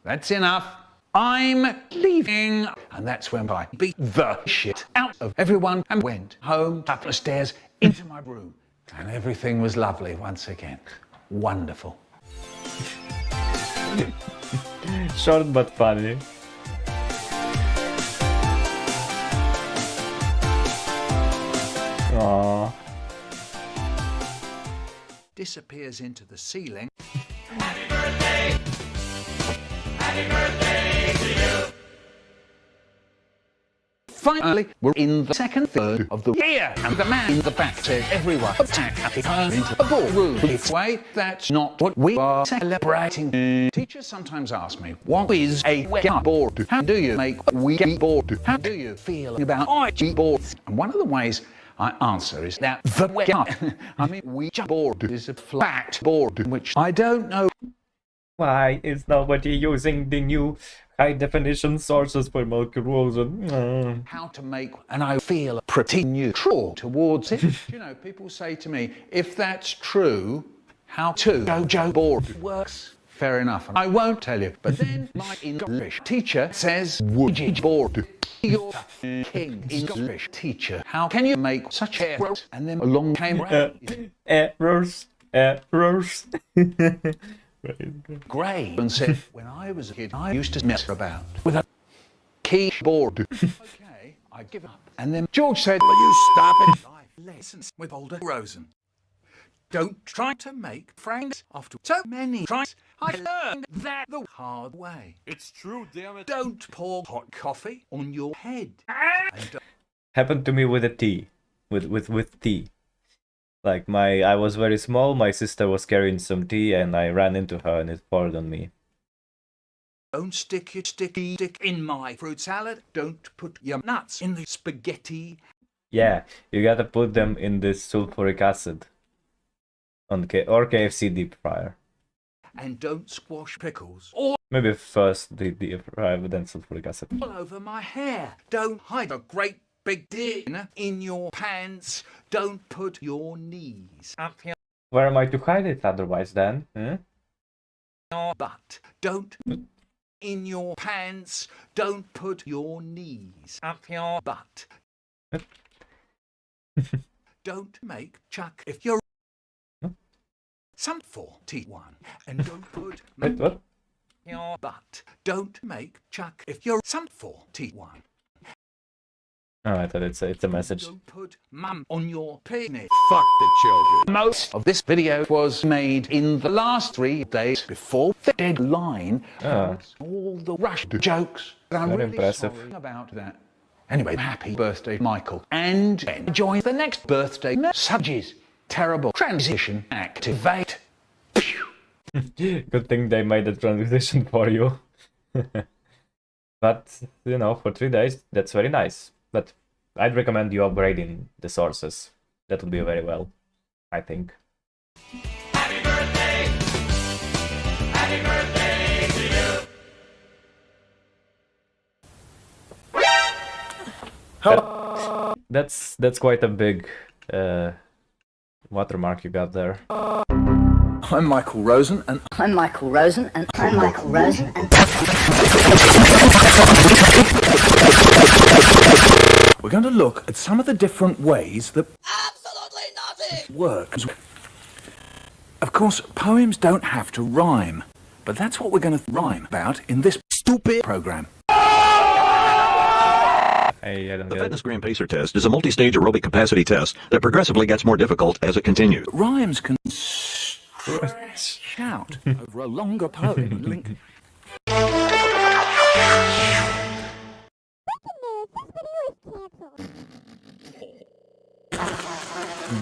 That's enough. I'm leaving. And that's when I beat the shit out of everyone and went home, up the stairs, into my room. And everything was lovely once again. Wonderful. Short but funny. Aww. Disappears into the ceiling. Happy birthday! Happy birthday to you! Finally, we're in the second third of the year, and the man in the back says, everyone attack happy turn into a ballroom. It's way, that's not what we are celebrating. Teachers sometimes ask me, what is a Ouija board? How do you make a Ouija board? How do you feel about Ouija boards? And one of the ways I answer is that the Ouija board is a flat board, which I don't know. Why is nobody using the new high-definition sources for Michael Rosen? How to make, and I feel pretty neutral towards it. You know, people say to me, if that's true, how to Jojo board works. Fair enough, and I won't tell you. But then my English teacher says, Ouija board. You're king English teacher. How can you make such errors? And then along came errors. Gray and said, when I was a kid, I used to mess about with a keyboard. Okay, I give up. And then George said, will you stop it? Life lessons with older Rosen. Don't try to make friends after so many tries. I learned that the hard way. It's true, damn it. Don't pour hot coffee on your head. And don't Happened to me with a tea. With tea. Like I was very small, my sister was carrying some tea and I ran into her and it poured on me. Don't stick your sticky stick in my fruit salad. Don't put your nuts in the spaghetti. Yeah, you gotta put them in this sulfuric acid. On or KFC deep fryer. And don't squash pickles all Maybe first the deep fryer, then sulfuric acid. over my hair. Don't hide a great big din in your pants. Don't put your knees up your Where am I to hide it otherwise then? butt. Don't in your pants. Don't put your knees up your butt. Don't make chuck if you're some 41 and don't put Wait, what? your butt. Don't make chuck if you're some 41. Oh, I thought it's a message. Don't put mum on your penis. Fuck the children. Most of this video was made in the last 3 days before the deadline. Oh. All the rush jokes. I'm Very really impressive. sorry about that. Anyway, happy birthday, Michael. And enjoy the next birthday messages. Terrible transition. Activate. Good thing they made the transition for you. But, you know, for 3 days, that's very nice. But I'd recommend you upgrading the sources. That would be very well, I think. Happy birthday! Happy birthday to you! That's quite a big watermark you got there. I'm Michael Rosen and I'm Michael Rosen and I'm Michael Rosen and we're going to look at some of the different ways that Absolutely nothing! works. Of course, poems don't have to rhyme, but that's what we're going to rhyme about in this stupid program. Hey, I don't The get it. Fitness Gram Pacer test is a multi-stage aerobic capacity test that progressively gets more difficult as it continues. Rhymes can shout over a longer poem. Link.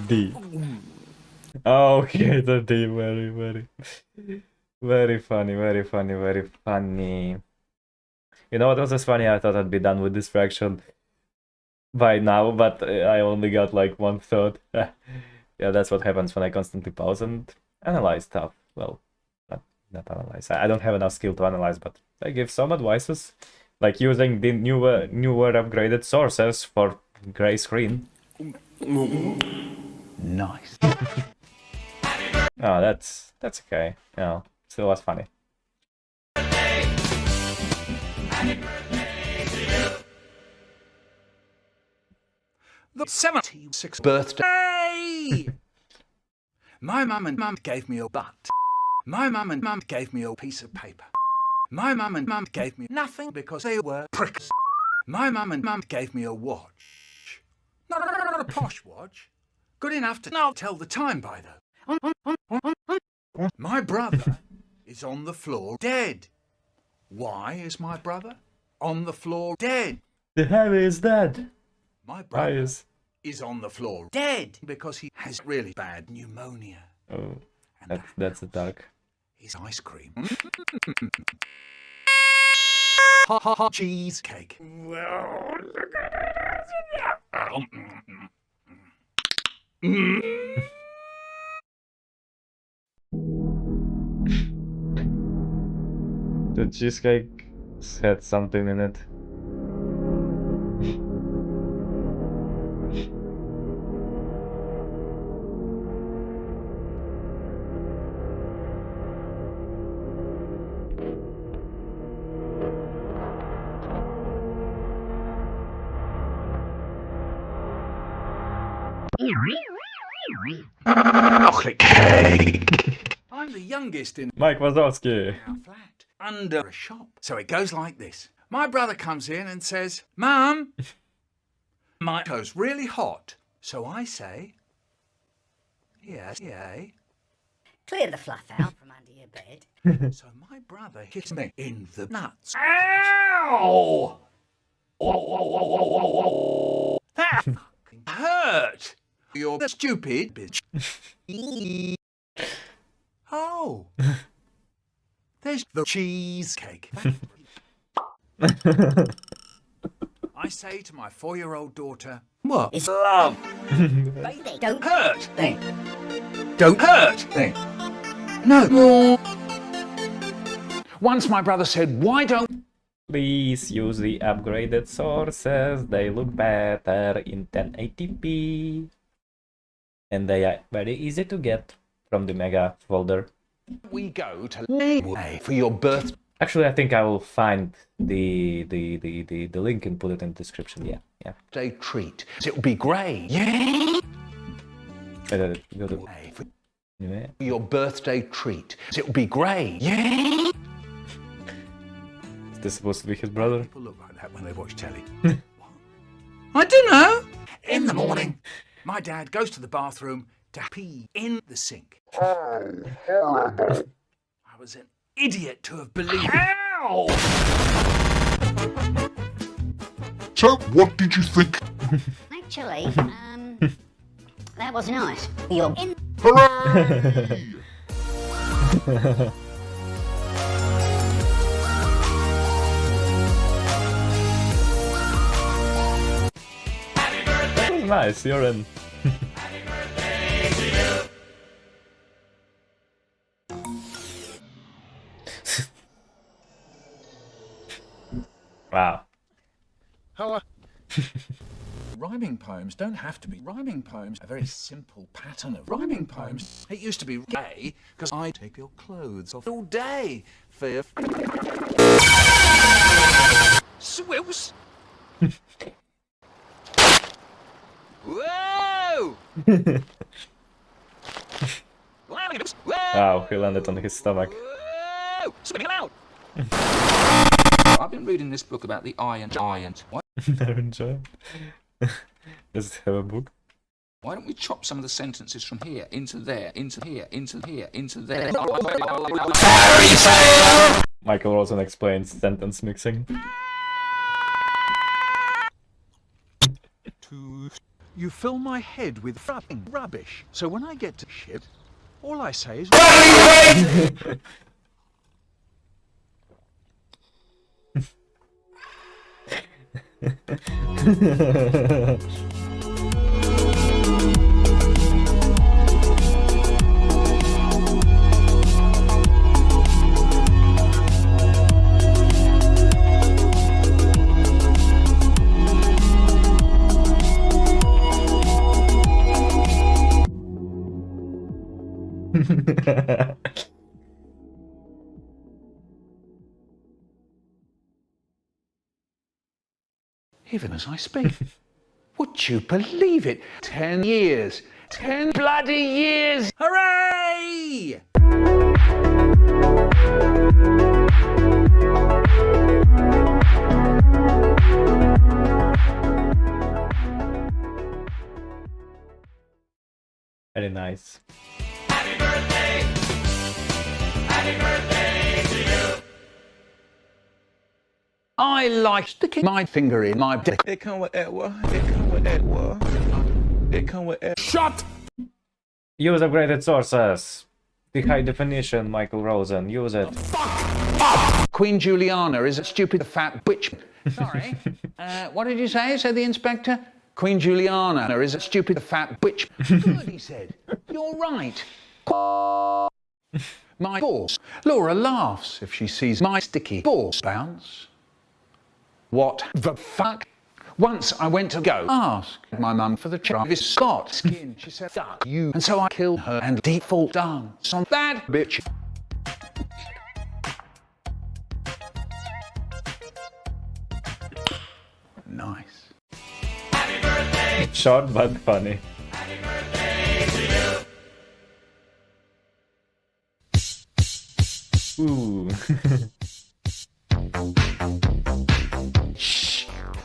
D. Oh, okay, the D. Very funny, very funny, very funny. You know what else is funny? I thought I'd be done with this fraction by now, but I only got like 1/3. Yeah, that's what happens when I constantly pause and analyze stuff. Well, not analyze. I don't have enough skill to analyze, but I give some advices, like using the newer upgraded sources for gray screen. Nice. Oh, that's okay. You know, still was funny. The 76th birthday! My mum and mum gave me a butt. My mum and mum gave me a piece of paper. My mum and mum gave me nothing because they were pricks. My mum and mum gave me a watch. Not a posh watch. Good enough to now tell the time by though. My brother is on the floor dead. Why is my brother on the floor dead? The Harry is dead. My brother Is on the floor dead because he has really bad pneumonia. oh, that's a dark. His ice cream. Cheesecake. The cheesecake had something in it. I'm the youngest in Mike Wazowski. our flat, under a shop. So it goes like this. My brother comes in and says, Mum, my toast really hot. So I say, yes, yeah. Clear the fluff out from under your bed. So my brother hit me in the nuts. Ow! That fucking hurt! You're the stupid bitch. Oh. There's the cheesecake. I say to my 4-year-old daughter, what? It's love. Baby, don't Hurt thing. Don't hurt thing. No. Once my brother said, why don't... Please use the upgraded sources. They look better in 1080p. And they are very easy to get from the Mega folder. we go to Leeway for your birth? Actually, I think I will find the link and put it in the description. Yeah. Day treat. It'll be great. Yeah. Go to Your birthday treat. It'll be great. Yeah. Is this supposed to be his brother? People look like that when they watch telly. I don't know. In the morning, my dad goes to the bathroom to pee in the sink. I was an idiot to have believed. Ow! So, what did you think? Actually, that was nice. You're in. Hooray! That was nice, you're in. Wow. Hello. Rhyming poems don't have to be rhyming poems. A very simple pattern of rhyming poems. It used to be gay because I take your clothes off all day. Fair. Swills. Whoa! Wow, he landed on his stomach. Whoa! Spinning out! I've been reading this book about the iron giant. Iron giant? Does it have a book? Why don't we chop some of the sentences from here into there, into here, into here, into there? Michael Rosen explains sentence mixing. You fill my head with fucking rubbish. So when I get to shit, all I say is... Even as I speak. Would you believe it? 10 years. 10 bloody years! Hooray! Very nice. Happy birthday! Happy birthday to you! I like sticking my finger in my dick. It come with Edward. It come with Edward. It come with Edward. Shut! Use upgraded sources. The high definition, Michael Rosen. Use it. Queen Juliana is a stupid fat bitch. Sorry. What did you say? Said the inspector. Queen Juliana is a stupid fat bitch. Good, he said. You're right. My balls. Laura laughs if she sees my sticky balls bounce. What the fuck? Once I went to go ask my mum for the Travis Scott skin. She said, "Duck you." And so I killed her and default dance on that bitch. Nice. Happy birthday! Short but funny. Happy birthday to you! Ooh.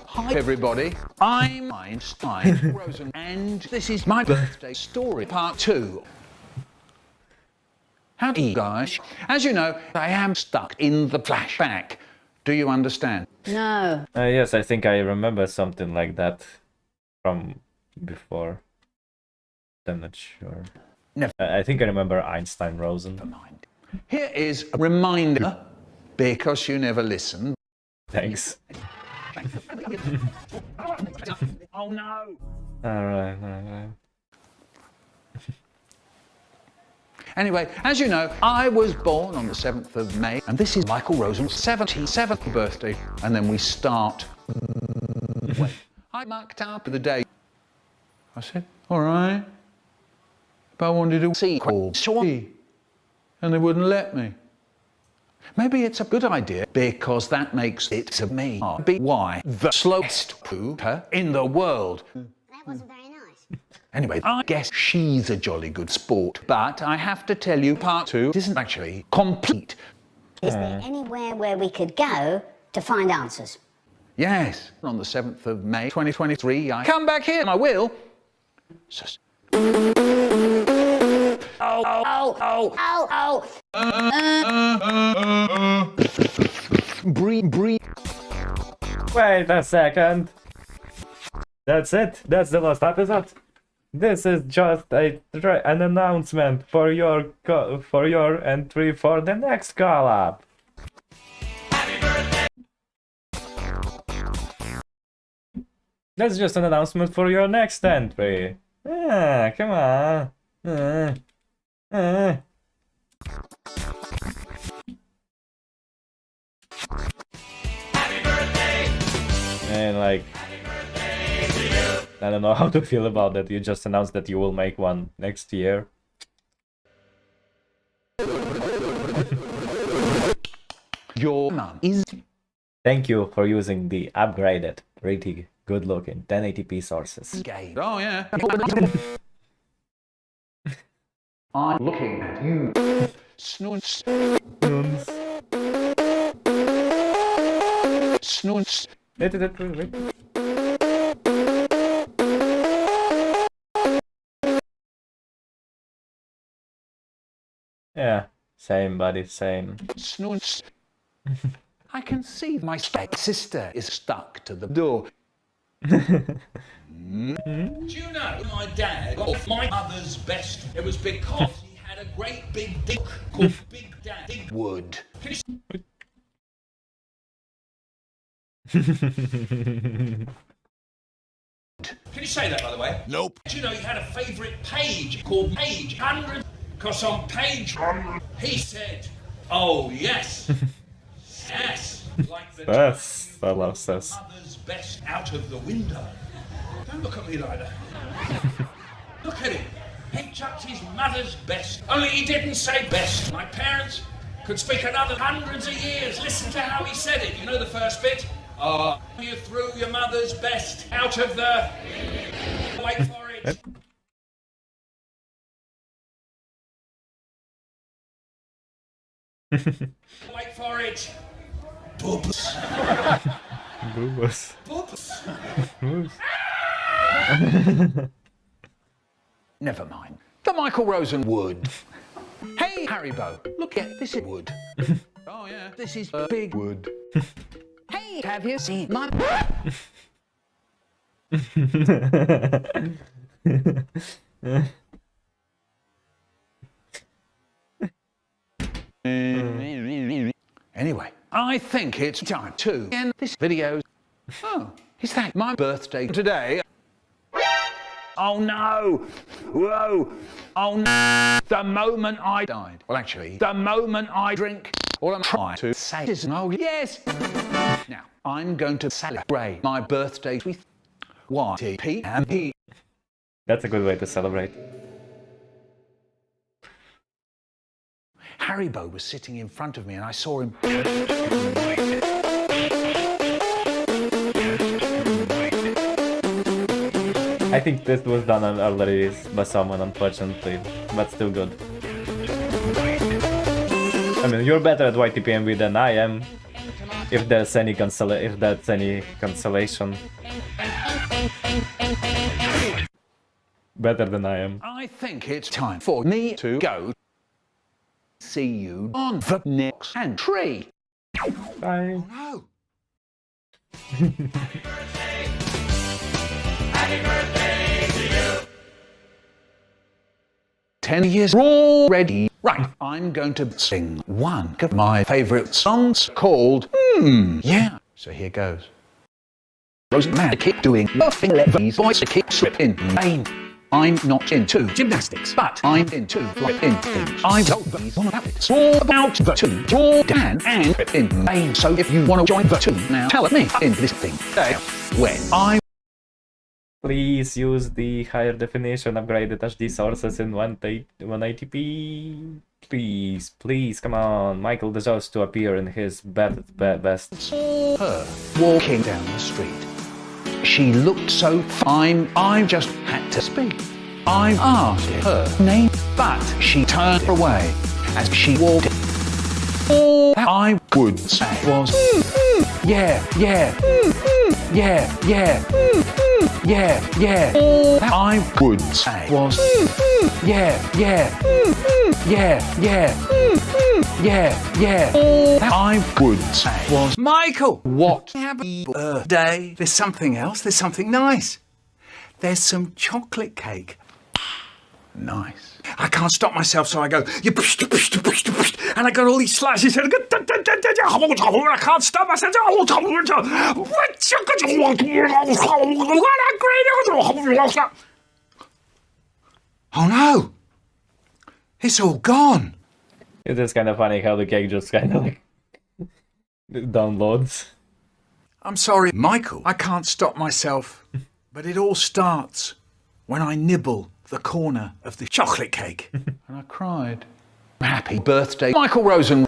Hi everybody, I'm Einstein Rosen, and this is my birthday story part 2. Howdy, guys. As you know, I am stuck in the flashback. Do you understand? No. Yes, I think I remember something like that from before. I'm not sure. No. I think I remember Einstein Rosen. Here is a reminder, because you never listened. Thanks. Oh no! Alright. Anyway, as you know, I was born on the 7th of May, and this is Michael Rosen's 77th birthday, and then we start. I marked up the day. I said, all right, but I wanted to see Swansea, and they wouldn't let me. Maybe it's a good idea, because that makes it to me be why the slowest pooper in the world. That wasn't very nice. Anyway, I guess she's a jolly good sport, but I have to tell you, part 2 isn't actually complete. Is there anywhere where we could go to find answers? Yes, on the 7th of May 2023, I come back here, and I will. Breathe. Wait a second. That's it. That's the last episode. This is just an announcement for your entry for the next collab. That's just an announcement for your next entry. Ah, come on. And like, I don't know how to feel about that. You just announced that you will make one next year. Your mum is. Thank you for using the upgraded, pretty good looking 1080p sources. Gay. Oh yeah. I'm looking at you. Snoons. Snoons. Wait. Yeah, same buddy, same. Snoons. I can see my sister is stuck to the door. Do you know my dad got my mother's best? It was because he had a great big dick called Big Daddy Wood. Can you say that, by the way? Nope. Do you know he had a favourite page called Page 100? Because on page 100, he said, oh, yes. Yes. Like the Yes, I love this. mother's best out of the window. Don't look at me like that. Look at him. He chucked his mother's best. Only he didn't say best. My parents could speak another hundreds of years. Listen to how he said it. You know the first bit? You threw your mother's best out of the... Wait for it. Wait for it. Boobs. Boobs. Boobs. Never mind. The Michael Rosen wood. Hey, Haribo, look at this wood. Oh yeah, this is a big wood. Hey, have you seen my... Anyway, I think it's time to end this video. Oh, is that my birthday today? Oh no! Whoa! Oh no! The moment I died. Well, actually, the moment I drink, all I'm trying to say is, oh yes! Now, I'm going to celebrate my birthday with YTP and P. That's a good way to celebrate. Haribo was sitting in front of me and I saw him. I think this was done already by someone, unfortunately, but still good. I mean, you're better at YTPMV than I am, if that's any consolation. Better than I am. I think it's time for me to go. see you on the next entry. Bye. Oh no! Happy birthday to you. 10 years already. Right, I'm going to sing one of my favourite songs called Yeah. So here goes. Rosen man keep doing nothing, let these boys keep slipping in. I'm not into gymnastics, but I'm into flipping things. I told these one about it. It's all about the two, Jordan and flipping Maine. So if you want to join the two, now tell me in this thing. When I Please use the higher definition upgraded HD sources in 180p. Please, come on. Michael deserves to appear in his best. her walking down the street. She looked so fine, I just had to speak. I asked her name, but she turned away as she walked. All I would say was, yeah. All I would say was, yeah. All I would say was, Michael! What? Happy birthday. There's something else. There's something nice. There's some chocolate cake. Nice. I can't stop myself, so I go, and I got all these slices, and I can't stop myself. Oh no! It's all gone. It is kind of funny how the cake just kind of like downloads. I'm sorry, Michael. I can't stop myself. But it all starts when I nibble the corner of the chocolate cake. And I cried. Happy birthday, Michael Rosen.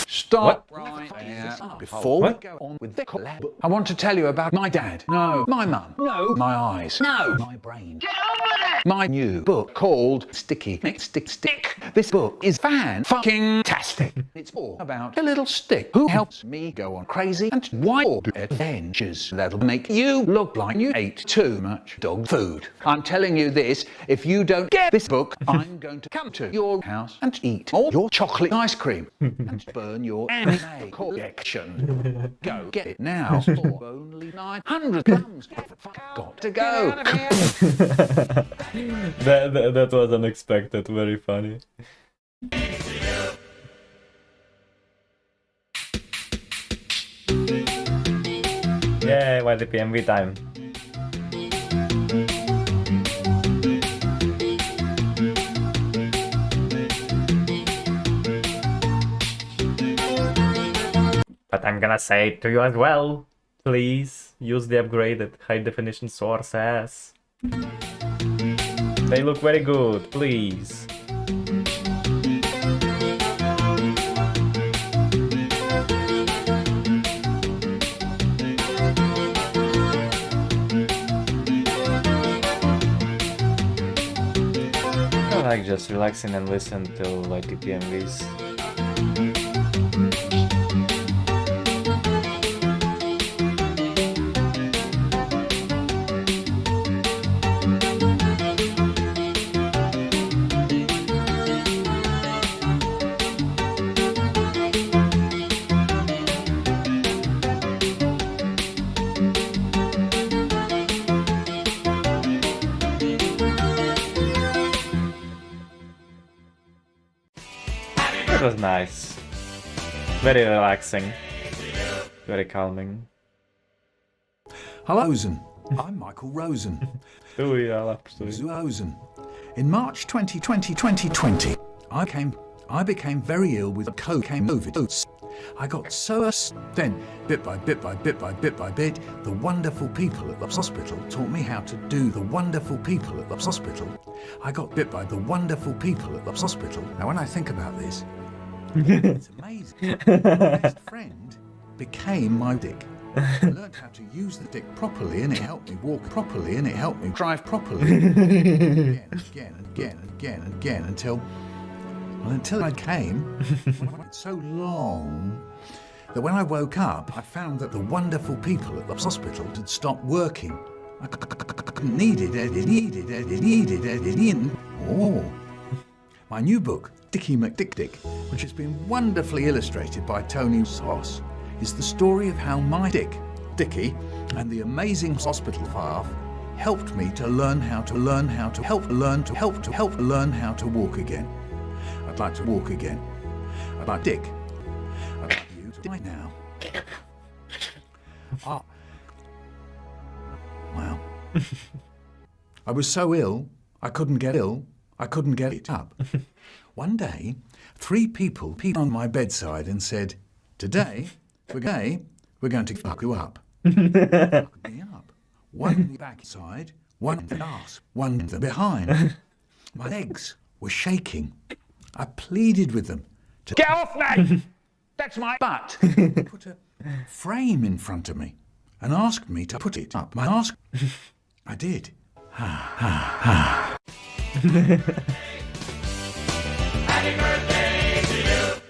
Stop right there. Before we go on with the collab, I want to tell you about my dad. No, my mum. No, my eyes. No, my brain. Get over there! My new book called Sticky. Stick. This book is fan-fucking-tastic. It's all about a little stick who helps me go on crazy and wild adventures that'll make you look like you ate too much dog food. I'm telling you this, if you don't get this book, I'm going to come to your house and eat all your chocolate ice cream and burn your anime collection. Go get it now for only 900 grams. Got to go. That was unexpected, very funny. Yay, why the PMV time? But I'm gonna say it to you as well. Please use the upgraded high definition sources. They look very good, please. I like just relaxing and listen to YTPMVs. It was nice. Very relaxing. Very calming. Hello, Rosen. I'm Michael Rosen. Rosen. In March 2020, I became very ill with cocaine overdose. I got so then, bit by bit, the wonderful people at the hospital taught me how to do the wonderful people at the hospital. I got bit by the wonderful people at the hospital. Now, when I think about this, it's amazing. My best friend became my dick. I learned how to use the dick properly, and it helped me walk properly, and it helped me drive properly. Again, until I came. It's so long that when I woke up, I found that the wonderful people at the hospital had stopped working. Needed in. Oh, my new book, Dickie McDick, which has been wonderfully illustrated by Tony Sauce, is the story of how my Dickie, and the amazing hospital staff helped me to learn how to walk again. I'd like to walk again. I'd like Dick. I'd like you to die now. Oh. Wow. I was so ill, I couldn't get it up. One day, 3 people peeped on my bedside and said, "Today, we're going to fuck you up." Fuck me up. One on the backside, one on the ass, one on the behind. My legs were shaking. I pleaded with them to Get off me! That's my butt. put a frame in front of me and asked me to put it up. I did. Happy birthday to you.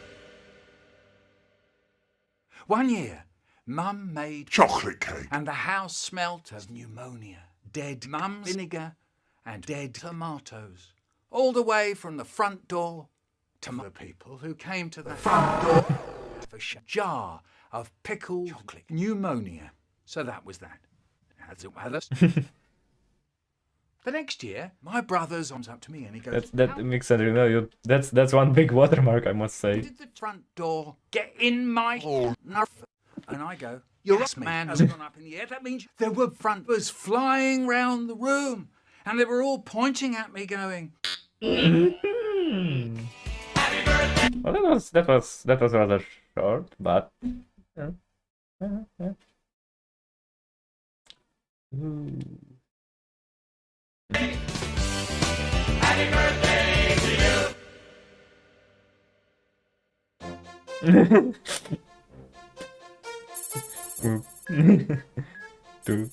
One year, Mum made Chocolate cake. and the house smelt of pneumonia, dead mum's vinegar and dead tomatoes, all the way from the front door to the people who came to the front door for a jar of pickled chocolate pneumonia. So that was that. Has it had us? The next year, my brother's arms up to me and he goes, That makes sense. You know, that's one big watermark, I must say. "Did the front door get in my nerve?" And I go, "Your man has gone up in the air. That means there were front doors flying round the room, and they were all pointing at me, going." Well, that was rather short, but yeah. Ooh. Happy birthday to Two.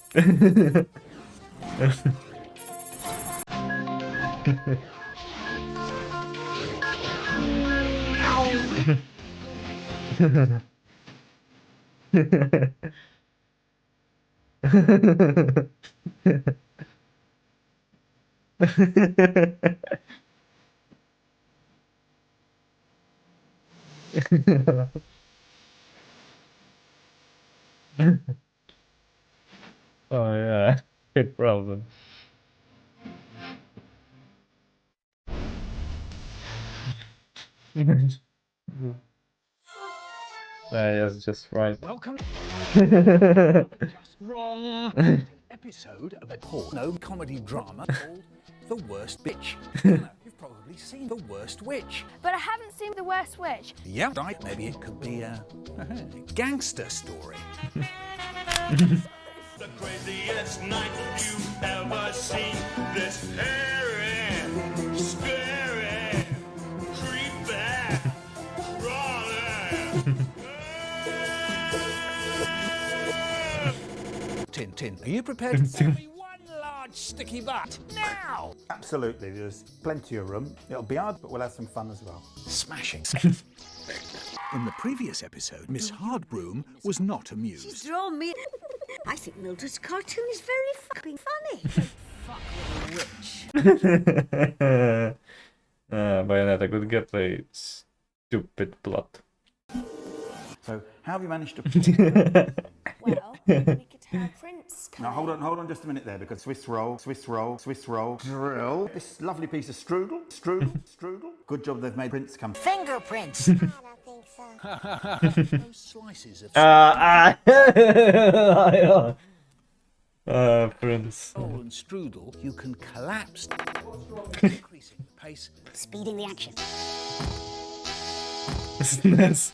Oh yeah, hit problem. Yes, just right. Welcome. Wrong. Episode of a porno comedy drama called The Worst Bitch. You've probably seen The Worst Witch. But I haven't seen The Worst Witch. Yeah, right. Maybe it could be a gangster story. the craziest night you've ever seen. This hairy, scary, creepy, crawling. Tin, are you prepared to tell me one large sticky butt now? Absolutely, there's plenty of room. It'll be hard, but we'll have some fun as well. Smashing. In the previous episode, Miss Hardbroom was not amused. She's drawn me. I think Mildred's cartoon is very fucking funny. Fuck with a witch. Bayonetta could get a stupid plot. So, how have you managed to... Well, we could have Prince come. Now, hold on just a minute there, because Swiss roll, drill. This lovely piece of strudel. Good job they've made Prince come. Fingerprints. I don't think so. Those slices of Prince. roll and strudel, you can collapse, increasing the pace, Speeding the action. Yes.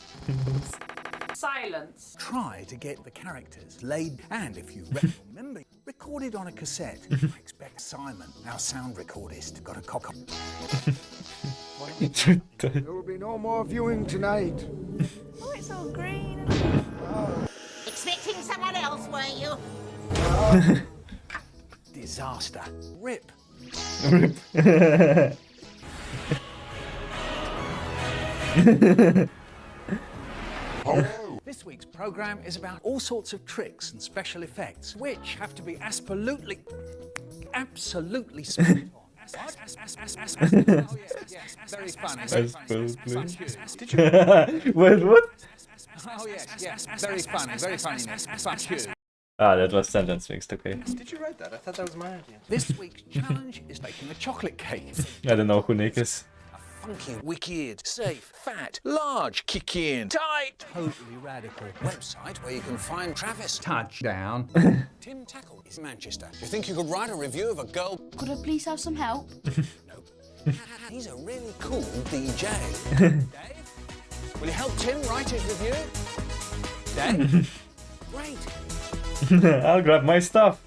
Silence. Try to get the characters laid, and if you remember, recorded on a cassette. I expect Simon, our sound recordist, got a cock. There will be no more viewing tonight. Oh, it's all green. Expecting someone else, were you? Disaster. Rip. This week's program is about all sorts of tricks and special effects, which have to be absolutely spot on. Very funny. Did you? Wait, what? Oh yes, very funny, very funny. Thank you. Ah, that was sentence mixed, okay. Did you write that? I thought that was my idea. This week's challenge is making a chocolate cake. I don't know who Nick is. Funky, wicked, safe, fat, large, kick in, tight, totally radical website where you can find Travis. Touchdown. Tim Tackle is Manchester. You think you could write a review of a girl? Could I please have some help? Nope. He's a really cool DJ. Dave, will you help Tim write his review? Dave? Great. I'll grab my stuff.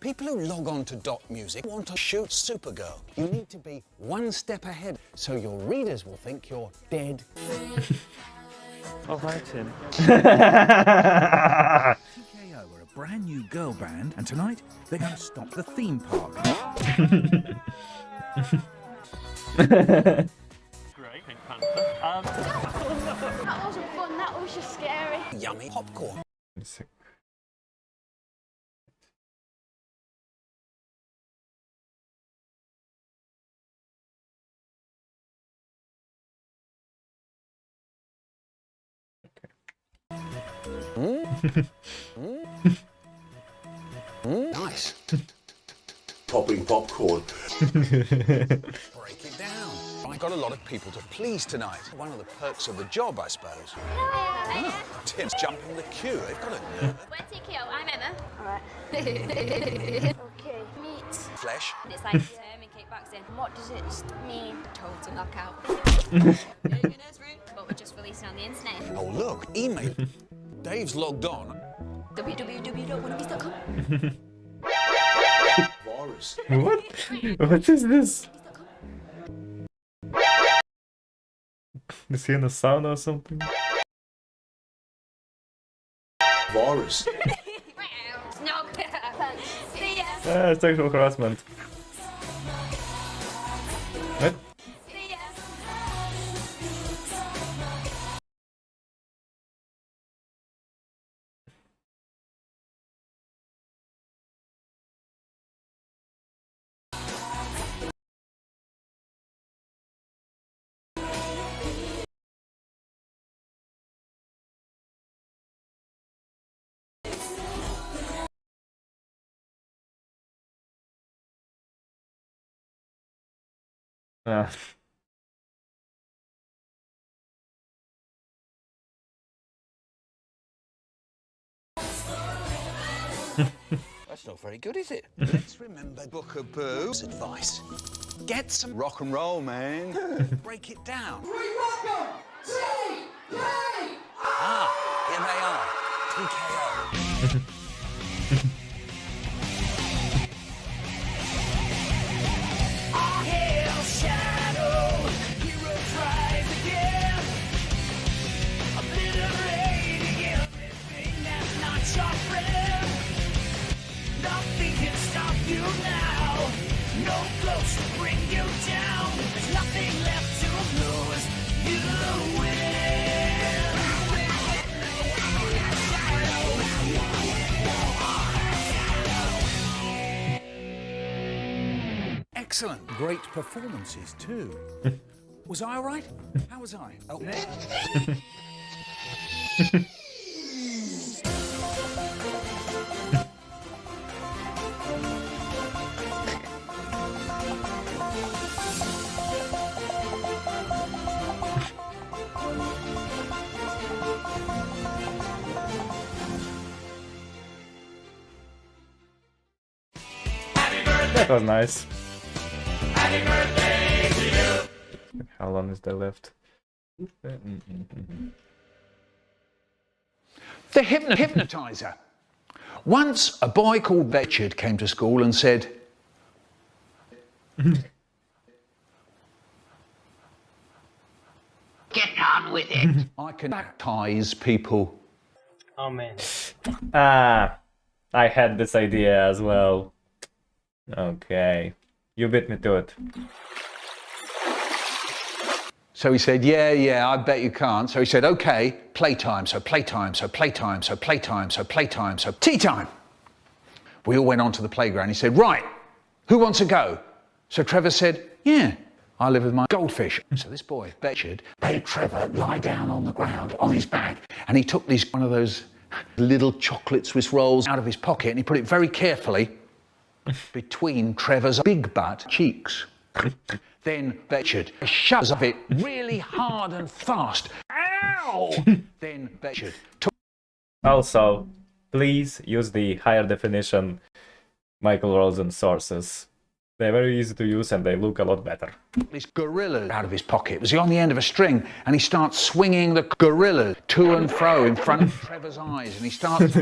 People who log on to Dot Music want to shoot Supergirl. You need to be one step ahead so your readers will think you're dead. Oh, hi, Tim. TKO are a brand new girl band, and tonight they're going to stop the theme park. Great, Pink Panther. That wasn't fun, that was just scary. Yummy popcorn. Nice. Popping popcorn. Break it down. I got a lot of people to please tonight. One of the perks of the job, I suppose. Tim's jumping the queue. They've got a nerve. We're TKO, I'm Emma. Alright. Okay. Meat. Flesh. It's like term in kickboxing. What does it mean? Total knockout. But we're just releasing on the internet. Oh, look, email. Dave's logged on. www.wannabes.com. Virus. What? What is this? Is he in a sauna or something? Virus. No. See ya. Sexual harassment. What? See ya. Ah. That's not very good, is it? Let's remember Booker Boo's advice. Get some rock and roll, man. Break it down. Ah, here they are. TKO. Nothing can stop you now. No close to bring you down. There's nothing left to lose. You win. Excellent. Great performances, too. Was I all right? How was I? Oh. That was nice. Happy birthday to you. How long is there left? The hypnotizer. Once a boy called Richard came to school and said, Get on with it. I can hypnotize people. Oh, man. Ah. I had this idea as well. Okay. You beat me to it. So he said, yeah, I bet you can't. So he said, okay, playtime, so playtime, so playtime, so playtime, so playtime, so tea time. We all went onto the playground. He said, right, who wants to go? So Trevor said, yeah, I live with my goldfish. So this boy, Betchard, made Trevor lie down on the ground on his back. And he took one of those little chocolate Swiss rolls out of his pocket and he put it very carefully between Trevor's big butt cheeks. Then Betchard shoves it really hard and fast. Ow! Then Betchard took... Also, please use the higher definition Michael Rosen sources. They're very easy to use and they look a lot better. This gorilla out of his pocket. Was he on the end of a string? And he starts swinging the gorilla to and fro in front of Trevor's eyes. And he starts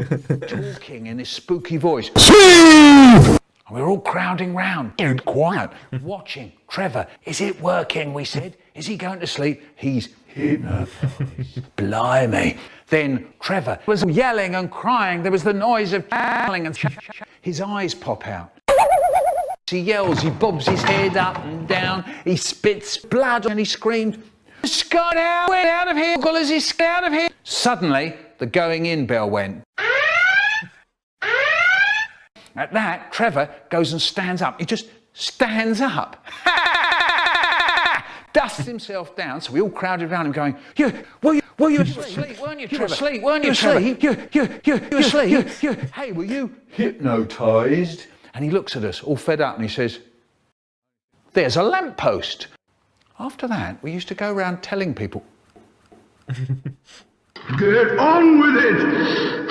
talking in his spooky voice. And we were all crowding round, dead quiet, watching. Trevor, is it working? We said. Is he going to sleep? He's hypnotised. Blimey. Then Trevor was yelling and crying. There was the noise of yelling and his eyes pop out. He yells, he bobs his head up and down, he spits blood and he screamed, Scott, out of here, Nicholas, he's out of here. Suddenly, the going in bell went. At that, Trevor goes and stands up. He just stands up. Dusts himself down, so we all crowded around him going, were you asleep, weren't you, Trevor? Asleep, weren't you, Trevor? You asleep? Hey, were you hypnotised? And he looks at us, all fed up, and he says, there's a lamppost. After that, we used to go around telling people, get on with it!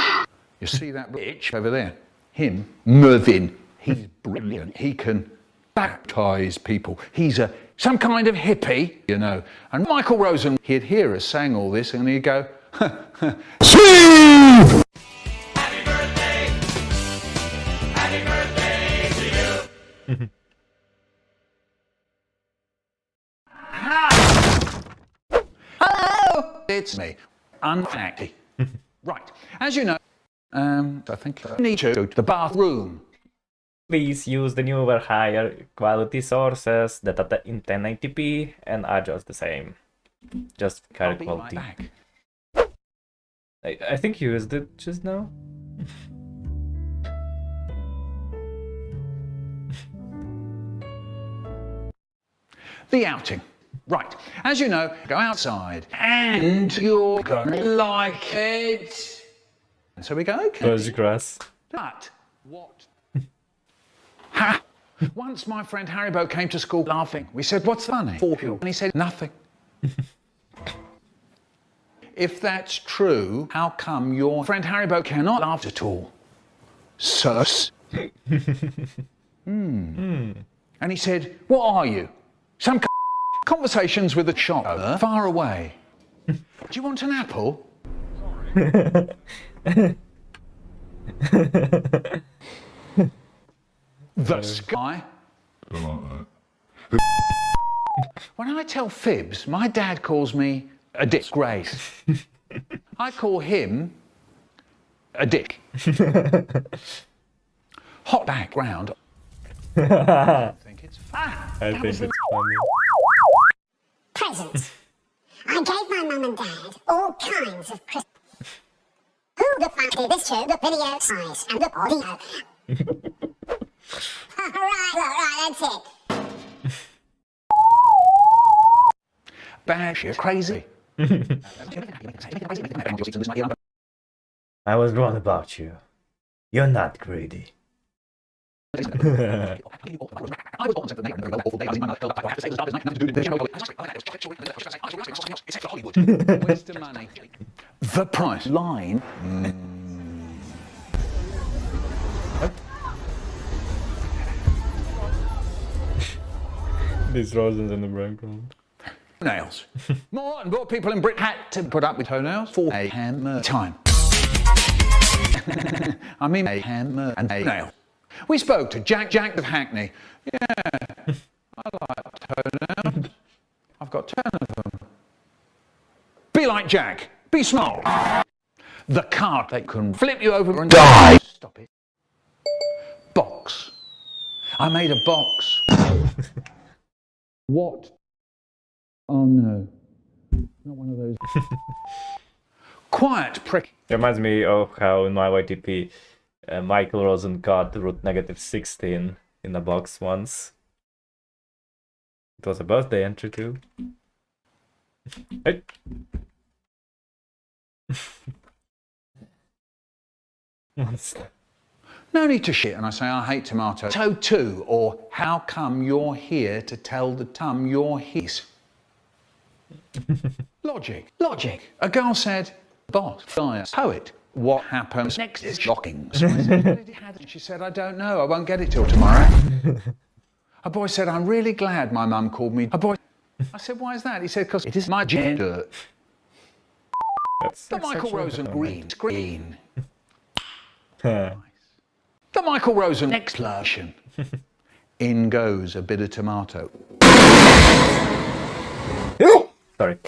You see that bitch over there? Him, Mervyn, he's brilliant. He can baptise people. He's some kind of hippie, you know. And Michael Rosen, he'd hear us saying all this, and he'd go, Steve! Hello! It's me, unacty. Right, as you know, I think I need to go to the bathroom. Please use the newer higher quality sources that are in 1080p and are just the same. Just higher quality. I think you used it just now. The outing. Right, as you know, go outside and you're gonna like it. And so we go, okay. Grass. But what? Ha! Once my friend Haribo came to school laughing. We said, what's funny? And he said, nothing. If that's true, how come your friend Haribo cannot laugh at all? Sus. And he said, what are you? Some conversations with a shop owner far away. Do you want an apple? The sky. When I tell fibs, my dad calls me a disgrace. I call him a dick. Hot background. I think it's funny. Presents. I gave my mum and dad all kinds of Christmas. Who the fuck did this to? The video size and the audio. right, that's it. Bad shit, crazy. I was wrong about you. You're not greedy. Waste of money. The price line. These roses in the background. Nails. More and more people in Britain had to put up with toenails for a hammer time. I mean a hammer and a nail. We spoke to Jack of Hackney. Yeah, I like toenails. I've got 10 of them. Be like Jack. Be smart. The cart that can flip you over and die. Stop it. I made a box. What? Oh no. Not one of those. Quiet prick. Reminds me of how in my YTP Michael Rosen got root -16 in a box once. It was a birthday entry too. Hey. No need to shit, and I say I hate tomatoes. So too, or how come you're here to tell the tum you're his? Logic, logic. A girl said, boss, fire, poet. What happens next is shocking. So I said, what did it have? She said, I don't know, I won't get it till tomorrow. A boy said, I'm really glad my mum called me a boy. I said, why is that? He said, because it is my gender. The Michael Rosen green. The Michael Rosen explosion. In goes a bit of tomato. Sorry.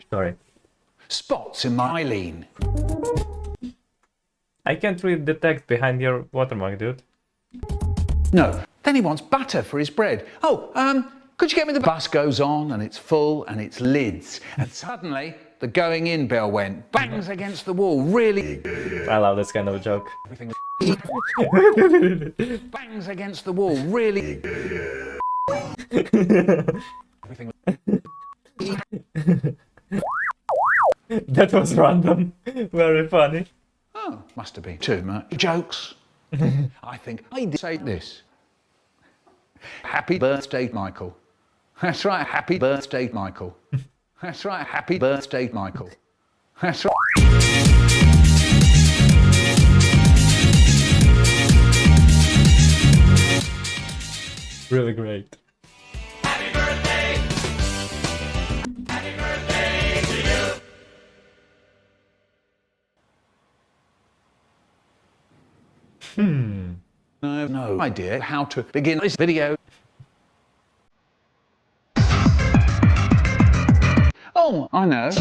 Sorry. Spots in my Eileen. I can't read the text behind your watermark, dude. No. Then he wants butter for his bread. Oh, could you get me the bus goes on and it's full and it's lids. And suddenly the going in bell went bangs against the wall. Really. I love this kind of a joke. Bangs against the wall. Really. That was random. Very funny. Oh, must have been too much. Jokes. I think I did say this. Happy birthday, Michael. That's right, happy birthday, Michael. That's right, happy birthday, Michael. That's right. Really great. Happy birthday! Happy birthday to you! I have no idea how to begin this video. Oh, I know.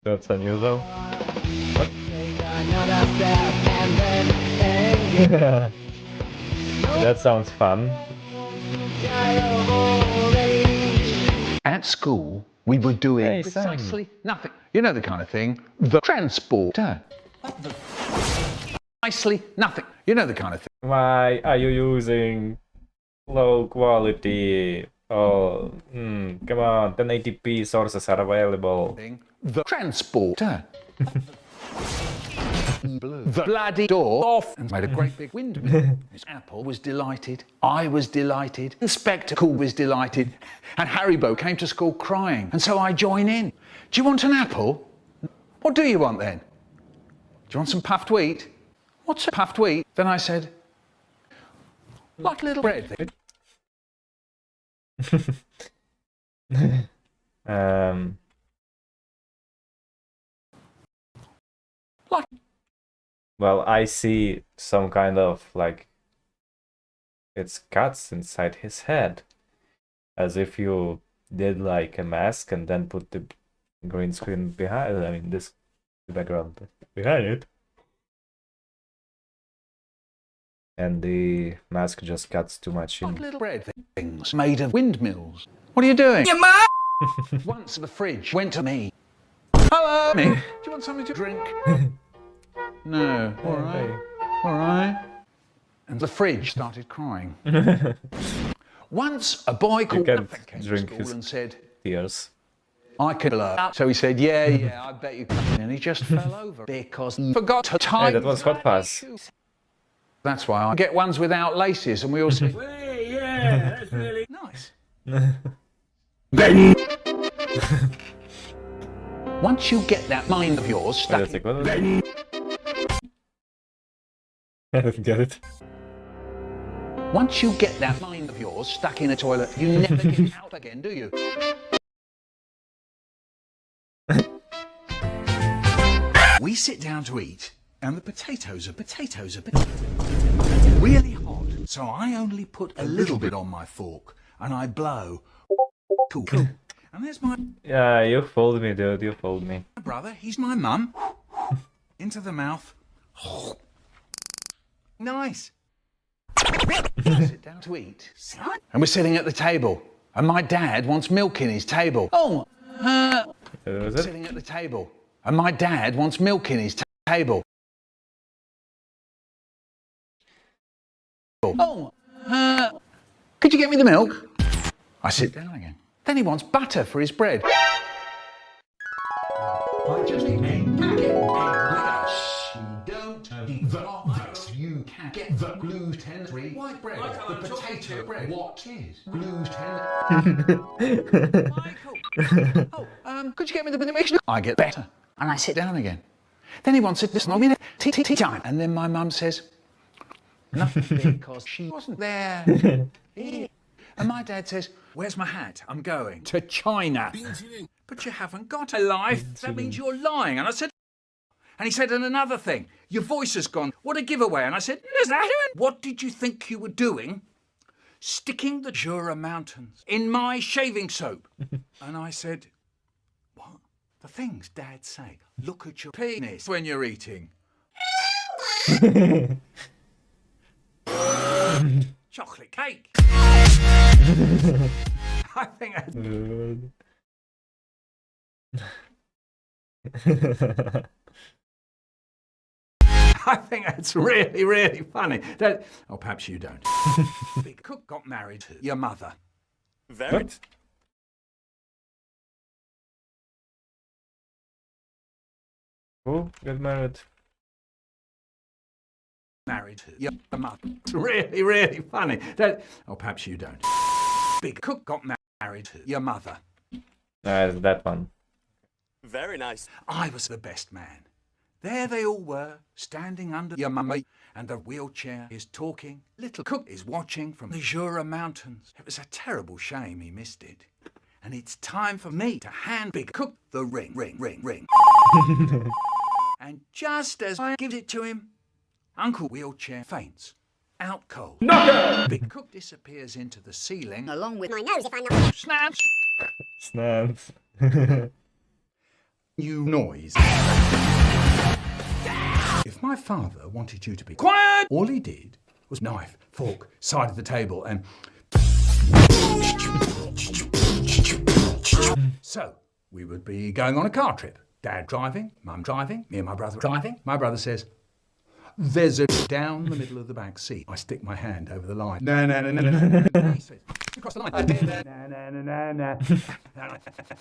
That's unusual. What? That sounds fun. At school, we were doing precisely nothing. You know the kind of thing. The transporter. Precisely nothing. You know the kind of thing. Why are you using low quality? Oh, come on, 1080p sources are available. The transporter. The bloody door off and made a great big windmill. Miss Apple was delighted. I was delighted. Inspector Cool was delighted. And Haribo came to school crying. And so I join in. Do you want an apple? What do you want then? Do you want some puffed wheat? What's a puffed wheat? Then I said, like a little bread thing. Like. Well, I see some kind of like it's cuts inside his head, as if you did like a mask and then put the green screen behind. I mean, this background behind it, and the mask just cuts too much in. Like little bread things made of windmills. What are you doing? Your mom! Once the fridge went to me. Hello, me. Do you want something to drink? No. All right. All right. And the fridge started crying. Once a boy called Nothing came to school and said, tears. I could blur. So he said, yeah, I bet you can. And he just fell over because he forgot to tie. Hey, that was hot pass. That's why I get ones without laces, and we all say, Hey, yeah, that's really nice. Once you get that mind of yours stuck in... I don't get it. Once you get that mind of yours stuck in a toilet, you never get it out again, do you? We sit down to eat, and the potatoes are really hot. So I only put a little bit on my fork, and I blow. Cool. And there's my Yeah, you fooled me, dude. You fooled me. brother. He's my mum. Into the mouth. Nice. I sit down to eat. And we're sitting at the table. And my dad wants milk in his table. Sitting at the table. And my dad wants milk in his table. Could you get me the milk? I sit down again. Then he wants butter for his bread. I just ate you can get the gluten-free white bread, the potato bread. What is gluten? Michael. Could you get me the mixture? I get better, and I sit down again. Then he wants it this moment, tea time, and then my mum says, nothing because she wasn't there. And my dad says, where's my hat? I'm going to China. But you haven't got a life. That means you're lying. And I said, and he said, and another thing, your voice has gone. What a giveaway. And I said, what did you think you were doing? Sticking the Jura Mountains in my shaving soap. And I said, what? The things dads say. Look at your penis when you're eating. Chocolate cake. I think I think that's really, really funny. Oh, perhaps you don't. Big Cook got married to your mother. Very. Who got married? Married to your mother. It's really, really funny. Oh, perhaps you don't. Big Cook got married to your mother. It's that one. Very nice. I was the best man. There they all were, standing under your mummy, and the wheelchair is talking. Little Cook is watching from the Jura Mountains. It was a terrible shame he missed it. And it's time for me to hand Big Cook the ring. And just as I give it to him, Uncle Wheelchair faints. Out cold. No! Big Cook disappears into the ceiling. Along with my nose if I'm not... Snaps! Snaps. New noise. If my father wanted you to be quiet, all he did was knife, fork, side of the table, and... So, we would be going on a car trip. Dad driving, Mum driving, me and my brother driving. My brother says, there's a down the middle of the back seat. I stick my hand over the line. No. He says, across the line. No.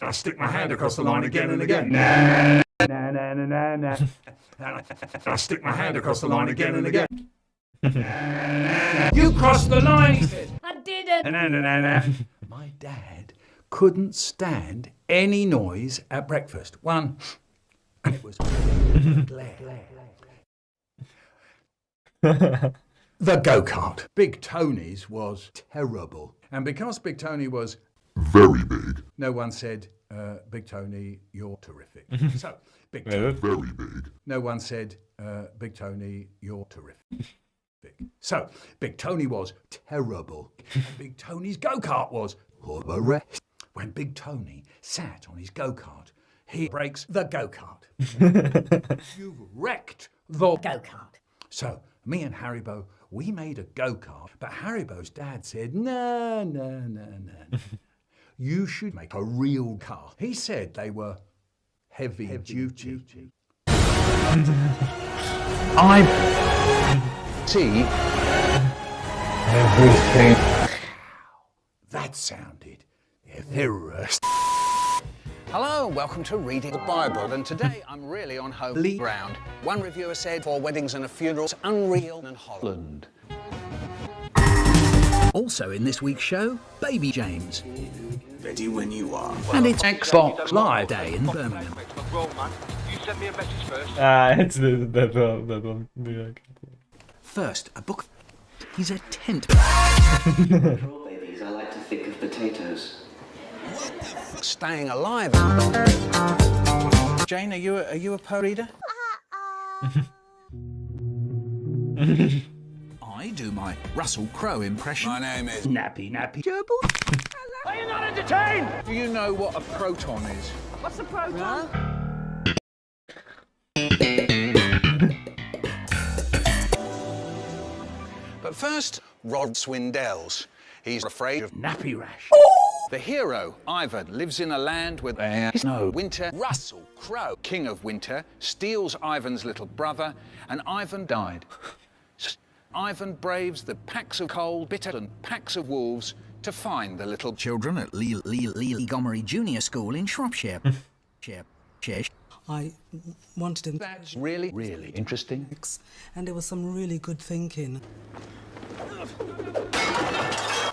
I stick my hand across the line again and again. No. I stick my hand across the line again and again. You crossed the line, he said. I didn't. No. My dad couldn't stand any noise at breakfast. One, and it was glare. The go-kart. Big Tony's was terrible. And because Big Tony was very big, no one said, Big Tony, you're terrific. So, Big Tony, very big. No one said, Big Tony, you're terrific. So, Big Tony was terrible. And Big Tony's go-kart was horrendous. When Big Tony sat on his go-kart, he breaks the go-kart. You've wrecked the go-kart. So, me and Haribo, we made a go-kart, but Haribo's dad said, no. You should make a real car. He said they were heavy duty. I see everything. That sounded hilarious. Hello, welcome to Reading the Bible, and today I'm really on holy ground. One reviewer said, for weddings and funerals, unreal and Holland. Also in this week's show, Baby James. Ready when you are. And it's Xbox Live Day in Birmingham. You sent me a message first. It's that one. Yeah. First, a book. He's a tent. Babies, I like to think of potatoes. Staying alive. Jane, are you a poet reader? I do my Russell Crowe impression. My name is Nappy Gerbil. Are you not entertained? Do you know what a proton is? What's the proton? But first, Rod Swindells. He's afraid of nappy rash. The hero, Ivan, lives in a land where there is no winter. Russell Crowe, king of winter, steals Ivan's little brother, and Ivan died. Ivan braves the packs of cold, bitter, and packs of wolves to find the little Children at Lee Gomery Junior School in Shropshire. I wanted him. That's really, really interesting. And there was some really good thinking.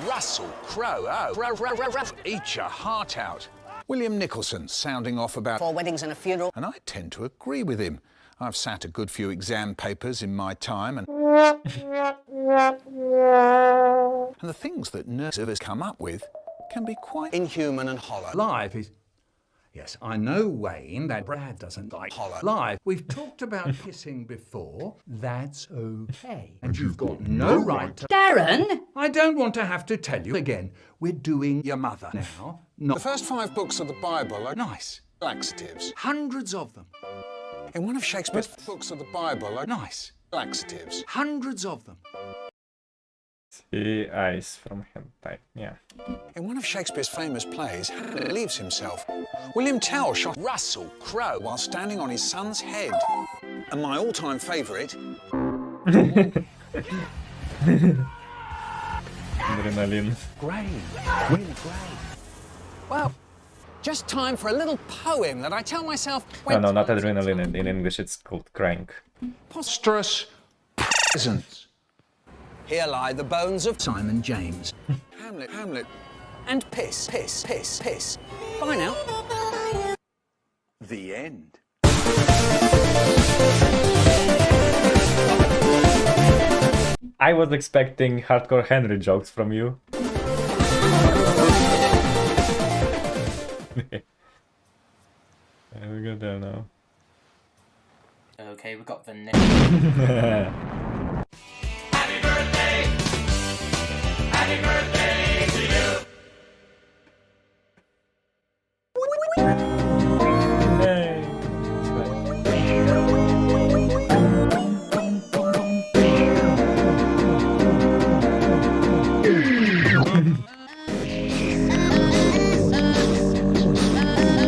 Russell Crowe, eat your heart out. William Nicholson sounding off about 4 weddings and a funeral. And I tend to agree with him. I've sat a good few exam papers in my time and the things that nurses come up with can be quite inhuman and hollow. Live is... Yes, I know, Wayne, that Brad doesn't like Hollow. live. We've talked about pissing before. That's okay. And you've got no right to... Darren! I don't want to have to tell you again. We're doing your mother now. The first 5 books of the Bible are nice laxatives. Hundreds of them. In one of Shakespeare's books of the Bible are nice laxatives. Hundreds of them. See eyes from hentai, yeah. In one of Shakespeare's famous plays, Hamlet leaves himself. William Tell shot Russell Crowe while standing on his son's head. And my all-time favourite... Adrenaline. Great, really great. Well, just time for a little poem that I tell myself... No, not adrenaline. In English it's called crank. Preposterous presents. Here lie the bones of Simon James. Hamlet. And piss. Bye now. The end. I was expecting hardcore Henry jokes from you. We got there now. Okay, we got the next. Happy birthday! Happy birthday to you!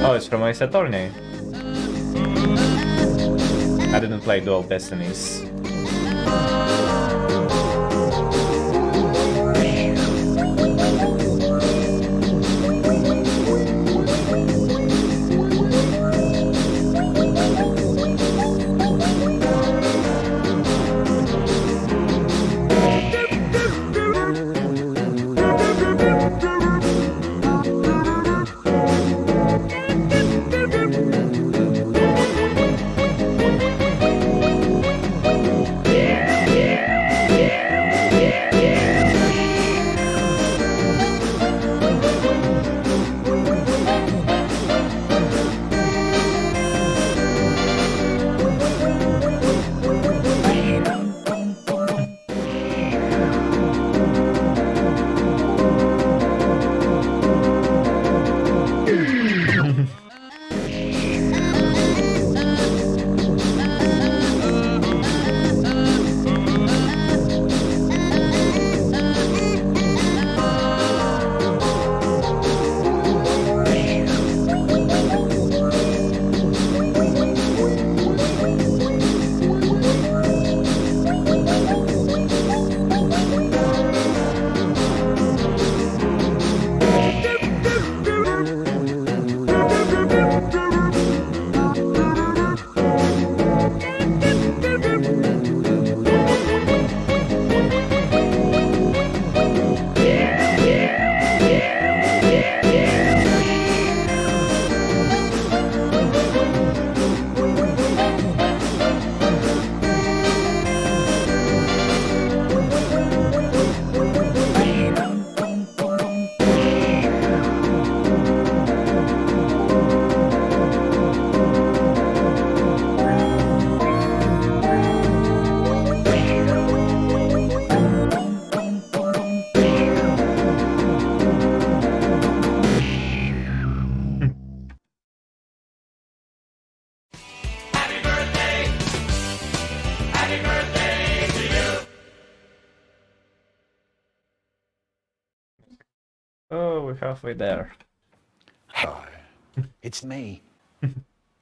Oh, it's from Ace Attorney. I didn't play Dual Destinies. Oh, we're halfway there. Hi, it's me.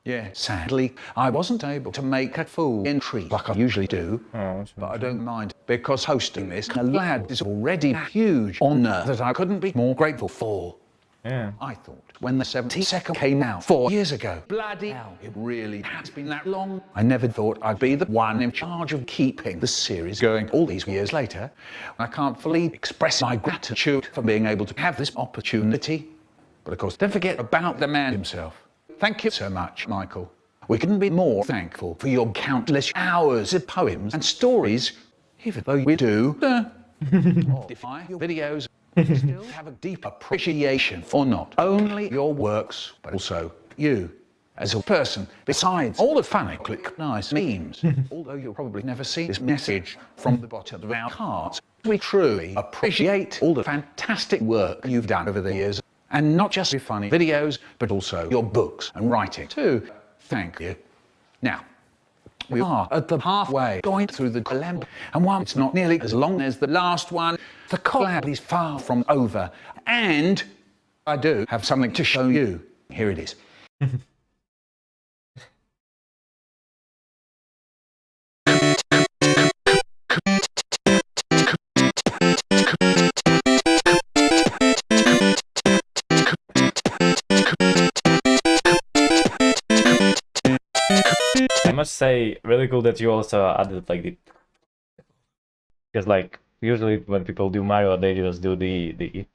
Yeah, sadly, I wasn't able to make a full entry like I usually do, but I don't mind, because hosting this collab is already a huge honour that I couldn't be more grateful for. Yeah. I thought when the 72nd came out 4 years ago, bloody hell, it really has been that long. I never thought I'd be the one in charge of keeping the series going all these years later. I can't fully express my gratitude for being able to have this opportunity. But of course, don't forget about the man himself. Thank you so much, Michael. We couldn't be more thankful for your countless hours of poems and stories, even though we do defy your videos. Still have a deep appreciation for not only your works, but also you as a person, besides all the funny, click, nice memes. Although you'll probably never see this message from the bottom of our hearts, we truly appreciate all the fantastic work you've done over the years. And not just your funny videos, but also your books and writing too. Thank you. Now, we are at the halfway point through the collab, and while it's not nearly as long as the last one, the collab is far from over, and I do have something to show you. Here it is. I must say, really cool that you also added like the, because like usually when people do Mario, they just do the.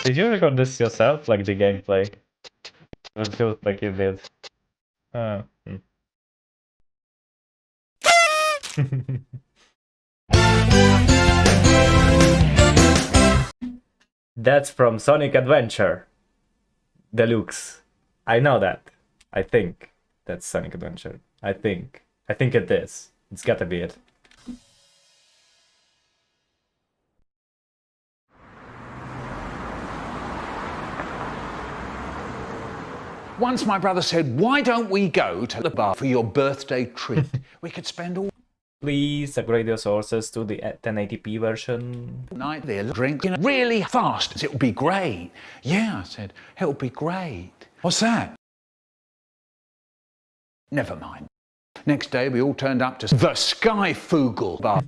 Did you record this yourself, like the gameplay? It feels like you did. That's from Sonic Adventure Deluxe. I know that. I think that's Sonic Adventure. I think it is. It's gotta be it. Once my brother said, why don't we go to the bar for your birthday treat? We could spend all Please upgrade your sources to the 1080p version. night there drinking really fast. It would be great. Yeah, I said, it would be great. What's that? Never mind. Next day, we all turned up to the Sky Fugel bar.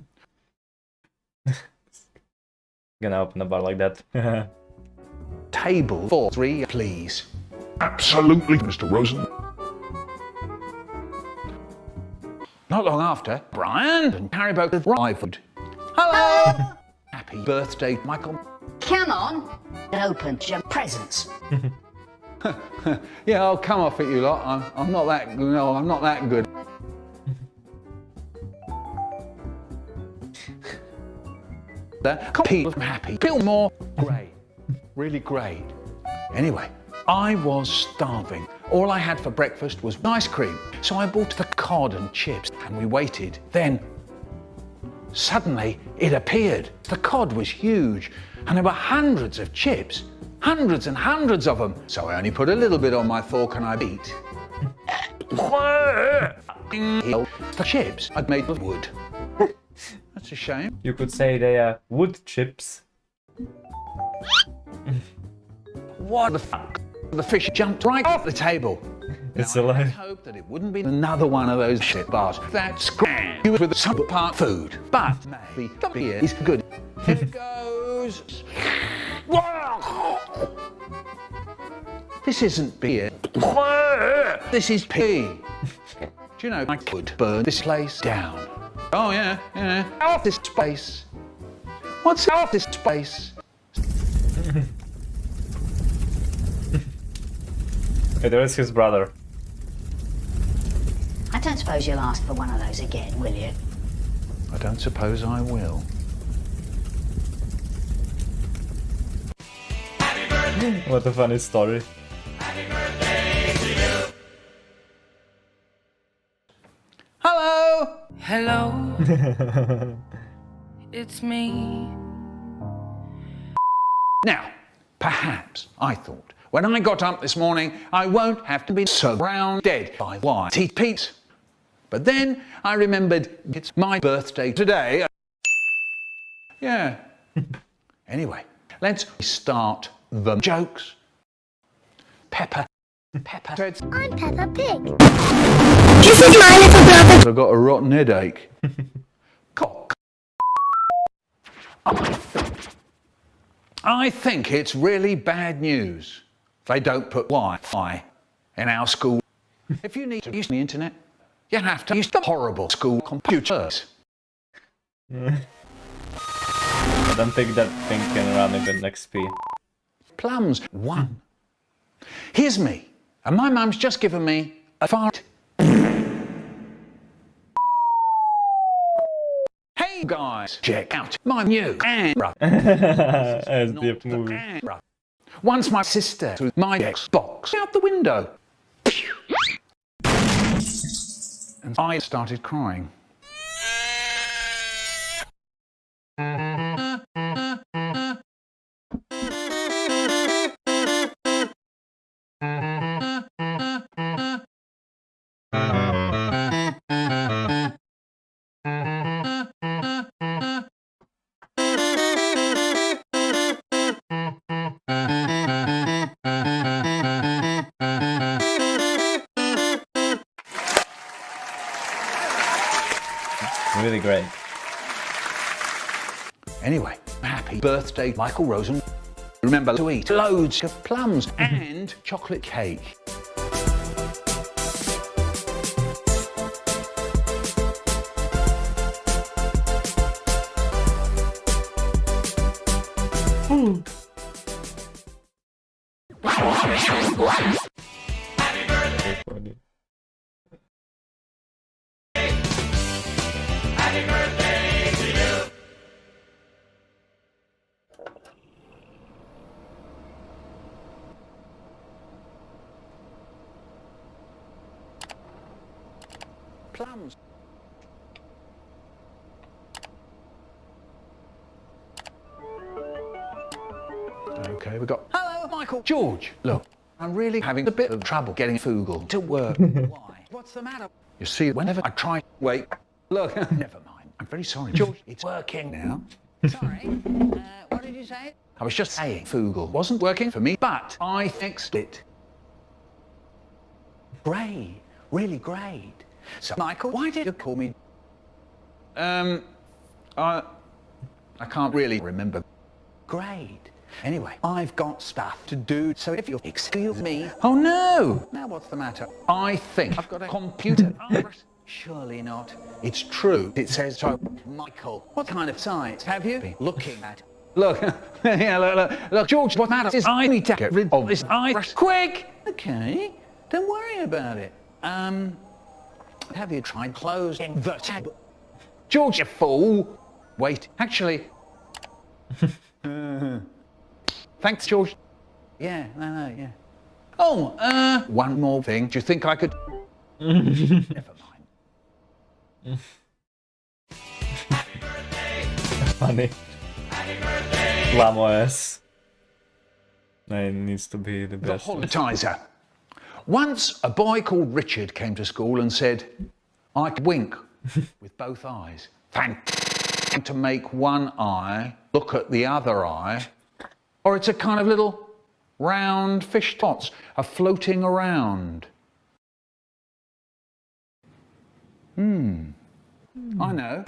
Gonna open a bar like that. Table for 3, please. Absolutely, Mr. Rosen. Not long after, Brian and Harry both arrived. Hello! Happy birthday, Michael. Come on and open your presents. Yeah, I'll come off at you lot. I'm not that. No, I'm not that good. People happy. Feel more great. Really great. Anyway, I was starving. All I had for breakfast was ice cream. So I bought the cod and chips and we waited. Then, suddenly, it appeared. The cod was huge and there were hundreds of chips. Hundreds and hundreds of them. So I only put a little bit on my fork and I beat. The chips I'd made of wood. That's a shame. You could say they are wood chips. What the fuck? The fish jumped right off the table. It's now, I alive. hope that it wouldn't be another one of those shit bars that scram you with some part food. But maybe the beer is good. Here it goes. This isn't beer. This is pee. Do you know, I could burn this place down. Oh yeah, yeah. Off this space. What's off this space? Hey, there is his brother. I don't suppose you'll ask for one of those again, will you? I don't suppose I will. What a funny story. Hello! Hello, it's me. Now, perhaps I thought when I got up this morning I won't have to be so brown dead by white Pete. But then I remembered it's my birthday today. Yeah. Anyway, let's start the jokes. Pepper said, I'm Peppa Pig. This is my little brother. I've got a rotten headache. Cock. I think it's really bad news. They don't put Wi-Fi in our school. If you need to use the internet, you have to use the horrible school computers. I don't think that thing can run even XP. Plums, 1. Here's me, and my mum's just given me a fart. Hey guys, check out my new As the movie. Once my sister threw my Xbox out the window. And I started crying. Really great. Anyway, happy birthday, Michael Rosen. Remember to eat loads of plums and chocolate cake. Plums. Okay, we got. Hello, Michael. George, look, I'm really having a bit of trouble getting Foogle to work. Why? What's the matter? You see, whenever I try. Wait, look, never mind. I'm very sorry, George. It's working now. Sorry, what did you say? I was just saying Foogle wasn't working for me, but I fixed it. Great, really great. So, Michael, why did you call me? I can't really remember. Great. Anyway, I've got stuff to do, so if you'll excuse me. Oh no! Now what's the matter? I think I've got a computer virus. Surely not. It's true. It says so. Michael, what kind of science have you been looking at? Look, yeah, look, George, what matters is I need to get rid of this virus. Quick! Okay, don't worry about it. Have you tried closing the tab? George, you fool! Wait, actually... Thanks, George. Yeah, no, yeah. Oh, one more thing. Do you think I could... Never mind. Funny. Glamorous. It needs to be the best. The Holitizer. Once a boy called Richard came to school and said, I could wink with both eyes. Fantastic to make one eye look at the other eye, or it's a kind of little round fish tots are floating around. I know.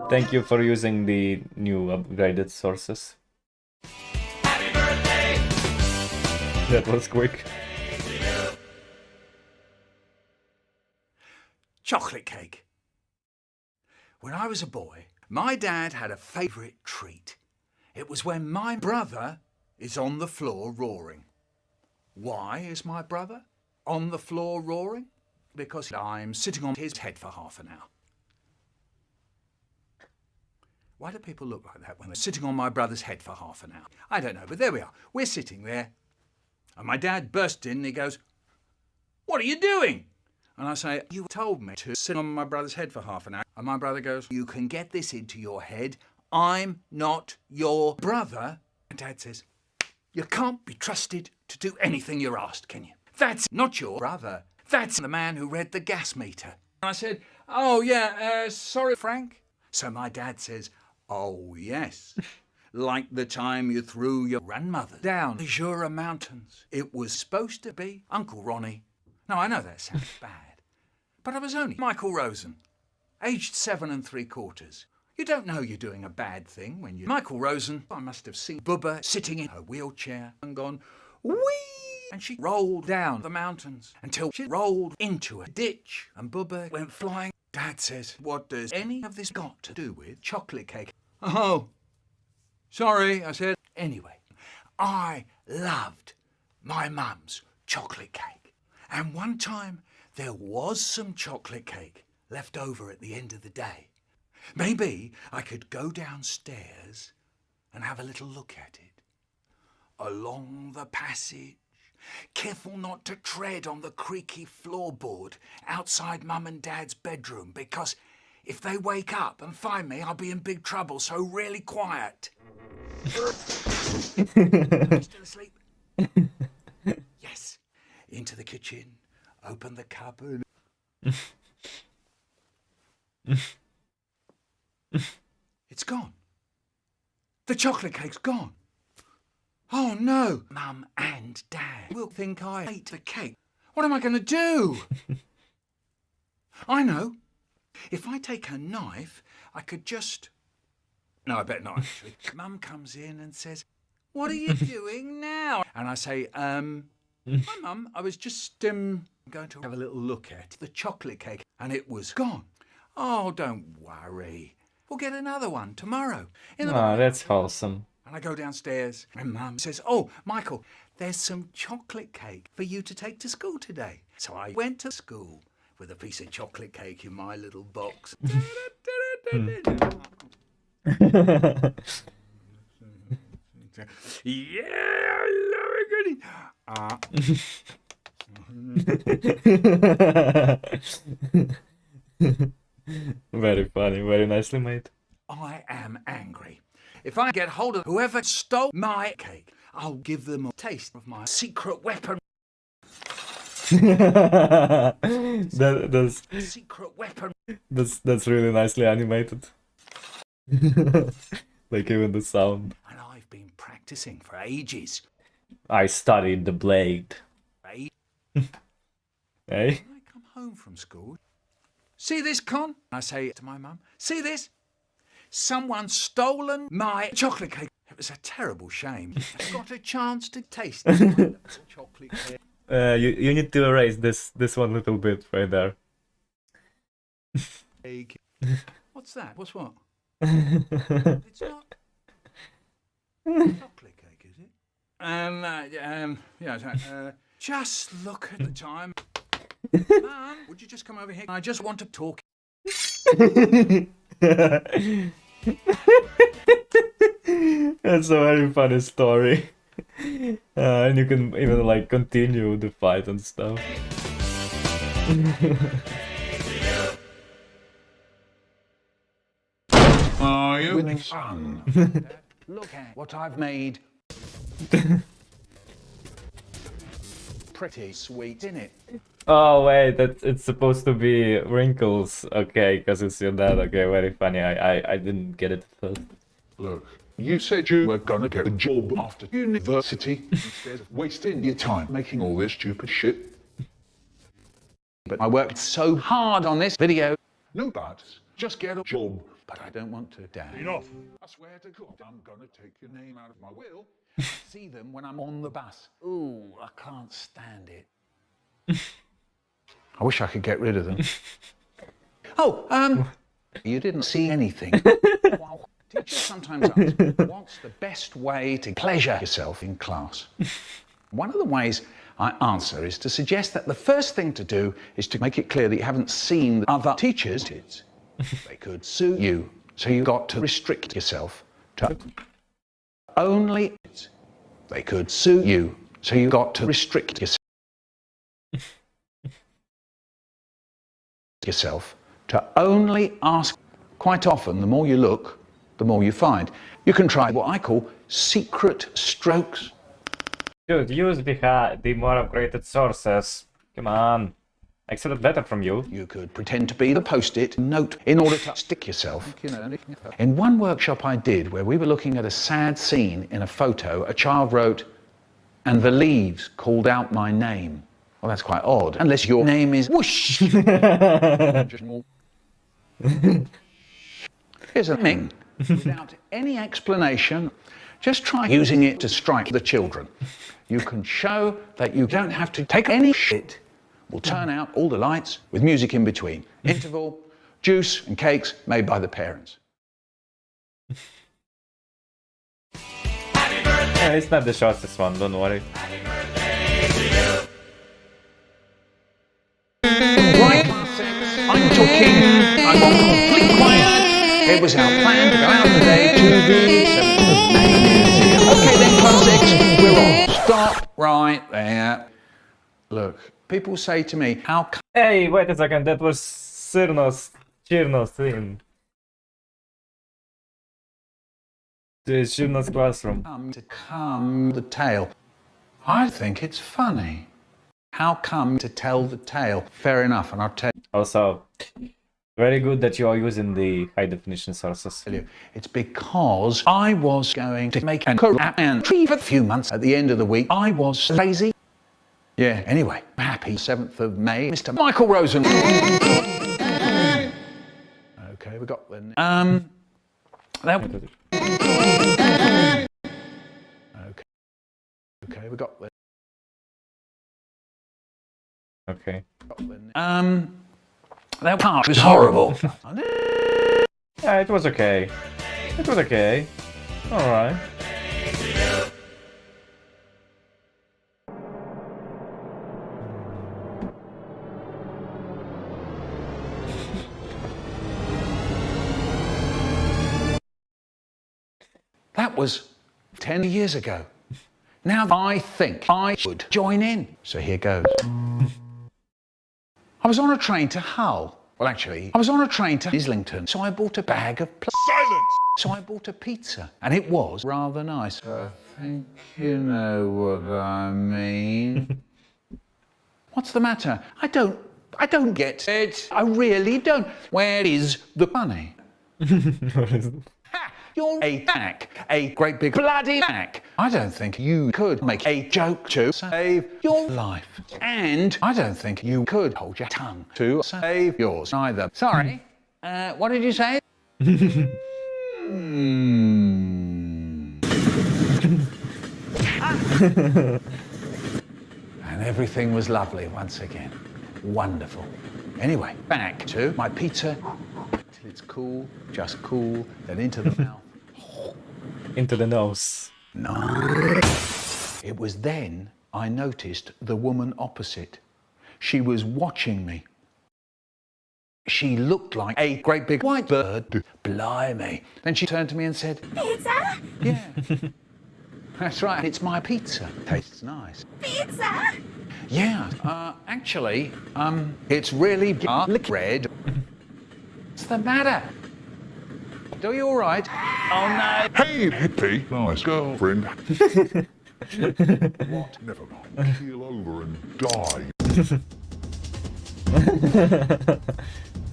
Thank you for using the new upgraded sources. Happy birthday! That was quick. Chocolate cake. When I was a boy, my dad had a favourite treat. It was when my brother is on the floor roaring. Why is my brother on the floor roaring? Because I'm sitting on his head for half an hour. Why do people look like that when they're sitting on my brother's head for half an hour? I don't know, but there we are. We're sitting there, and my dad burst in and he goes, "What are you doing?" And I say, "You told me to sit on my brother's head for half an hour." And my brother goes, "You can get this into your head. I'm not your brother." And Dad says, "You can't be trusted to do anything you're asked, can you? That's not your brother. That's the man who read the gas meter." And I said, "Oh, yeah, sorry, Frank." So my dad says, "Oh, yes. Like the time you threw your grandmother down the Jura Mountains. It was supposed to be Uncle Ronnie." Now, I know that sounds bad, but I was only Michael Rosen, aged 7 3/4. You don't know you're doing a bad thing when you're Michael Rosen. I must have seen Bubba sitting in her wheelchair and gone, "Whee!" And she rolled down the mountains until she rolled into a ditch and Bubba went flying. Dad says, "What does any of this got to do with chocolate cake?" "Oh, sorry," I said. Anyway, I loved my mum's chocolate cake. And one time there was some chocolate cake left over at the end of the day. Maybe I could go downstairs and have a little look at it. Along the passage, careful not to tread on the creaky floorboard outside Mum and Dad's bedroom, because if they wake up and find me, I'll be in big trouble, so really quiet. Still asleep? Yes. Into the kitchen, open the cupboard. It's gone. The chocolate cake's gone. Oh no! Mum and Dad will think I ate the cake. What am I going to do? I know. If I take a knife, I could just... No, I bet not, actually. Mum comes in and says, "What are you doing now?" And I say, "Hi, Mum, I was just going to have a little look at the chocolate cake, and it was gone." "Oh, don't worry. We'll get another one tomorrow." Oh, that's wholesome. And I go downstairs, and Mum says, "Oh, Michael, there's some chocolate cake for you to take to school today." So I went to school with a piece of chocolate cake in my little box. Yeah, I love it, goodie. Very funny, very nicely made. I am angry. If I get hold of whoever stole my cake, I'll give them a taste of my secret weapon. That's secret weapon. That's really nicely animated. Like even the sound. And I've been practicing for ages. I studied the blade. Hey? Hey? When I come home from school, "See this, Con?" I say to my mum, "See this? Someone's stolen my chocolate cake." It was a terrible shame. I got a chance to taste the chocolate cake. You need to erase this one little bit right there. What's that? What's what? It's not chocolate cake, is it? Yeah. Just look at the time. Mum, would you just come over here? I just want to talk. That's a very funny story. And you can even like continue the fight and stuff. Are you winning fun? Look at what I've made. Pretty sweet, isn't it? Oh wait, it's supposed to be wrinkles. Okay, because it's your dad. Okay, very funny. I didn't get it first. Look, you said you were gonna get a job after university instead of wasting your time making all this stupid shit. But I worked so hard on this video. No buts, just get a job. But I don't want to, Dad. Enough. I swear to God, I'm gonna take your name out of my will. I see them when I'm on the bus. Ooh, I can't stand it. I wish I could get rid of them. You didn't see anything. Well, teachers sometimes ask, what's the best way to pleasure yourself in class? One of the ways I answer is to suggest that the first thing to do is to make it clear that you haven't seen the other teachers. They could suit you, so you got to restrict yourself to only. They could suit you, so you got to restrict yourself to only ask. Quite often, the more you look, the more you find. You can try what I call secret strokes. Dude, use the more upgraded sources. Come on. I expect better from you. You could pretend to be the post-it note in order to stick yourself. In one workshop I did where we were looking at a sad scene in a photo, a child wrote, "And the leaves called out my name." Well, that's quite odd, unless your name is whoosh. Here's a thing. Without any explanation, just try using it to strike the children. You can show that you don't have to take any shit. We'll turn out all the lights with music in between. Interval, juice and cakes made by the parents. Yeah, it's not the shortest one, don't worry. Right, I'm talking. I want complete quiet. It was our plan to go out today to the 7th of May Museum. Okay then, class 6, we're on. Stop right there. Look, people say to me, how come... Hey, wait a second, that was Chirno's theme. It's Chirno's classroom. To come the tale. I think it's funny. How come to tell the tale? Fair enough, and I'll tell you. Also, very good that you are using the high definition sources. It's because I was going to make an and for a few months at the end of the week. I was lazy. Yeah, anyway, happy 7th of May, Mr. Michael Rosen. Okay, we got the... Okay, we got the... Okay. That part was horrible. Yeah, it was okay. It was okay. Alright. That was 10 years ago. Now I think I should join in. So here goes. I was on a train to Hull. Well, actually, I was on a train to Islington, so I bought a bag of... Silence! So I bought a pizza, and it was rather nice. I think you know what I mean. What's the matter? I don't get it. I really don't. Where is the money? You're a hack, a great big bloody hack. I don't think you could make a joke to save your life. And I don't think you could hold your tongue to save yours either. Sorry, what did you say? And everything was lovely once again. Wonderful. Anyway, back to my pizza. Till it's cool, just cool, then into the mouth. Into the nose. No. It was then I noticed the woman opposite. She was watching me. She looked like a great big white bird. Blimey. Then she turned to me and said, "Pizza?" Yeah. That's right, it's my pizza. Tastes nice. Pizza? Yeah, actually, it's really red. What's the matter? Are you all right? Oh no! Hey, hippie, nice girlfriend. What? Never mind. Keel over and die.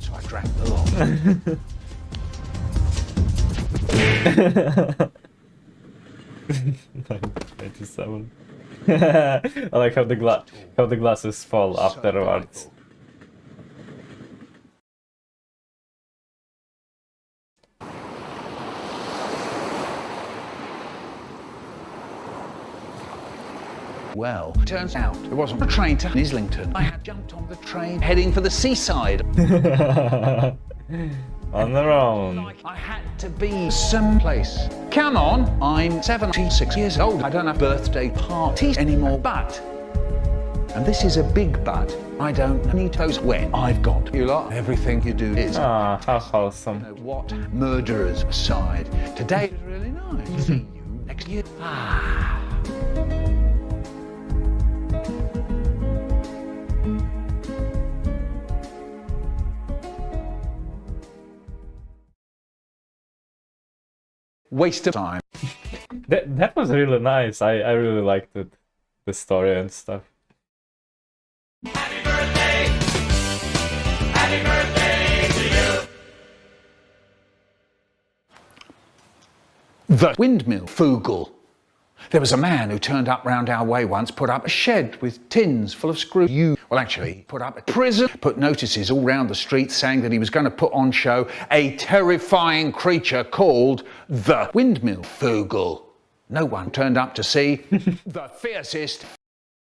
So I drank the lot. 97. I like how the glasses fall afterwards. Well, turns out there wasn't a train to Islington. I had jumped on the train heading for the seaside. On their own. I had to be someplace. Come on, I'm 76 years old. I don't have birthday parties anymore, but, and this is a big but, I don't need those when I've got you lot. Everything you do is. Ah, how wholesome. You know what? Murderers aside. Today is really nice. See you next year. Ah. Waste of time. That was really nice. I really liked it. The story and stuff. Happy birthday to you. The windmill Foogle. There was a man who turned up round our way once, put up a shed with tins full of screw. Well, actually, put up a prison, put notices all round the street saying that he was going to put on show a terrifying creature called the windmill Foogle. No one turned up to see the fiercest.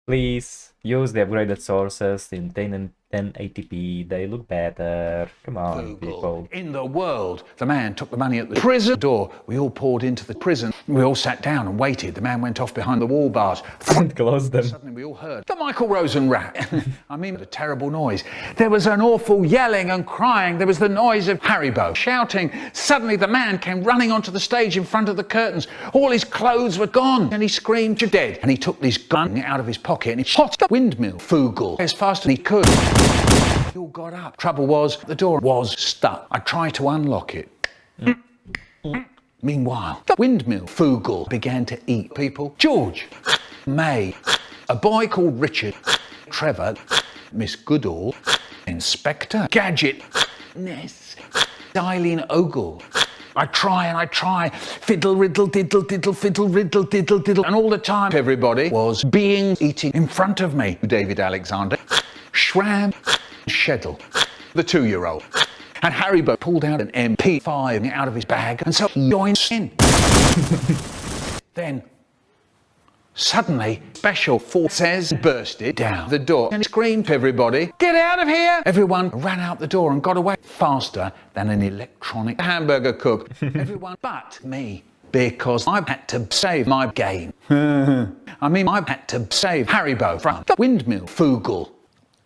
Please use the upgraded sources in 1080p. They look better. Come on, people. In the world. The man took the money at the prison door. We all poured into the prison. We all sat down and waited. The man went off behind the wall bars. Closed them. Suddenly we all heard the Michael Rosen rap. I mean, a terrible noise. There was an awful yelling and crying. There was the noise of Haribo shouting. Suddenly the man came running onto the stage in front of the curtains. All his clothes were gone. And he screamed, "You're dead." And he took this gun out of his pocket and he shot the windmill Foogle as fast as he could. We all got up. Trouble was, the door was stuck. I tried to unlock it. Meanwhile, the windmill Foogle began to eat people. George, May, a boy called Richard, Trevor, Miss Goodall, Inspector, Gadget, Ness, Eileen Ogle. I try and I try, fiddle, riddle, diddle, diddle, fiddle, riddle, diddle, diddle, and all the time everybody was being eating in front of me. David Alexander, Shram, Sheddle, the 2-year-old. And Haribo pulled out an MP5 out of his bag and so he joined in. Then, suddenly, Special Forces bursted down the door and screamed to everybody, "Get out of here!" Everyone ran out the door and got away faster than an electronic hamburger cook. Everyone but me. Because I had to save my game. I mean, I had to save Haribo from the windmill Foogle.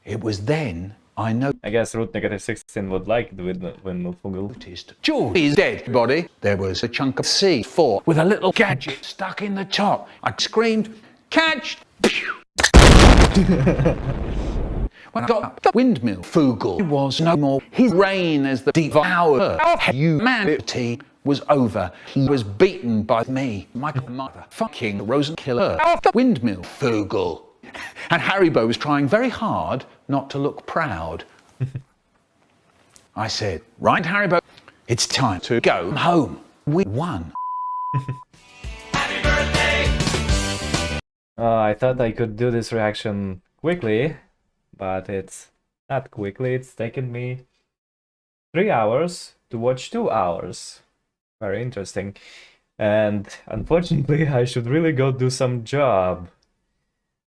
It was then I noticed. I guess Route -16 would like the windmill Foogle. George is dead body. There was a chunk of C4 with a little gadget stuck in the top. I screamed, "Catch!" When I got up, the windmill Foogle was no more. His reign as the devourer of humanity was over. He was beaten by me, Michael motherfucking Rosen killer of the windmill Foogle. And Haribo was trying very hard not to look proud. I said, "Right, Haribo, it's time to go home. We won." Happy birthday! I thought I could do this reaction quickly, but it's not quickly. It's taken me 3 hours to watch 2 hours. Very interesting. And unfortunately, I should really go do some job,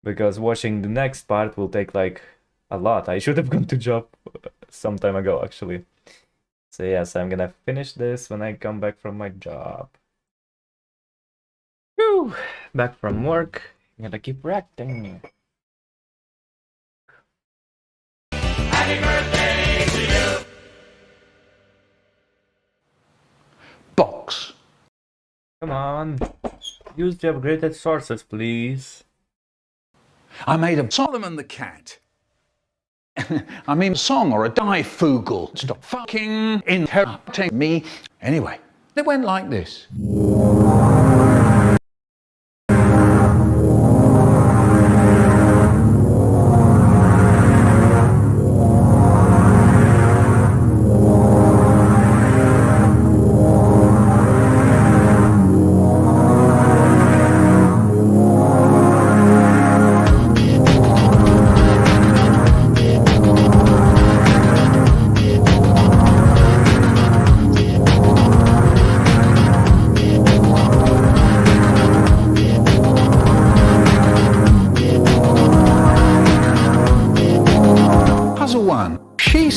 because watching the next part will take like a lot. I should have gone to job some time ago, actually. So yes, I'm gonna finish this when I come back from my job. Whew! Back from work. I'm gonna keep reacting. Happy birthday to you. Box. Come on. Use the upgraded sources, please. I made a Solomon the cat. I mean, a song or a die Foogle. Stop fucking interrupting me. Anyway, it went like this.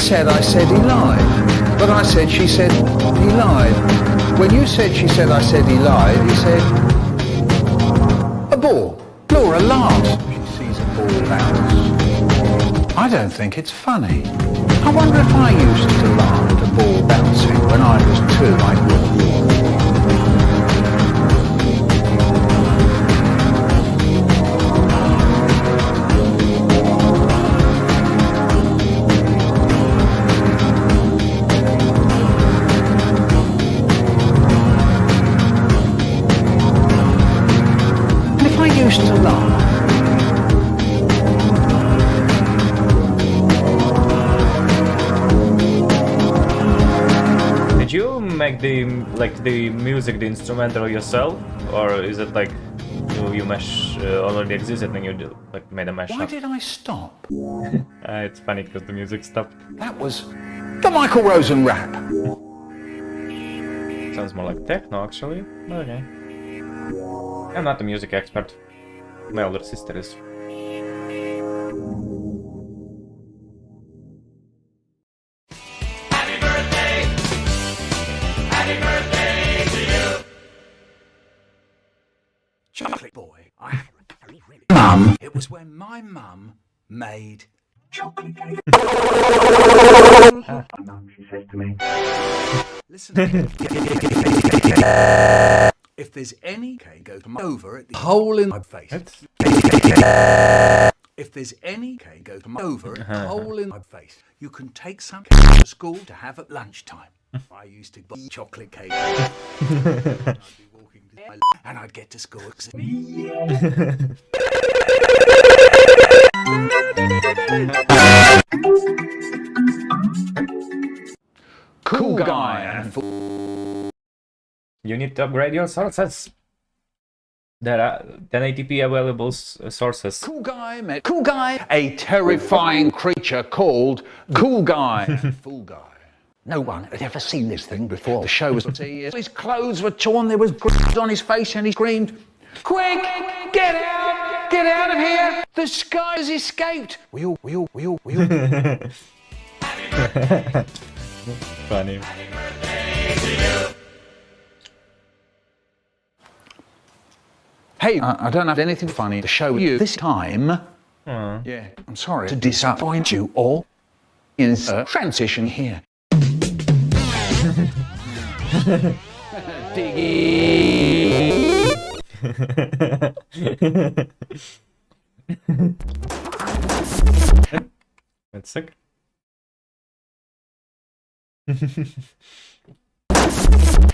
said I said he lied. But I said she said he lied. When you said she said I said he lied, he said... A ball. Laura laughs. She sees a ball bounce. I don't think it's funny. I wonder if I used to laugh at a ball bouncing when I was 2 like Laura. Used to laugh. Did you make the music, the instrumental yourself, or is it like you mesh already existed and you made a mashup? Why did I stop? It's funny because the music stopped. That was the Michael Rosen rap. Sounds more like techno actually. Okay. I'm not a music expert. My older sister is. Happy birthday! Happy birthday to you! Chocolate boy. Mum. It was when my mum made chocolate cake. She says to me. Listen. If there's any cake, go to over at the hole in my face. If there's any cake, go to over at the hole in my face. You can take some cake to school to have at lunchtime. I used to buy chocolate cake. I'd be walking to and I'd get to school. Cool guy and You need to upgrade your sources. There are 1080p available sources. Cool guy met cool guy, a terrifying creature called Cool Guy. Fool Guy. No one had ever seen this thing before. The show was his clothes were torn, there was blood on his face, and he screamed, "Quick! Get out! Get out of here! The sky has escaped!" We all. Funny. Hey, I don't have anything funny to show you this time. Yeah, I'm sorry to disappoint you all. Is a transition here. That's sick.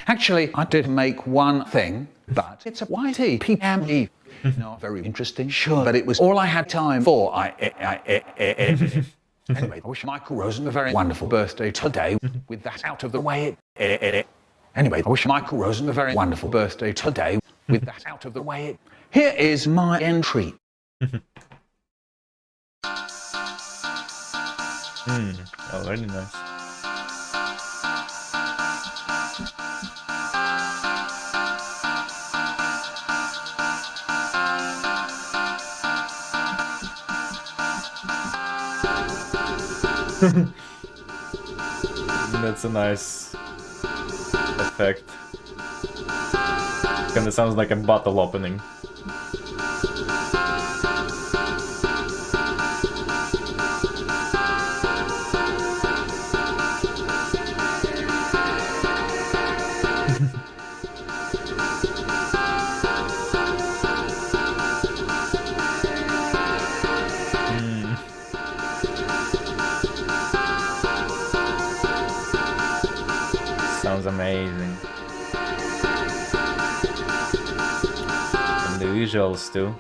Actually, I did make one thing, but it's a YTPME. Not very interesting, sure, but it was all I had time for. Anyway, I wish Michael Rosen a very wonderful birthday today. With that out of the way, Anyway, I wish Michael Rosen a very wonderful birthday today. With that out of the way, here is my entry. Oh, very nice. That's a nice effect. Kinda sounds like a bottle opening. Sounds amazing. And the visuals too.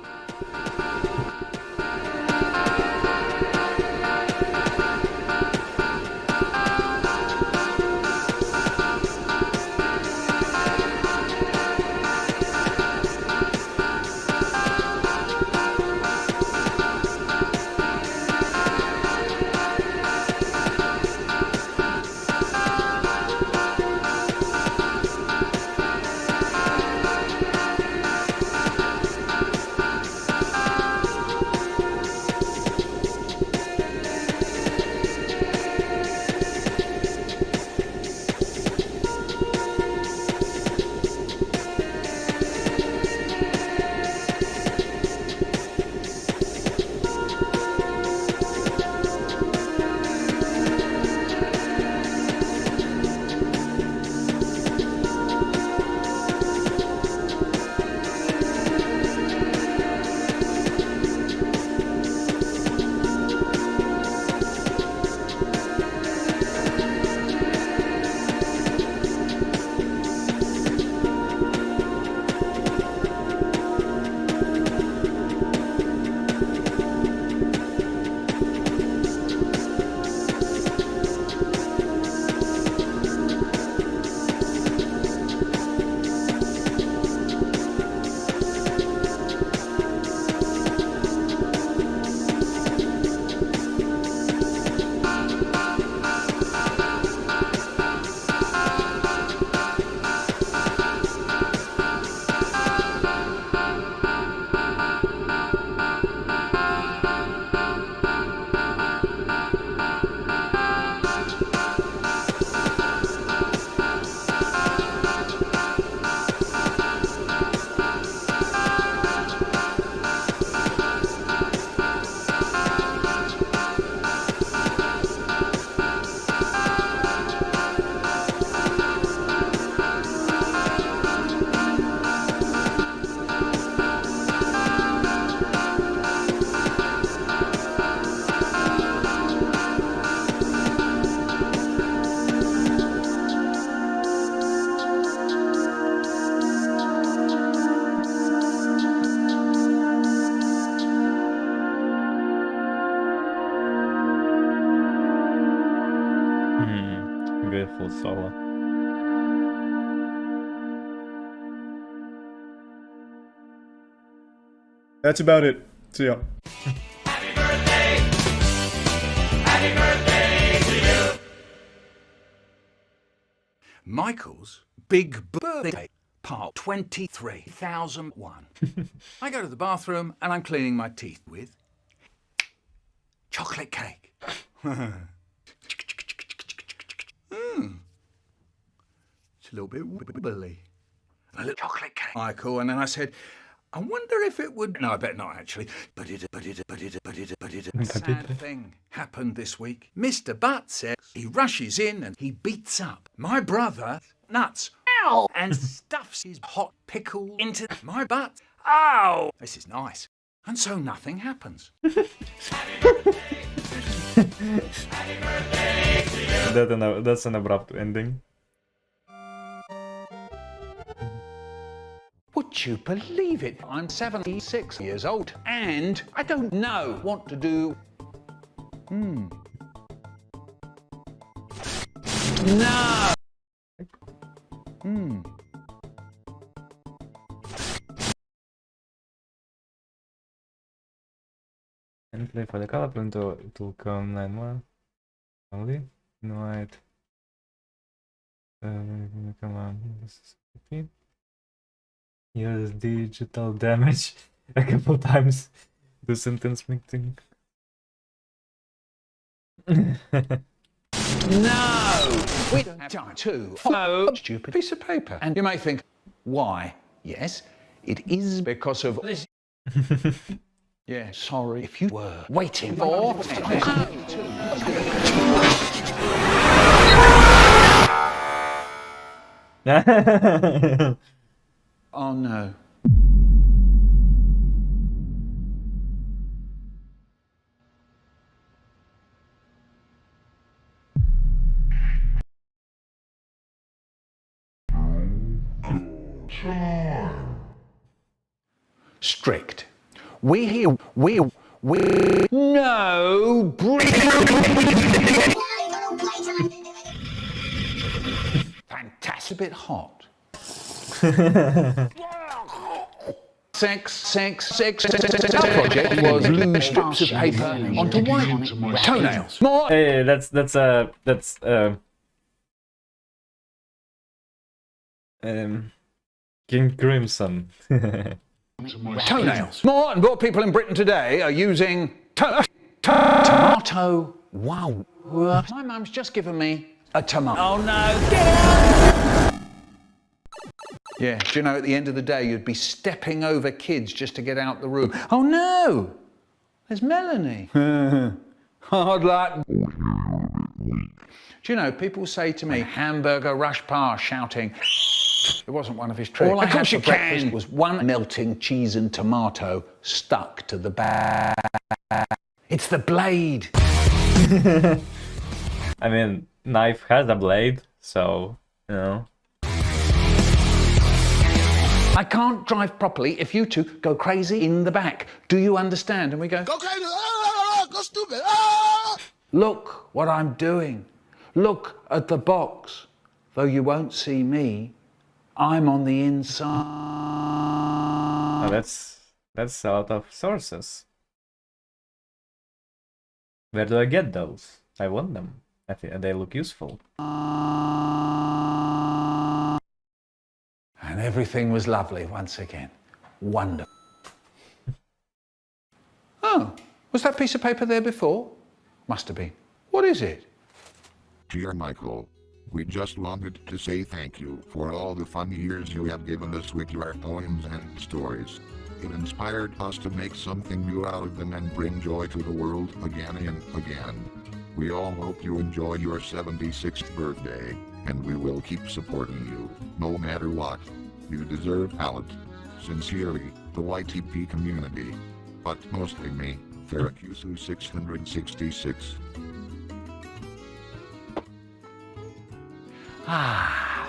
full solo. That's about it. See ya. Michael's Big Birthday, Part 23,001. I go to the bathroom and I'm cleaning my teeth with chocolate cake. It's a little bit wibbly. A little chocolate cake. Michael, and then I said, I wonder if it would... No, I bet not, actually. But it... A sad thing happened this week. Mr. Butt says he rushes in and he beats up my brother nuts. Ow! And stuffs his hot pickle into my butt. Ow! This is nice. And so nothing happens. That's an abrupt ending. Would you believe it? I'm 76 years old and I don't know what to do. No! And play for the Collab until it will come 9-1. Only invite. Come on, this is 15. Here's digital damage a couple times. The sentence mixing. No! We don't have time to follow a stupid piece of paper. And you may think, why? Yes, it is because of this. Yeah, sorry if you were waiting for... Oh no. Strict. No, fantastic, a bit hot. Sex. Project was blue strips of paper onto white toenails. More. Hey, that's King Crimson. Toenails. More and more people in Britain today are using tomato. Wow. My mum's just given me a tomato. Oh no, get out! Yeah, do you know, at the end of the day, you'd be stepping over kids just to get out the room. Oh no, there's Melanie. Hard luck. Do you know, people say to me, hamburger rush past, shouting, it wasn't one of his tricks. All I had for breakfast was one melting cheese and tomato stuck to the bag. It's the blade. I mean, knife has a blade, so, you know. I can't drive properly if you two go crazy in the back. Do you understand? And we go crazy, go stupid, Look what I'm doing. Look at the box. Though you won't see me, I'm on the inside. Oh, that's a lot of sources. Where do I get those? I want them. I think they look useful. And everything was lovely once again. Wonderful. Oh, was that piece of paper there before? Must have been. What is it? Dear Michael, we just wanted to say thank you for all the fun years you have given us with your poems and stories. It inspired us to make something new out of them and bring joy to the world again and again. We all hope you enjoy your 76th birthday, and we will keep supporting you, no matter what. You deserve talent. Sincerely, the YTP community. But mostly me, Syracuse 666. Ah.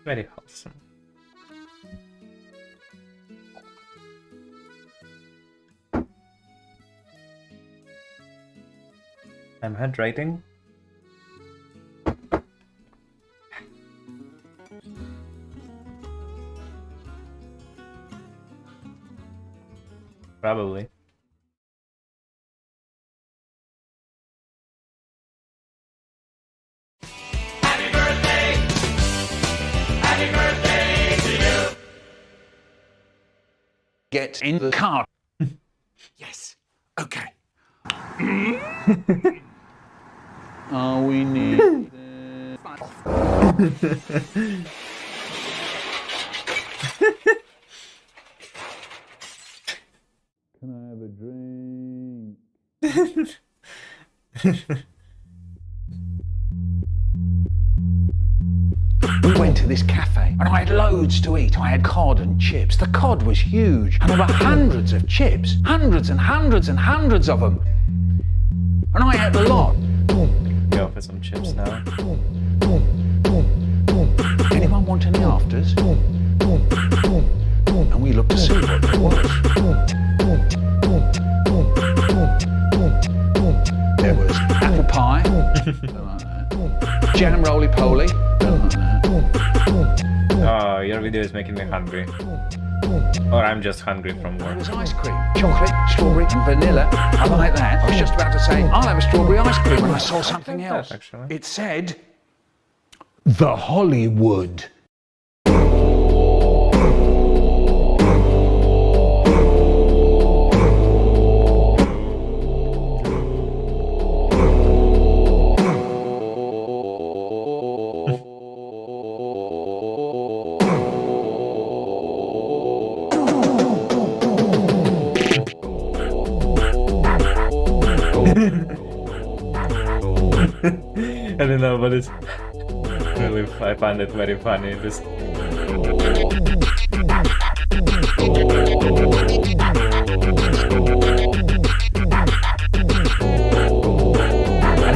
Very wholesome. I'm hydrating. Probably. Happy birthday! Happy birthday to you! Get in the car. Yes. Okay. Oh, we need... Can I have a drink? We went to this cafe and I had loads to eat. I had cod and chips. The cod was huge and there were hundreds of chips. Hundreds and hundreds and hundreds of them. And I ate a lot. Go for some chips now. Anyone want any afters? And we looked to see what there was. There was apple pie, jam roly-poly. Oh, your video is making me hungry. Or I'm just hungry from There work. was ice cream, chocolate, strawberry and vanilla. I like that. I was just about to say, I'll have a strawberry ice cream when I saw something else. Actually. It said, The Hollywood. I don't know, but it's really, I find it very funny. This. And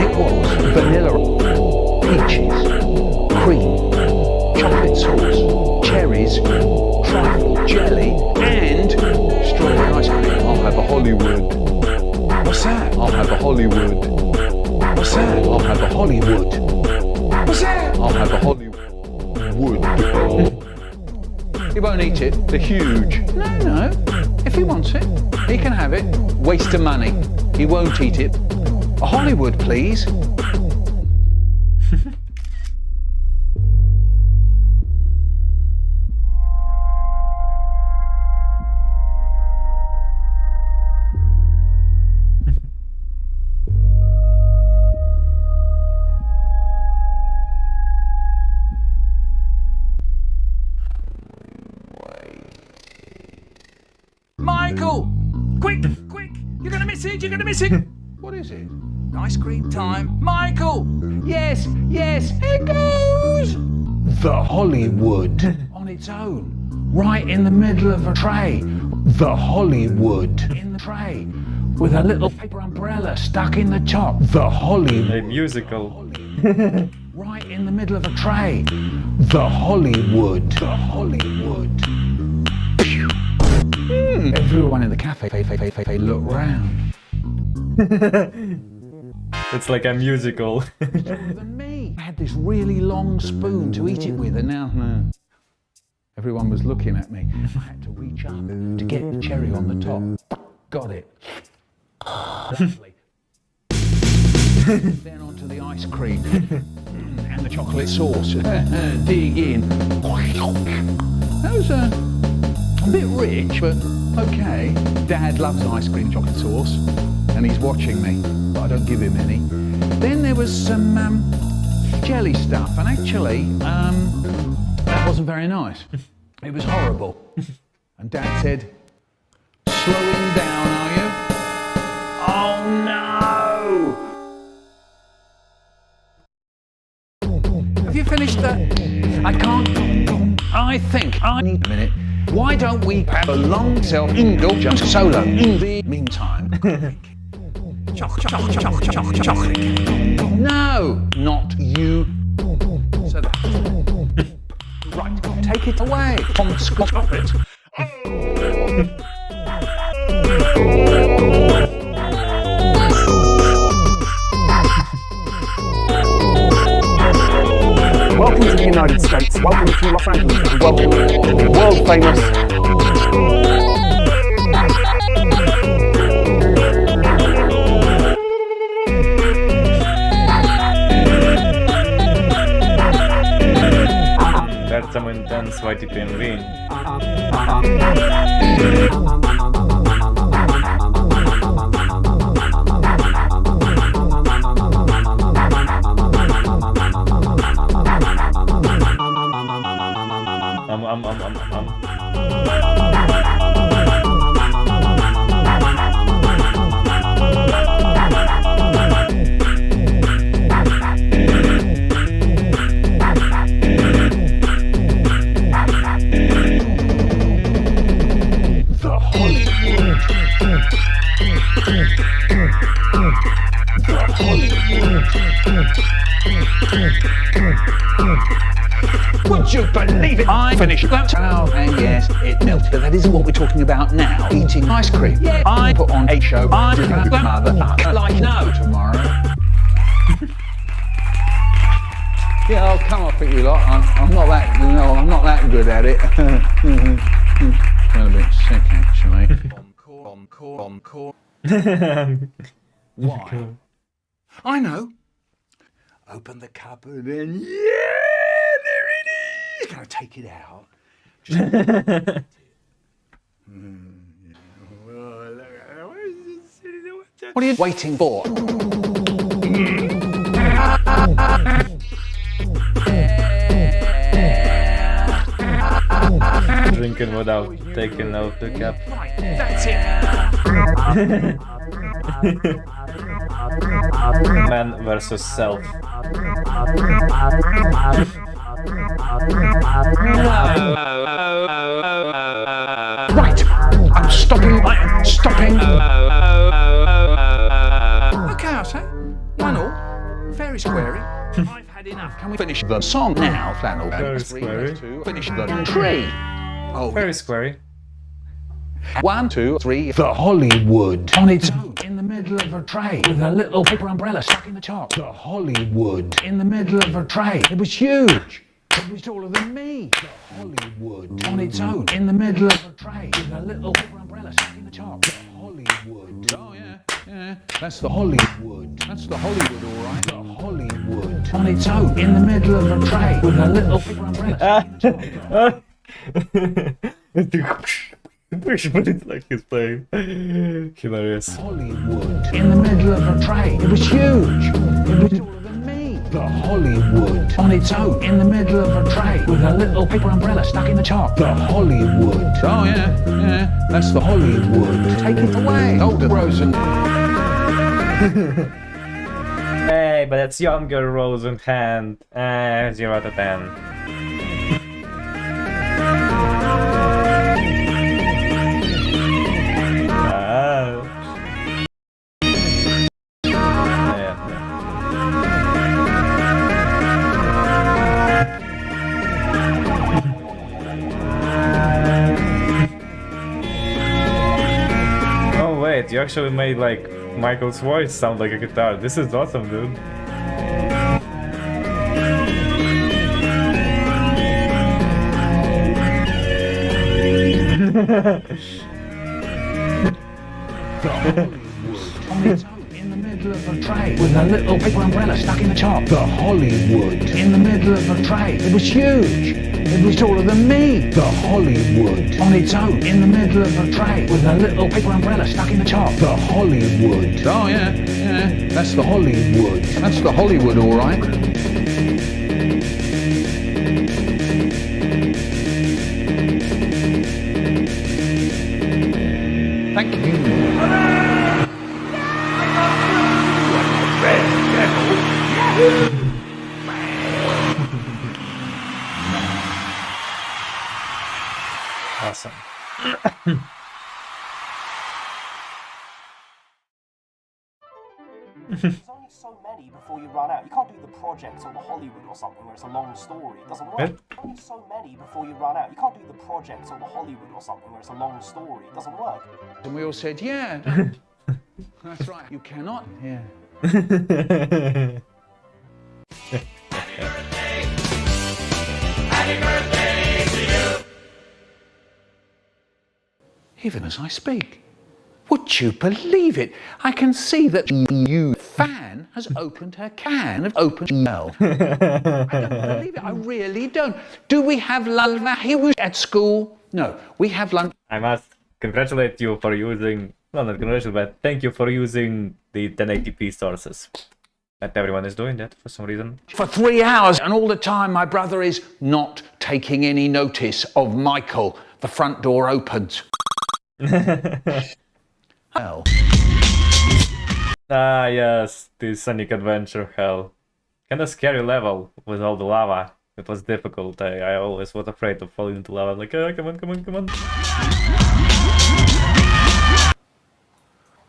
it was vanilla, peaches, cream, chocolate sauce, cherries, trifle, jelly, and strawberry ice cream. I'll have a Hollywood. What's that? I'll have a Hollywood. What's that? I'll have a Hollywood. What's that? I'll have a Hollywood. He won't eat it. They're huge. No. If he wants it, he can have it. Waste of money. He won't eat it. A Hollywood, please. Michael! Quick! Quick! You're gonna miss it! You're gonna miss it! What is it? Ice cream time! Michael! Yes, yes, it goes! The Hollywood. On its own. Right in the middle of a tray. The Hollywood. In the tray. With a little paper umbrella stuck in the top. The Hollywood. A musical. Right in the middle of a tray. The Hollywood. The Hollywood. Everyone in the cafe look round. It's like a musical. Than me. I had this really long spoon to eat it with, and now everyone was looking at me. I had to reach up to get the cherry on the top. Got it. Lovely. Then onto the ice cream and the chocolate sauce. Dig in. That was a bit rich, but okay. Dad loves ice cream, chocolate sauce, and he's watching me, but I don't give him any. Then there was some jelly stuff, and actually, that wasn't very nice. It was horrible. And Dad said, "Slowing down, are you?" Oh no! Have you finished that? I can't. I think I need a minute. Why don't we have a long self-indulgent solo in the meantime? Chocolate. No, not you. So that. Right, take it away. Stop it. United States. Welcome to Los Angeles. World famous. That's some intense YTPMV. Would you believe it? I finished that towel, and yes, it melted. But that isn't what we're talking about now. Eating ice cream. Yeah. I put on a show. I did a mother like no tomorrow. Yeah, I'll come up at you lot. I'm not that, I'm not that good at it. Feel a bit sick actually. Encore. Why? I know. Open the cupboard and yeah, there it is. Can I take it out? What are you waiting for? Drinking without taking out the cap. Right, that's it. Man versus self. Right, I'm stopping. I'm stopping. Okay, I'll say. One all. Very squarey. I've had enough. Can we finish the song now, Flannel? Very That's three, squarey. that's two. Finish the tree. Oh, Very squarey. 1, 2, 3. The Hollywood on its own in the middle of a tray with a little paper umbrella stuck in the top. The Hollywood in the middle of a tray. It was huge. It was taller than me. The Hollywood on its own in the middle of a tray with a little paper umbrella stuck in the top. The Hollywood. Oh yeah. That's the Hollywood. That's the Hollywood, all right. The Hollywood on its own in the middle of a tray with a little paper umbrella. But it's like he's playing. Hilarious. Hollywood in the middle of a tray. It was huge. It was taller than me. The Hollywood on its own in the middle of a tray with a little paper umbrella stuck in the top. The Hollywood. Oh yeah. That's the Hollywood. Take it away. Oh, the Rosen. Hey, but that's younger Rosen hand. 0 out of 10. Oh wait, you actually made like Michael's voice sound like a guitar. This is awesome, dude. In the middle of a tray with a little paper umbrella stuck in the top. The Hollywood in the middle of a tray. It was huge. It was taller than me. The Hollywood on its own in the middle of a tray with a little paper umbrella stuck in the top. The Hollywood. Oh yeah. That's the Hollywood. That's the Hollywood, all right. Thank you. Awesome. There's only so many before you run out. You can't do the project or the Hollywood or something where it's a long story. It doesn't work. There's only so many before you run out. You can't do the project or the Hollywood or something where it's a long story. It doesn't work. And we all said, yeah. That's right. You cannot. Yeah. even as I speak. Would you believe it? I can see that you fan has opened her can of open email. I don't believe it. I really don't. Do we have lunch at school? No, we have lunch. I must congratulate you for using, well, not congratulate, but thank you for using the 1080p sources. Not everyone is doing that for some reason. For 3 hours, and all the time my brother is not taking any notice of Michael. The front door opens. Hell. Ah, yes, the Sonic Adventure hell. Kinda scary level with all the lava. It was difficult. I always was afraid of falling into lava. Like, oh, come on, come on, come on.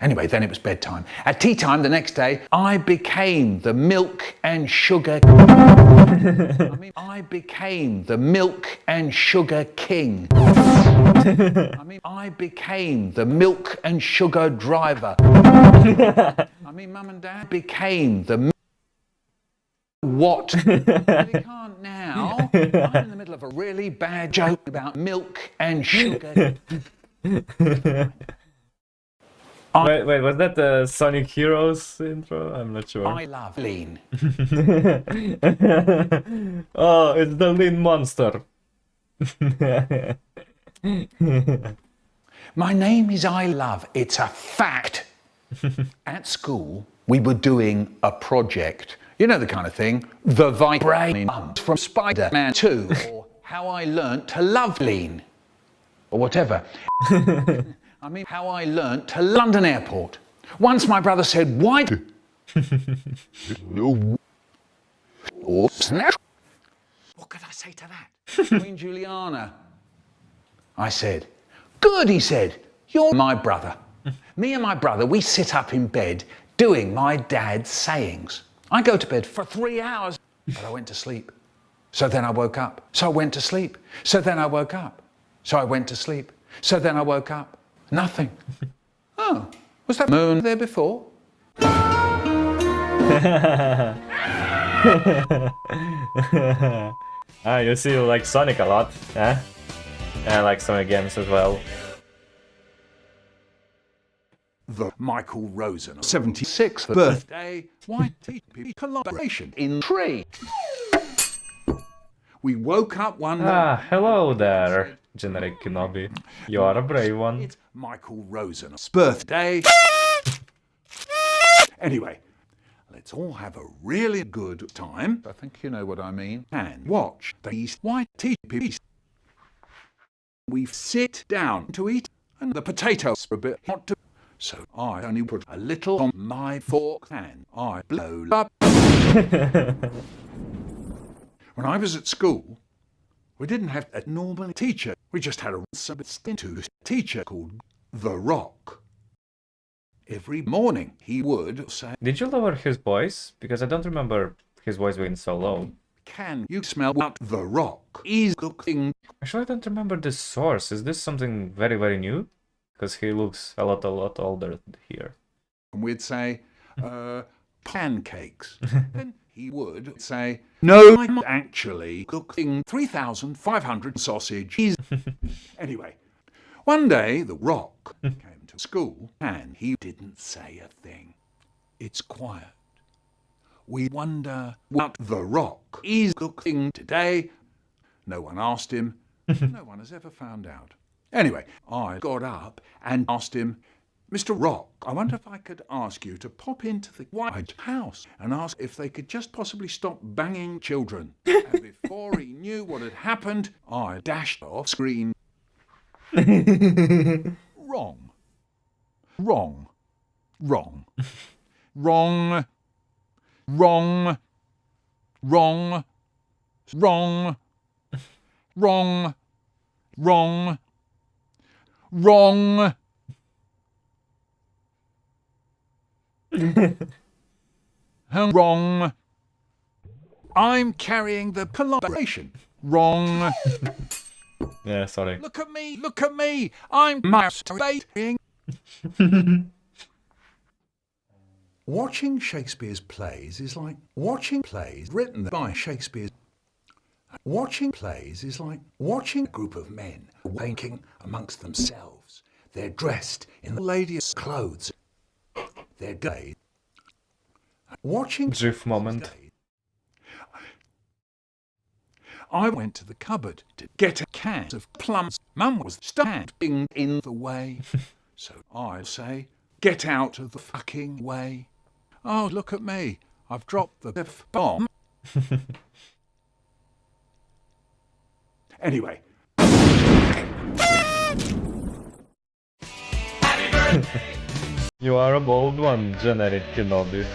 Anyway, then it was bedtime. At tea time the next day, I became the milk and sugar... I became the milk and sugar king. I became the milk and sugar driver. Mum and Dad became the... What? I can't now. I'm in the middle of a really bad joke about milk and sugar. Wait, was that the Sonic Heroes intro? I'm not sure. I love lean. Oh, it's the lean monster. My name is I Love. It's a fact. At school, we were doing a project. You know the kind of thing. The Vibranium from Spider-Man 2. Or How I Learned to Love Lean. Or whatever. How I learnt to London Airport. Once my brother said, why do... Oops. What could I say to that? Queen Juliana. I said, good, he said. You're my brother. Me and my brother, we sit up in bed doing my dad's sayings. I go to bed for 3 hours, but I went to sleep. So then I woke up. So I went to sleep. So then I woke up. So I went to sleep. So then I woke up. Nothing. Oh, was that moon there before? Ah, you see, you like Sonic a lot, eh? And I like Sonic games as well. The Michael Rosen 76th birthday YTP collaboration in tree. We woke up one morning. Ah, hello there, generic Kenobi. You are a brave one. It's Michael Rosen's birthday. Anyway, let's all have a really good time. I think you know what I mean. And watch these YTPs. We sit down to eat, and the potatoes are a bit hot to... So I only put a little on my fork and I blow up. When I was at school, we didn't have a normal teacher. We just had a substitute teacher called The Rock. Every morning he would say, did you lower his voice? Because I don't remember his voice being so low. Can you smell what The Rock is cooking? Actually, I don't remember the source. Is this something very, very new? Because he looks a lot older here. And we'd say, pancakes. Then he would say, no, I'm actually cooking 3,500 sausages. Anyway, one day The Rock came to school and he didn't say a thing. It's quiet. We wonder what The Rock is cooking today. No one asked him. No one has ever found out. Anyway, I got up and asked him, Mr. Rock, I wonder if I could ask you to pop into the White House and ask if they could just possibly stop banging children. And before he knew what had happened, I dashed off screen. Wrong. Wrong. Wrong. Wrong. Wrong. Wrong. Wrong. Wrong. Wrong. Wrong. Wrong. I'm carrying the collaboration. Wrong. Yeah, sorry. Look at me, look at me. I'm masturbating. Watching Shakespeare's plays is like watching plays written by Shakespeare. Watching plays is like watching a group of men wanking amongst themselves. They're dressed in the latest clothes. They're gay. Watching GIF moment. I went to the cupboard to get a can of plums. Mum was standing in the way. So I say, get out of the fucking way. Oh, look at me. I've dropped the F-bomb. Anyway. You are a bold one, generic Kenobi.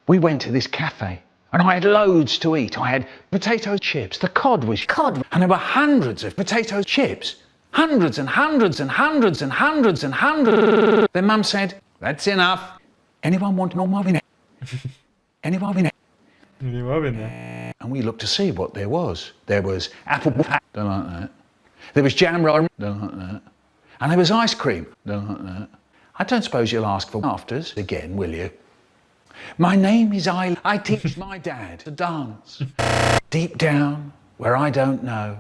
We went to this cafe and I had loads to eat. I had potato chips, the cod was cod, and there were hundreds of potato chips. Hundreds and hundreds and hundreds and hundreds and hundreds. Then Mum said, that's enough. Anyone want more in it? Anyone in it? And we looked to see what there was. There was apple pie, don't like that. There was jam roll, don't like that. And there was ice cream, don't like that. I don't suppose you'll ask for afters again, will you? My name is I teach my dad to dance. Deep down, where I don't know.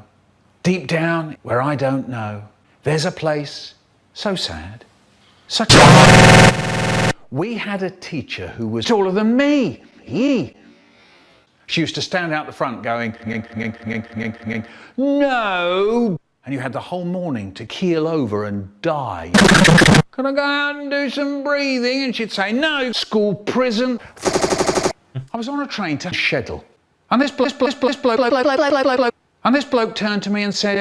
Deep down, where I don't know. There's a place so sad, such a... We had a teacher who was taller than me. She used to stand out the front going, no. And you had the whole morning to keel over and die. Can I go out and do some breathing? And she'd say, no, school, prison. I was on a train to Sheddle. And this bloke turned to me and said,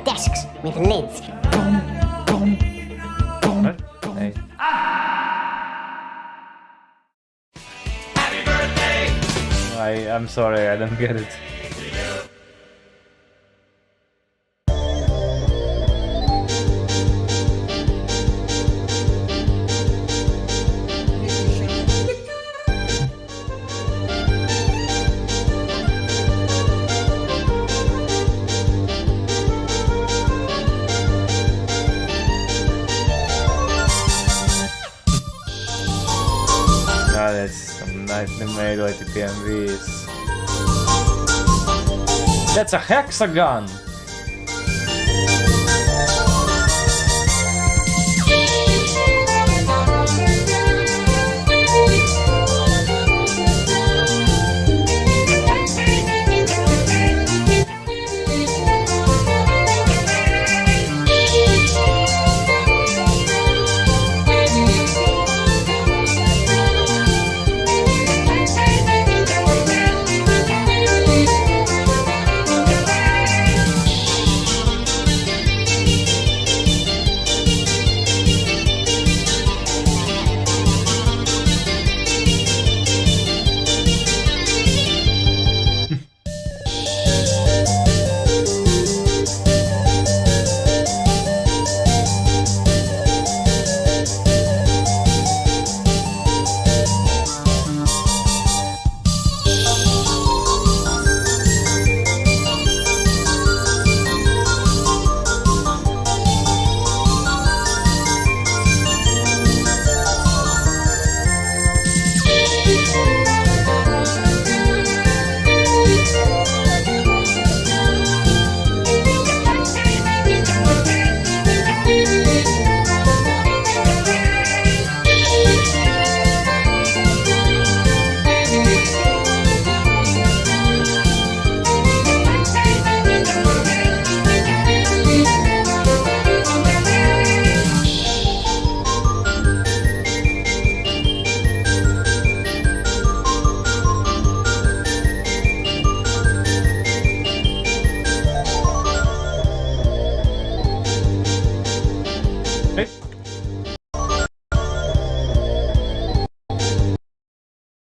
Desks with lids. Hey. I'm sorry, I don't get it. That's some nicely made like PMVs. That's a hexagon!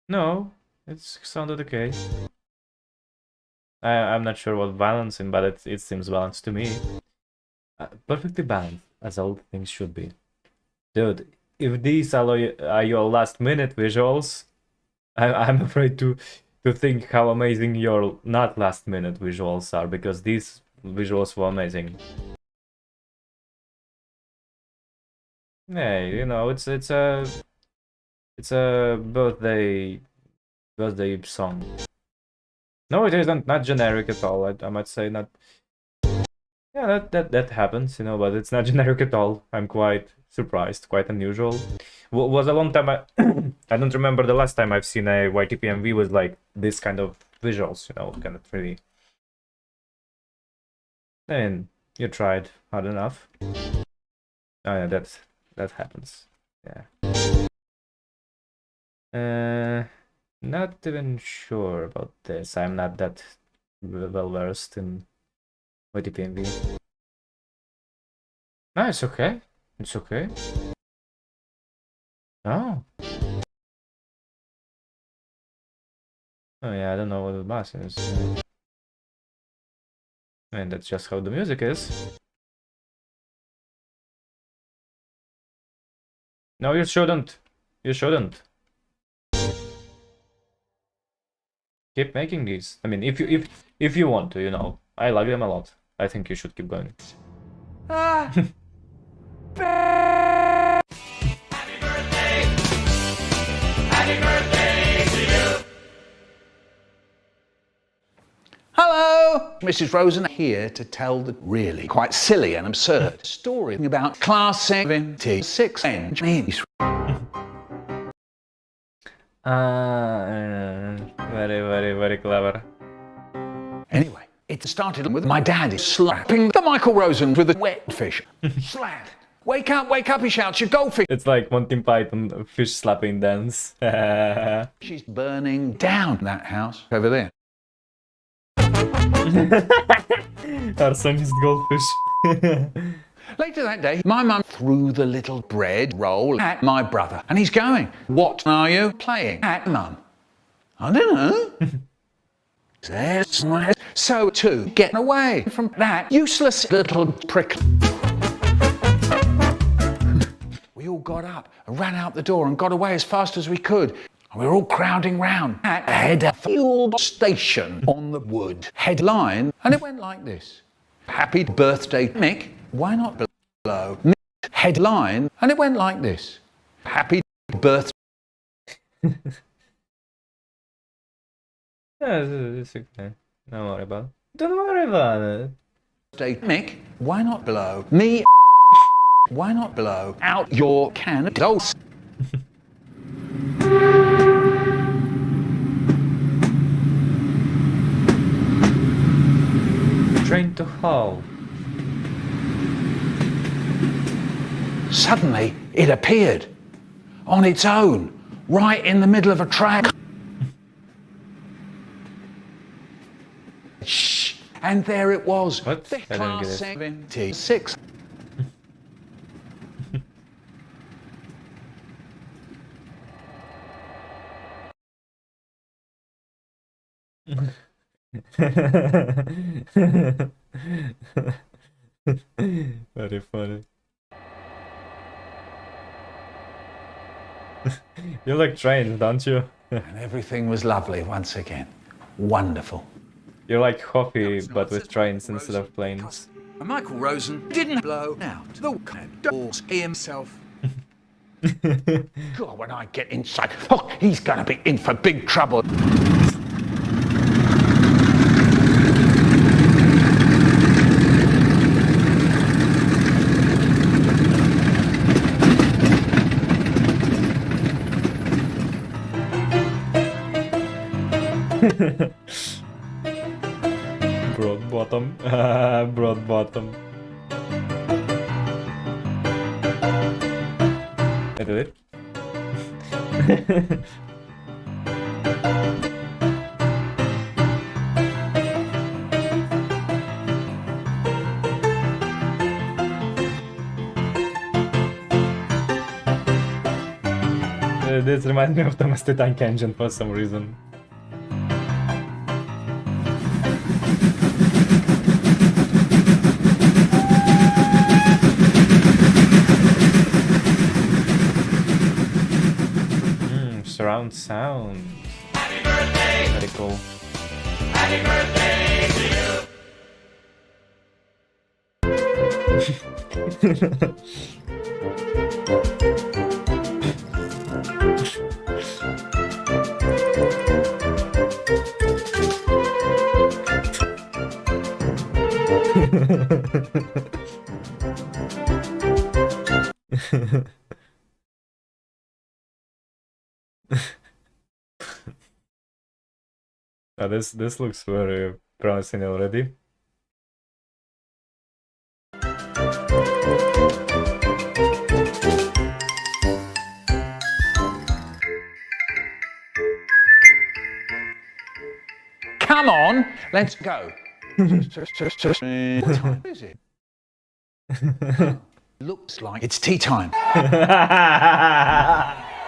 No, it sounded okay. I'm not sure what balancing, but it seems balanced to me. Perfectly balanced, as all things should be. Dude, if these are your last minute visuals, I'm afraid to to think how amazing your not last minute visuals are, because these visuals were amazing. Yeah, you know, it's a birthday song. No, it isn't. Not generic at all. I might say not. Yeah, that happens, you know, but it's not generic at all. I'm quite surprised, quite unusual. Was a long time. I don't remember the last time I've seen a YTPMV with like this kind of visuals, you know, kind of really. And you tried hard enough. Oh yeah, that happens. Yeah. Not even sure about this. I'm not that well versed in YTPMV. No, it's okay. It's okay. Oh. Oh yeah, I don't know what the bass is. And that's just how the music is. No, you shouldn't. You shouldn't. Keep making these. I mean, if you want to, you know. I like them a lot. I think you should keep going. Happy birthday to you. Hello, Mrs. Rosen here to tell the really quite silly and absurd story about Class 76 engineers. Very clever. Anyway, it started with my daddy slapping the Michael Rosen with a wet fish. Slap! Wake up, he shouts, your goldfish! It's like Monty Python fish slapping dance. She's burning down that house over there. Arsonist goldfish. Later that day, my mum threw the little bread roll at my brother, and he's going, "What are you playing at, Mum?" "I don't know." So to get away from that useless little prick, we all got up and ran out the door and got away as fast as we could. We were all crowding round at a fuel station on the wood headline, and it went like this: "Happy birthday, Mick. Why not blow?" Mick headline, and it went like this: "Happy birthday." Yeah, it's okay. Don't worry about it. Don't worry about it. Mick, why not blow me? Why not blow out your can of dose? Train to Hull. Suddenly, it appeared on its own, right in the middle of a track. Shh! And there it was. What? The I don't get Class it. 76. Very funny. You like trains, don't you? And everything was lovely once again. Wonderful. You're like coffee, but with trains instead of planes. And Michael Rosen didn't blow out the doors himself. God, when I get inside, oh, he's gonna be in for big trouble. Broad bottom. Broad bottom. I did it. This reminds me of Thomas the Tank Engine for some reason. Surround sound. Happy birthday Very cool. Happy birthday to This looks very promising already. Come on, let's go. What time is it? Looks like it's tea time.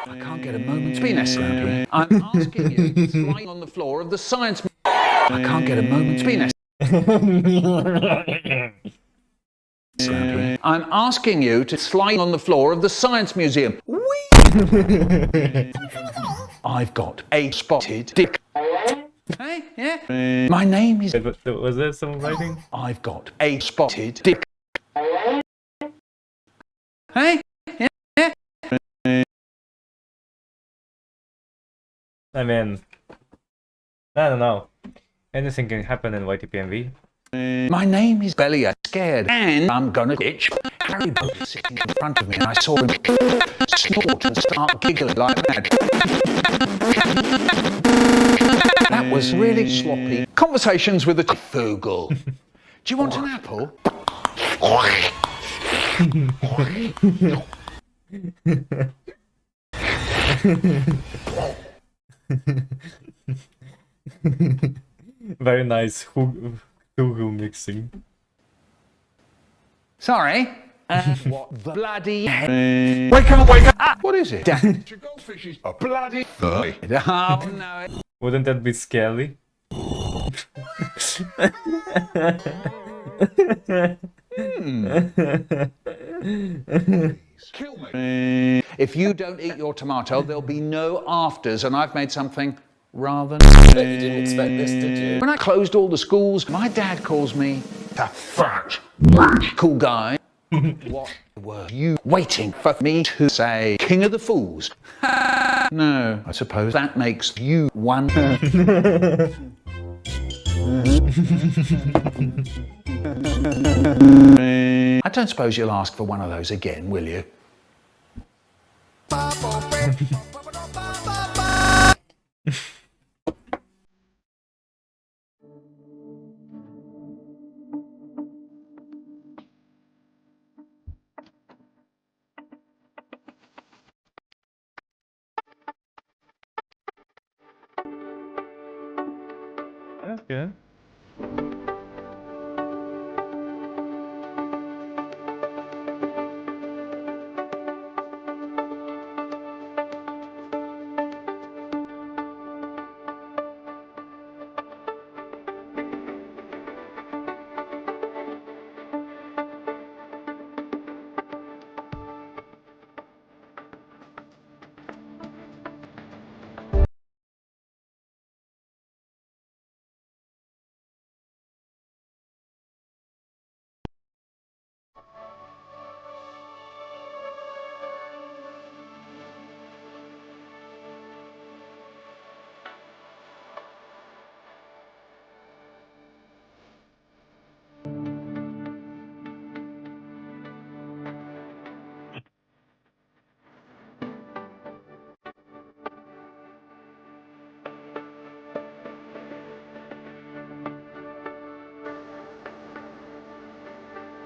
I can't get a moment's penis around here. I'm asking you to slide on the floor of the science. I can't get a moment's penis. I'm asking you to slide on the floor of the science museum. I've got a spotted dick. Hey, yeah. My name is. Was there some writing? I've got a spotted dick. Hey, yeah, yeah. I mean, I don't know. Anything can happen in YTPMV. My name is Belly. I'm scared, and I'm gonna itch. Harry Potter sitting in front of me, and I saw him snort and start giggling like that. That was really sloppy. Conversations with a Fugel. Do you want an apple? Very nice Google mixing. Sorry. What the bloody heck? Wake up, wake up! Ah, what is it? Your goldfish is a bloody thug. Oh no. Wouldn't that be scary? Kill me. If you don't eat your tomato, there'll be no afters, and I've made something rather nice. Bet you didn't expect this, did you? When I closed all the schools, my dad calls me the fat, cool guy. What were you waiting for me to say? King of the Fools? No, I suppose that makes you one. I don't suppose you'll ask for one of those again, will you? That's good.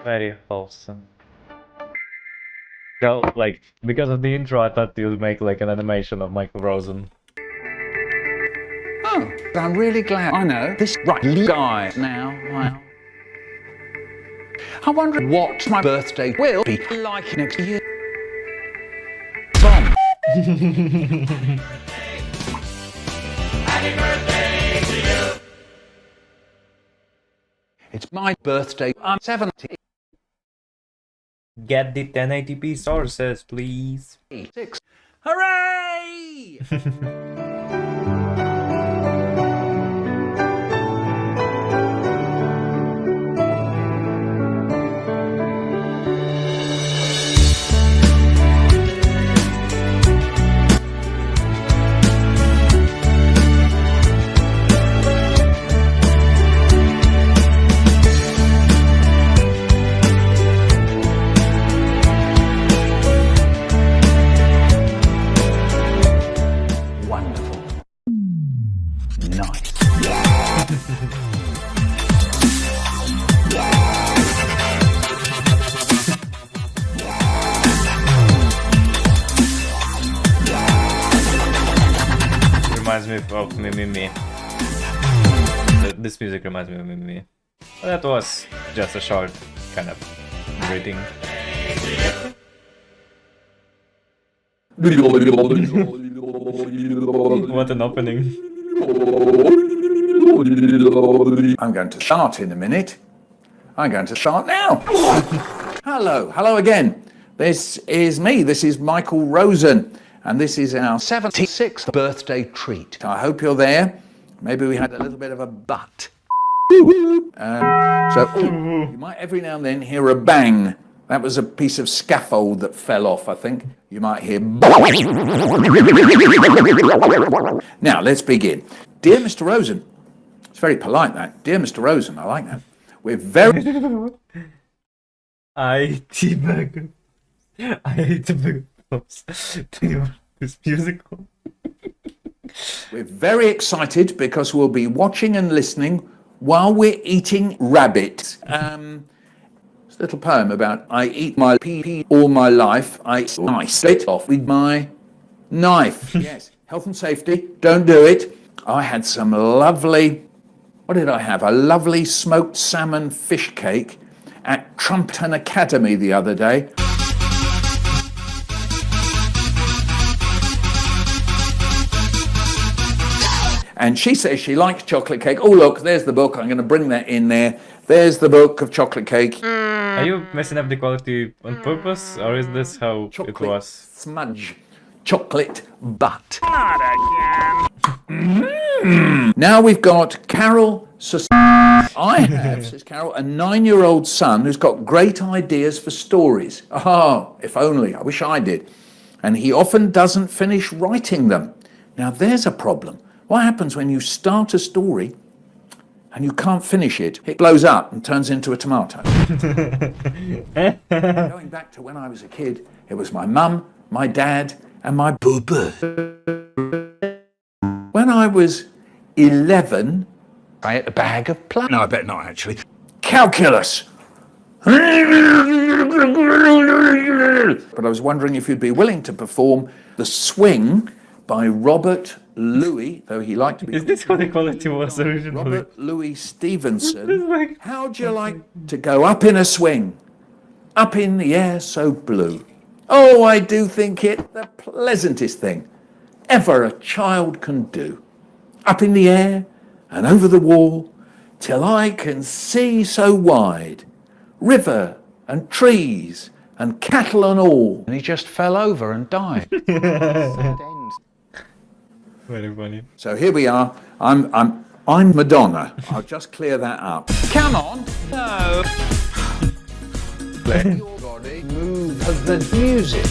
Very wholesome. So, like, because of the intro, I thought you'd make like an animation of Michael Rosen. Oh, I'm really glad I know this right guy now. Wow. I wonder what my birthday will be like next year. Bomb. Happy birthday to you. It's my birthday. I'm 70. Get the 1080p sources, please. 6. Hooray! reminds me of Me. This music reminds me of Me. That was just a short kind of greeting. What an opening. I'm going to start in a minute. I'm going to start now. Hello again. This is me. This is Michael Rosen. And this is our 76th birthday treat. I hope you're there. Maybe we had a little bit of a butt. You might every now and then hear a bang. That was a piece of scaffold that fell off, I think. You might hear... Now, let's begin. Dear Mr. Rosen. It's very polite, that. Dear Mr. Rosen, I like that. We're very... I teabag. I hate to be close to this musical. We're very excited because we'll be watching and listening while we're eating rabbit. It's a little poem about I eat my pee all my life. I split off with my knife. Yes, health and safety, don't do it. I had some lovely, what did I have? A lovely smoked salmon fish cake at Trumpton Academy the other day. And she says she likes chocolate cake. Oh, look, there's the book. I'm going to bring that in there. There's the book of chocolate cake. Are you messing up the quality on purpose, or is this how chocolate it was? Smudge. Chocolate butt. Not again. Now we've got Carol. I have, says Carol, a 9-year-old son who's got great ideas for stories. Oh, if only. I wish I did. And he often doesn't finish writing them. Now there's a problem. What happens when you start a story and you can't finish it? It blows up and turns into a tomato. Going back to when I was a kid, it was my mum, my dad, and my booba. When I was 11, I ate a bag of plum. No, I bet not, actually. Calculus. But I was wondering if you'd be willing to perform The Swing by Robert Louis, though he liked to be... Is this what the quality was originally? Robert Louis Stevenson. How'd you like to go up in a swing, up in the air so blue? Oh, I do think it the pleasantest thing ever a child can do. Up in the air and over the wall, till I can see so wide, river and trees and cattle and all. And he just fell over and died. Very funny. So here we are. I'm Madonna. I'll just clear that up. Come on. No. Let your body move with the music.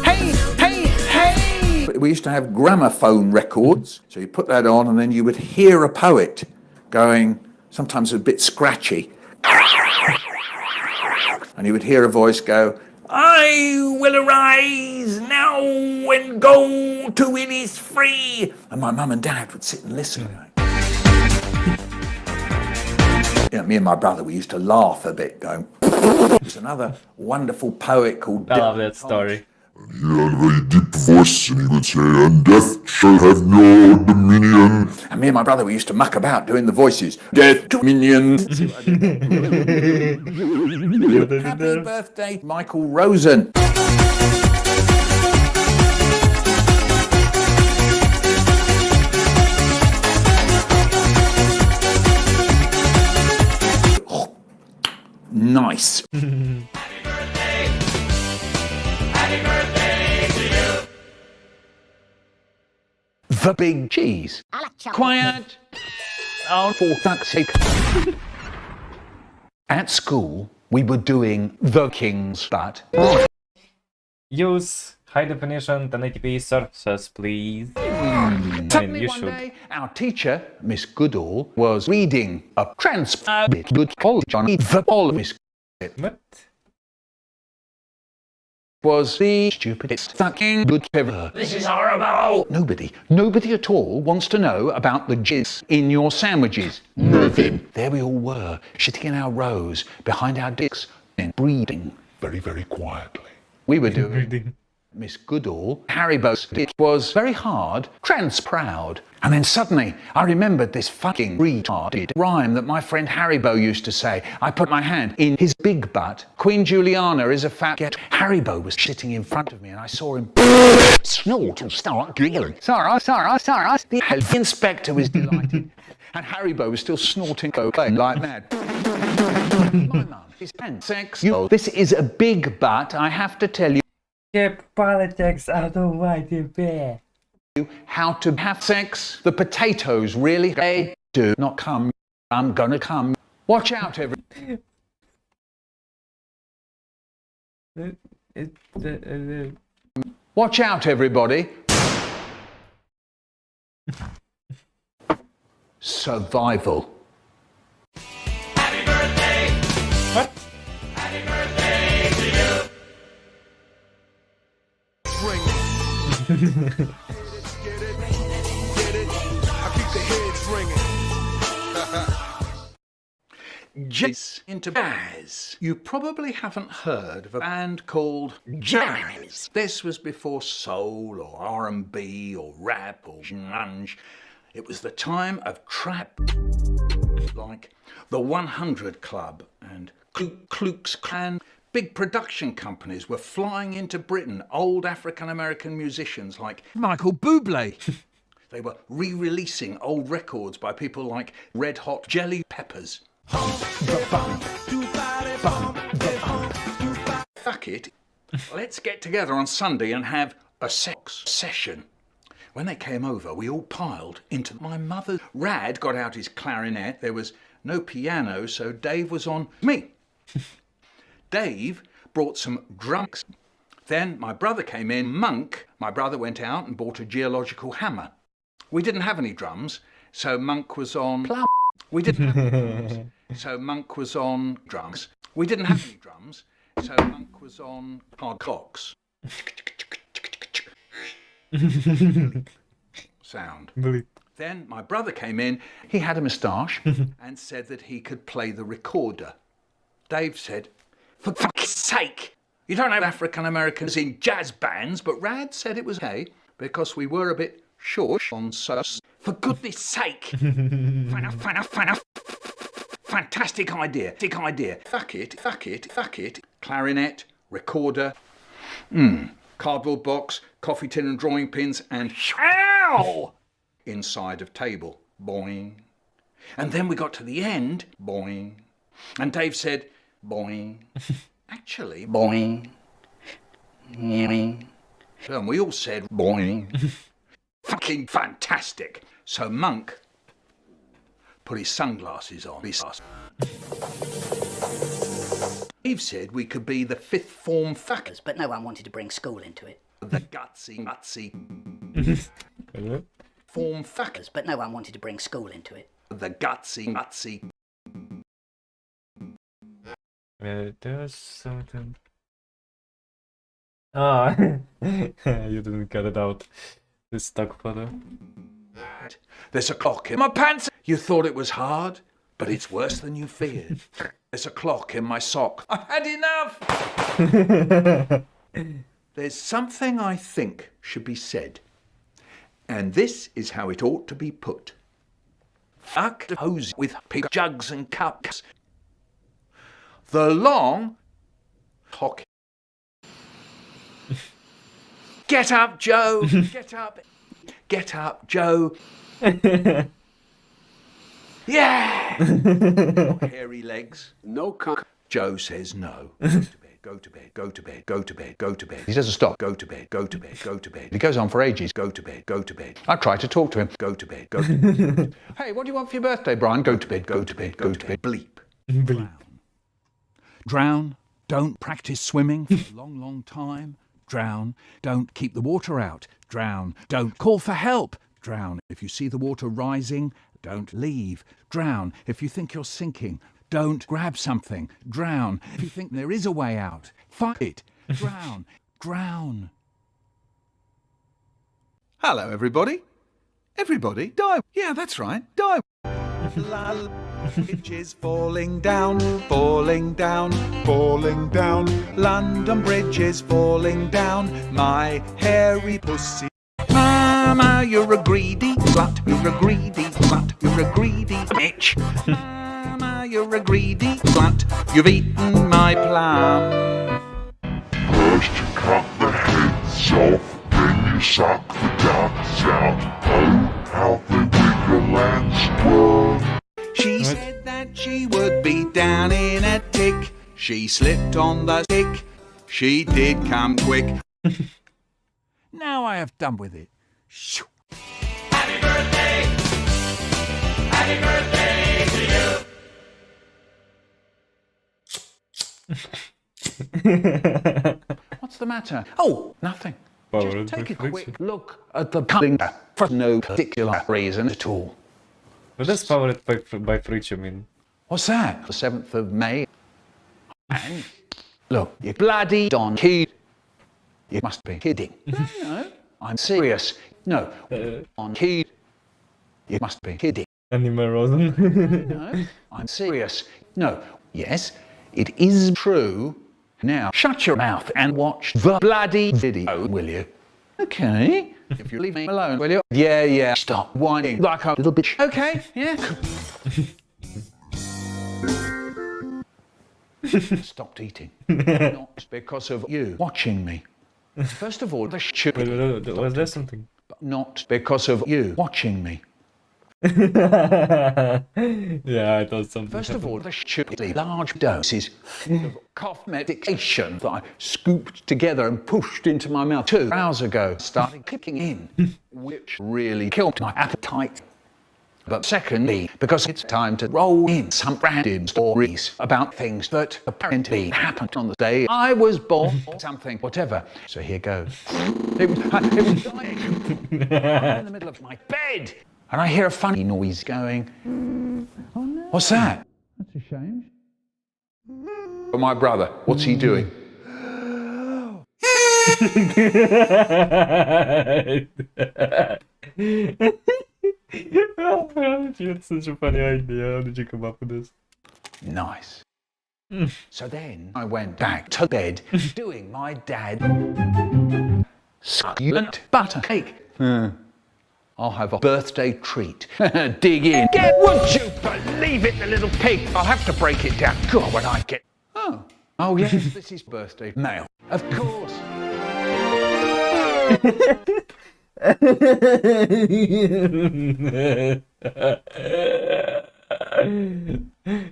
Hey, hey, hey! We used to have gramophone records. So you put that on and then you would hear a poet going, sometimes a bit scratchy. And you would hear a voice go, I will arise now and go to it is free. And my mum and dad would sit and listen. Me and my brother, we used to laugh a bit going, there's another wonderful poet called... I love that story. He had a very deep voice and he would say, and death shall have no dominion. And me and my brother, we used to muck about doing the voices. Death dominion. Happy birthday, Michael Rosen. Oh, nice. The big cheese. Quiet. Oh, for fuck's sake. At school, we were doing the king's butt. Use high definition 1080p sources, please. Suddenly you one should. day, our teacher, Miss Goodall, was reading a transcript good college on the all Miss. What? Was the stupidest fucking good ever. This is horrible! Nobody at all wants to know about the jizz in your sandwiches. Nothing. There we all were, sitting in our rows, behind our dicks, and breathing very, very quietly. We were doing Miss Goodall, Haribo's, it was very hard, proud. And then suddenly I remembered this fucking retarded rhyme that my friend Haribo used to say. I put my hand in his big butt. Queen Juliana is a fat get. Haribo was sitting in front of me and I saw him snort and start giggling. Sorry. The health inspector was delighted. And Haribo was still snorting cocaine like mad. My mum is sex. This is a big butt, I have to tell you. Keep politics out of my debate. How to have sex. The potatoes really they do not come. I'm gonna come. Watch out, everybody. Watch out, everybody. Survival. Happy birthday! What? Happy birthday to you! Bring it. Get it. I keep the heads ringing. Jazz into jazz. You probably haven't heard of a band called Jazz. This was before soul or R&B or rap or grunge. It was the time of trap, like the 100 Club and Ku Klux Klan. Big production companies were flying into Britain, old African-American musicians like Michael Bublé. They were re-releasing old records by people like Red Hot Jelly Peppers. Fuck it, let's get together on Sunday and have a sex session. When they came over, we all piled into my mother's. Rad got out his clarinet. There was no piano, so Dave was on me. Dave brought some drums. Then my brother came in. Monk, my brother went out and bought a geological hammer. We didn't have any drums, so Monk was on plough. We didn't have any drums, so Monk was on drums. We didn't have any drums, so Monk was on hard clocks. Sound. Then my brother came in. He had a moustache and said that he could play the recorder. Dave said, for fuck's sake, you don't have African Americans in jazz bands, but Rad said it was okay because we were a bit short on sus. For goodness sake. Fine. Fantastic idea. Fuck it. Clarinet, recorder, cardboard box, coffee tin and drawing pins, and ow! Inside of table. Boing. And then we got to the end. Boing. And Dave said, boing. Actually, boing. And we all said, boing. Fucking fantastic. So Monk put his sunglasses on. Dave said we could be the fifth form fuckers, But no one wanted to bring school into it. the gutsy form fuckers, But no one wanted to bring school into it. the gutsy. There's something. Ah, you didn't cut it out. This stock photo. There's a clock in my pants. You thought it was hard, but it's worse than you feared. There's a clock in my sock. I've had enough. There's something I think should be said, and this is how it ought to be put. Fuck the hose with pig jugs and cups. The long hockey. Get up, Joe. Get up, Joe. Yeah. Got hairy legs. No cock. Joe says no. Go to bed. He doesn't stop. Go to bed. He goes on for ages. Go to bed. I try to talk to him. Go to bed. Hey, what do you want for your birthday, Brian? Go to bed. Bleep. Drown. Don't practice swimming for a long time. Drown. Don't keep the water out. Drown. Don't call for help. Drown. If you see the water rising, don't leave. Drown. If you think you're sinking, don't grab something. Drown. If you think there is a way out, fuck it. Drown. Hello, everybody. Everybody, dive. Yeah, that's right. Dive. Bridge is falling down, falling down, falling down. London Bridge is falling down, my hairy pussy. Mama, you're a greedy slut, you're a greedy slut, you're a greedy bitch. Mama, you're a greedy slut, you've eaten my plum. First you cut the heads off, then you suck the guts out. Oh, how the wiggle and squirm. She said that she would be down in a tick. She slipped on the stick. She did come quick. Now I have done with it. Shoo. Happy birthday! Happy birthday to you! What's the matter? Oh, nothing. Power Just take a of quick look at the coming for no particular reason at all. What does powered by Friction mean? What's that? The 7th of May. And look, you bloody donkey. You must be kidding. No, I'm serious. No, donkey. You must be kidding. Anime Rosen. No, I'm serious. No, yes, it is true. Now, shut your mouth and watch the bloody video, will you? Okay. If you leave me alone, will you? Yeah, stop whining like a little bitch. Okay, yeah. Stopped eating. Not because of you watching me. First of all, the shit. Was there something? But not because of you watching me. Yeah, I thought something. First of all, the stupidly large doses of cough medication that I scooped together and pushed into my mouth 2 hours ago started kicking in, which really killed my appetite. But secondly, because it's time to roll in some random stories about things that apparently happened on the day I was born or something, whatever. So here goes. It was dying. I'm in the middle of my bed. And I hear a funny noise going, oh no. What's that? That's a shame. Oh, my brother, what's he doing? That's such a funny idea. How did you come up with this? Nice. So then I went back to bed doing my dad succulent butter cake. I'll have a birthday treat. Dig in. Would you believe it, the little pig? I'll have to break it down. God, when I get... Oh yes, this is birthday mail. Of course.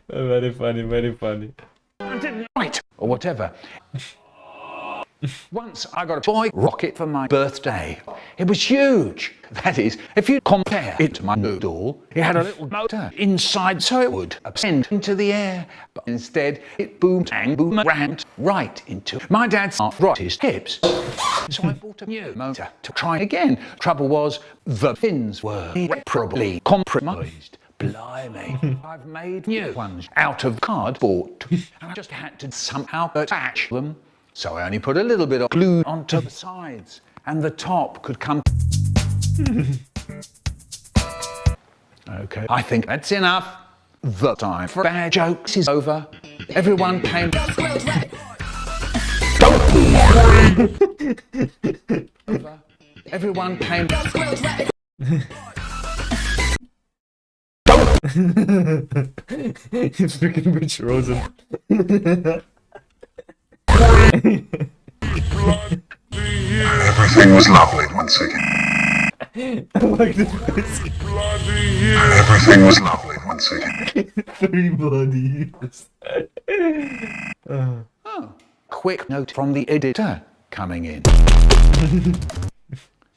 Very funny, very funny. I didn't write, or whatever. Once I got a toy rocket for my birthday. It was huge. That is, if you compare it to my noodle, it had a little motor inside so it would ascend into the air. But instead, it boomeranged right into my dad's arthritis hips. So I bought a new motor to try again. Trouble was, the fins were irreparably compromised. Blimey, I've made new ones out of cardboard. And I just had to somehow attach them. So I only put a little bit of glue onto the sides, and the top could come... Okay, I think that's enough. The time for bad jokes is over. Everyone came... Over. Everyone came... It's freaking Rich Rosen. Everything was lovely once again. I like this face. Everything was lovely once again. 3 bloody years. Quick note from the editor coming in.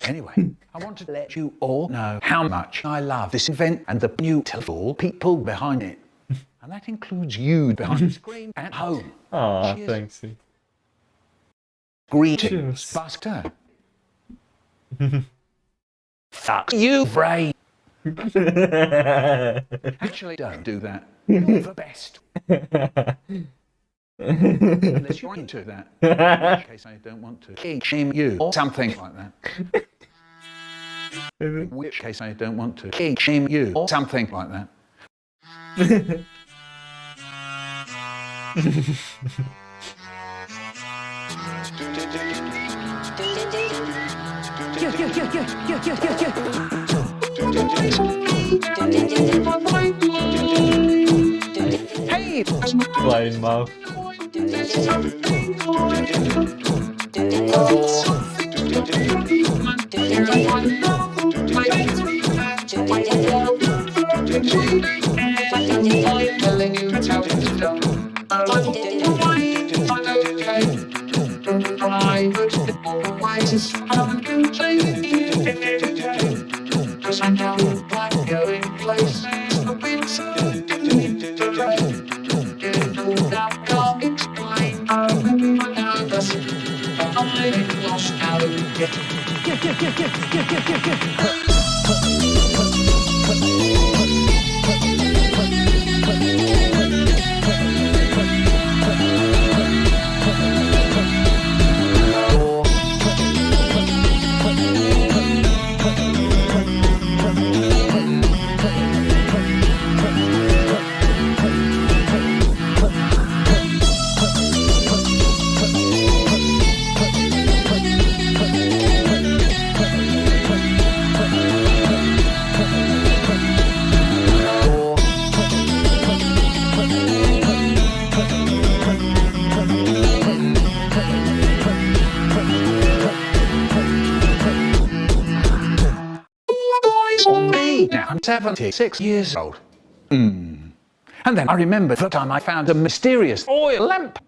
Anyway, I want to let you all know how much I love this event and the beautiful people behind it. And that includes you behind the screen at home. Aw, thanks. Greetings, Buster. Fuck you, brain. Actually, don't do that. You're the best. Unless you're into that. In which case I don't want to shame you or something like that. In which case I don't want to shame you or something like that. Hey! Blind mouth. Now I'm 76 years old. And then I remember the time I found a mysterious oil lamp.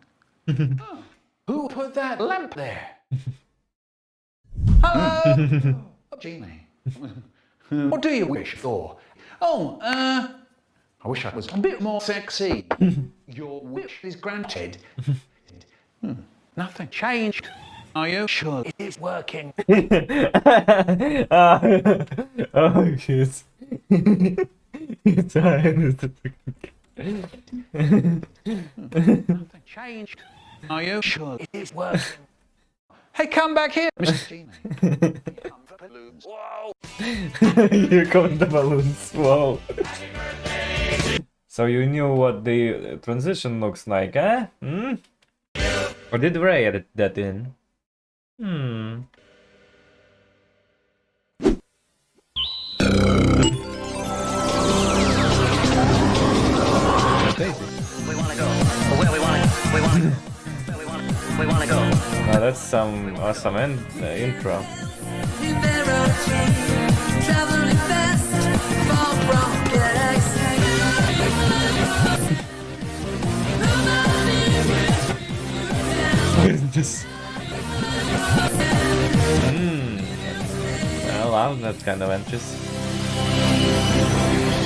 Oh, who put that lamp there? Hello? Genie. What do you wish for? Oh, I wish I was a bit more sexy. Your wish is granted. Nothing changed. Are you sure it is working? Oh shit. It's Nothing changed. Are you sure it is working? Hey, come back here, Mr. Genie. Come for balloons. Whoa! Here come the balloons. Wow. So you knew what the transition looks like, eh? Hmm? Or did Ray edit that in? Hmm. We wanna go. Where we wanna go. Oh, that's some awesome intro. This. I love that kind of entries.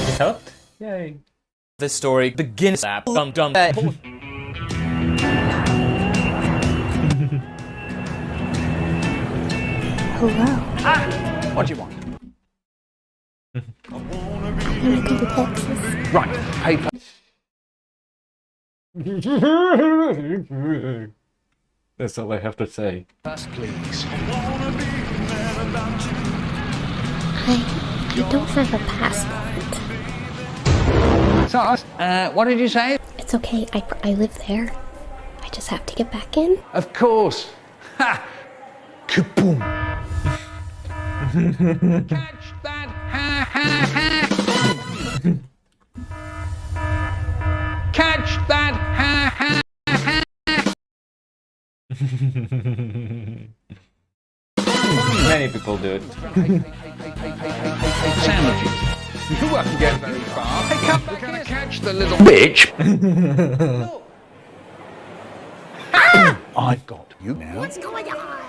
It helped? Yay. This story begins at Hello. What do you want? I wanna go to Texas. Right, paper. That's all I have to say. First, please. I don't have a passport. So, what did you say? It's okay, I live there. I just have to get back in. Of course. Ha! Kaboom! Catch that! Ha ha ha! Catch that! Ha ha ha! Many people do it. Sandwiches. You won't get very far. Hey, come back. We're gonna catch the little bitch. I've got you now. What's going on?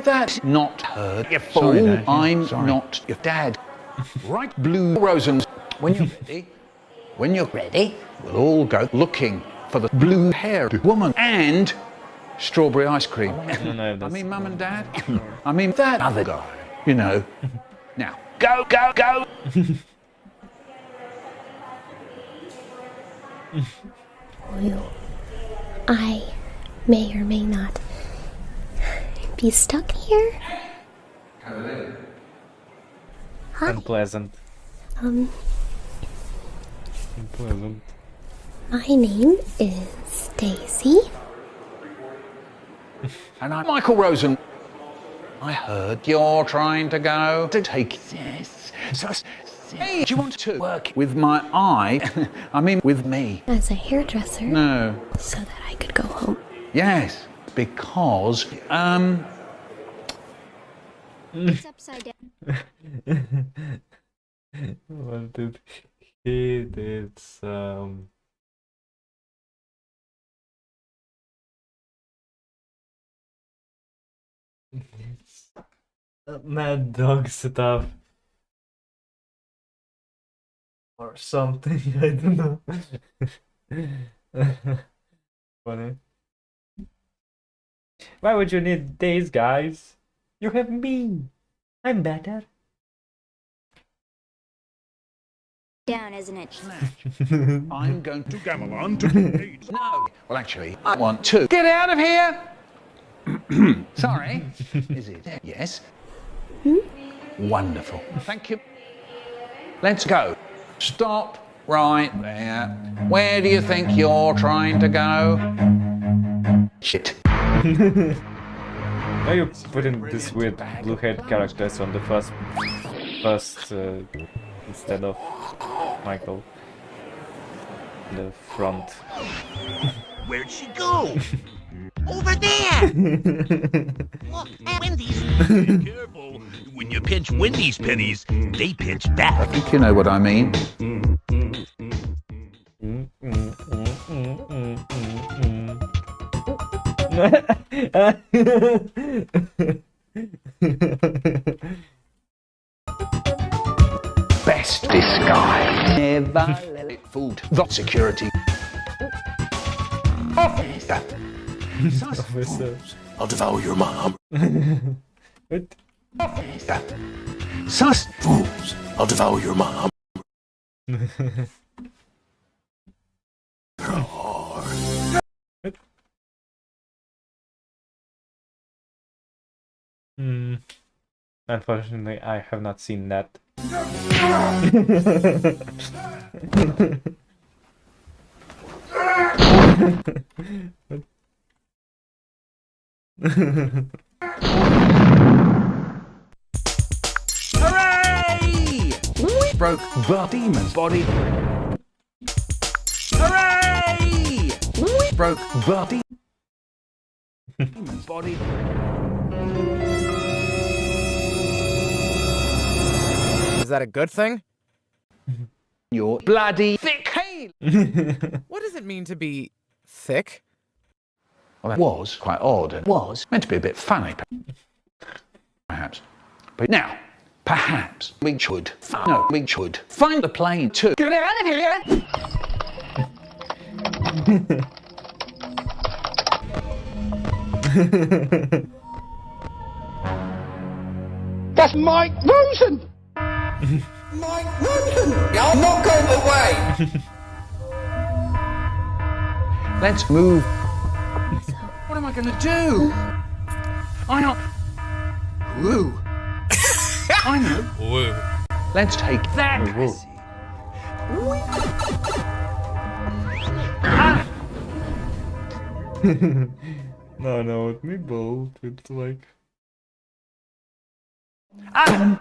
That's not her, you fool. I'm not your dad. Right, blue Rosens. When you're ready, we'll all go looking for the blue-haired woman and strawberry ice cream. I mean, Mum and Dad. I mean, that other guy. You know. Now, go, go, go. Well, I may or may not be stuck here. Unpleasant. Unpleasant. My name is Daisy. And I'm Michael Rosen. I heard you're trying to go to take this. Hey, do you want to work with my eye? I mean, with me. As a hairdresser. No. So that I could go home. Yes, because, It's upside down. What did he did it's mad dog stuff or something. I don't know. Funny. Why would you need these guys? You have me. I'm better. Down, isn't it? I'm going to gamble on to No. Well, actually, I want to get out of here. Sorry. Is it? Yes. Wonderful. Thank you. Let's go. Stop right there. Where do you think you're trying to go? Shit. Why are you putting this weird blue-haired characters on the first instead of Michael? The front. Where'd she go? Over there! Look, Wendy's. Be careful. When you pinch Wendy's pennies, they pinch back. I think you know what I mean. Best disguise. Never let it fool the security. Officer. Officer. I'll devour your mom. What? Officer. Sus. Fools. I'll devour your mom. Unfortunately, I have not seen that. Hooray! We broke the demon's body. Hooray! We broke the demon's body. Is that a good thing? You're bloody thick. Hey! What does it mean to be thick? Well, that was quite odd. It was meant to be a bit funny, perhaps. But now, perhaps we should. No, we should find the plane too. Get out of here! That's Mike Rosen! Mike Rosen! I'm not going away! Let's move. What am I going to do? I know. Woo. I know. Woo. Let's take that. Ah. No, with me both. It's like. Ah.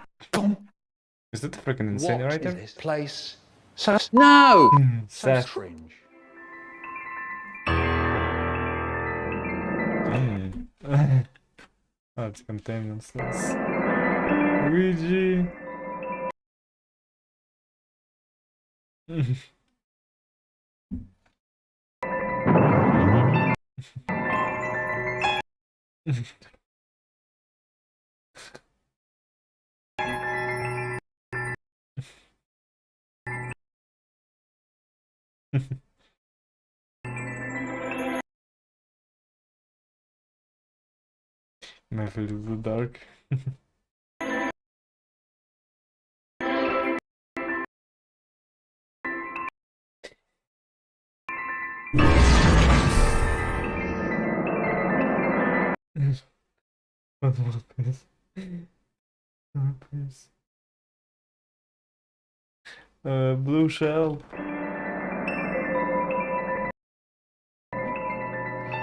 Is that the freaking What incinerator? is this place? So no. So Seth. strange. Oh, it's containment slots. Luigi. My field is so dark. What was this? Please. Blue shell.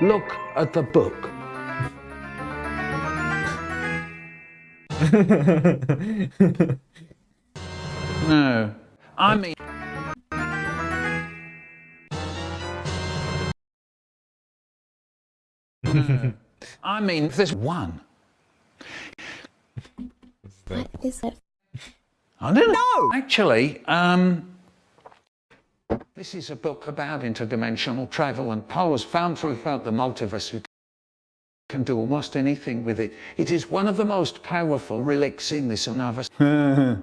Look at the book. No, I mean... No, I mean, there's one. What is it? I don't know. Actually, this is a book about interdimensional travel and powers found throughout the multiverse who can do almost anything with it. It is one of the most powerful relics in this universe. How?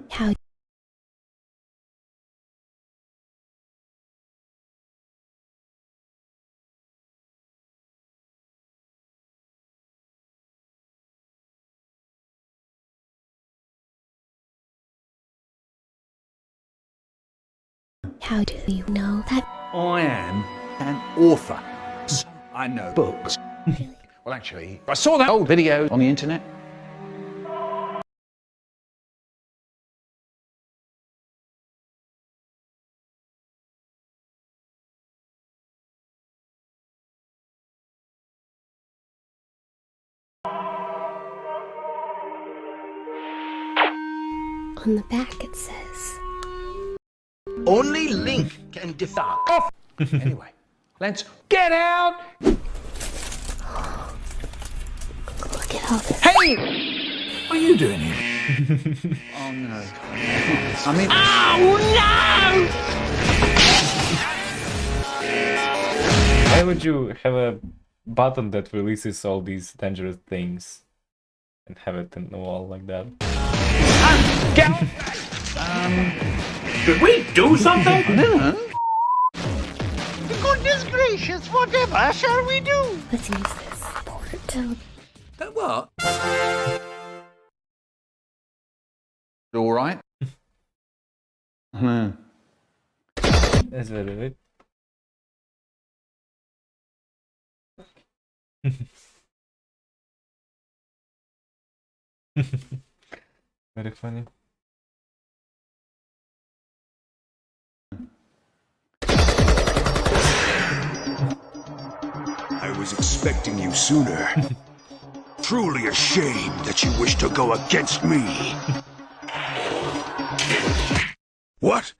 How do you know that? I am an author. So I know books. Well, actually, I saw that old video on the internet. On the back it says. Only Link can defeat. Anyway, let's get out! Look at all this. Hey! What are you doing here? Oh no. I mean... Why would you have a button that releases all these dangerous things and have it in the wall like that? Did we do something? I don't know. Goodness gracious, whatever shall we do? Let's use this portal. That what? All right. That's very good. Very funny. I was expecting you sooner. Truly a shame that you wish to go against me. What?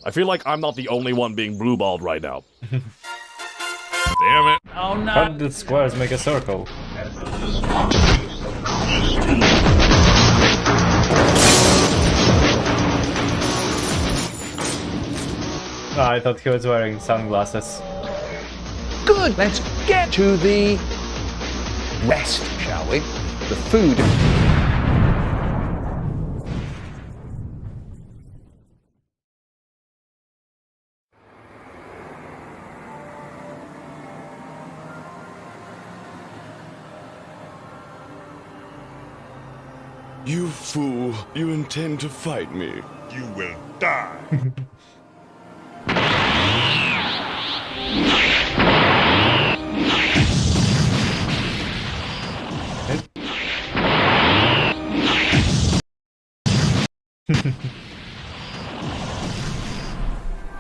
I feel like I'm not the only one being blue-balled right now. Damn it. Oh no. How did squares make a circle? Oh, I thought he was wearing sunglasses. Good. Let's get to the rest, shall we? The food. You fool, you intend to fight me. You will die.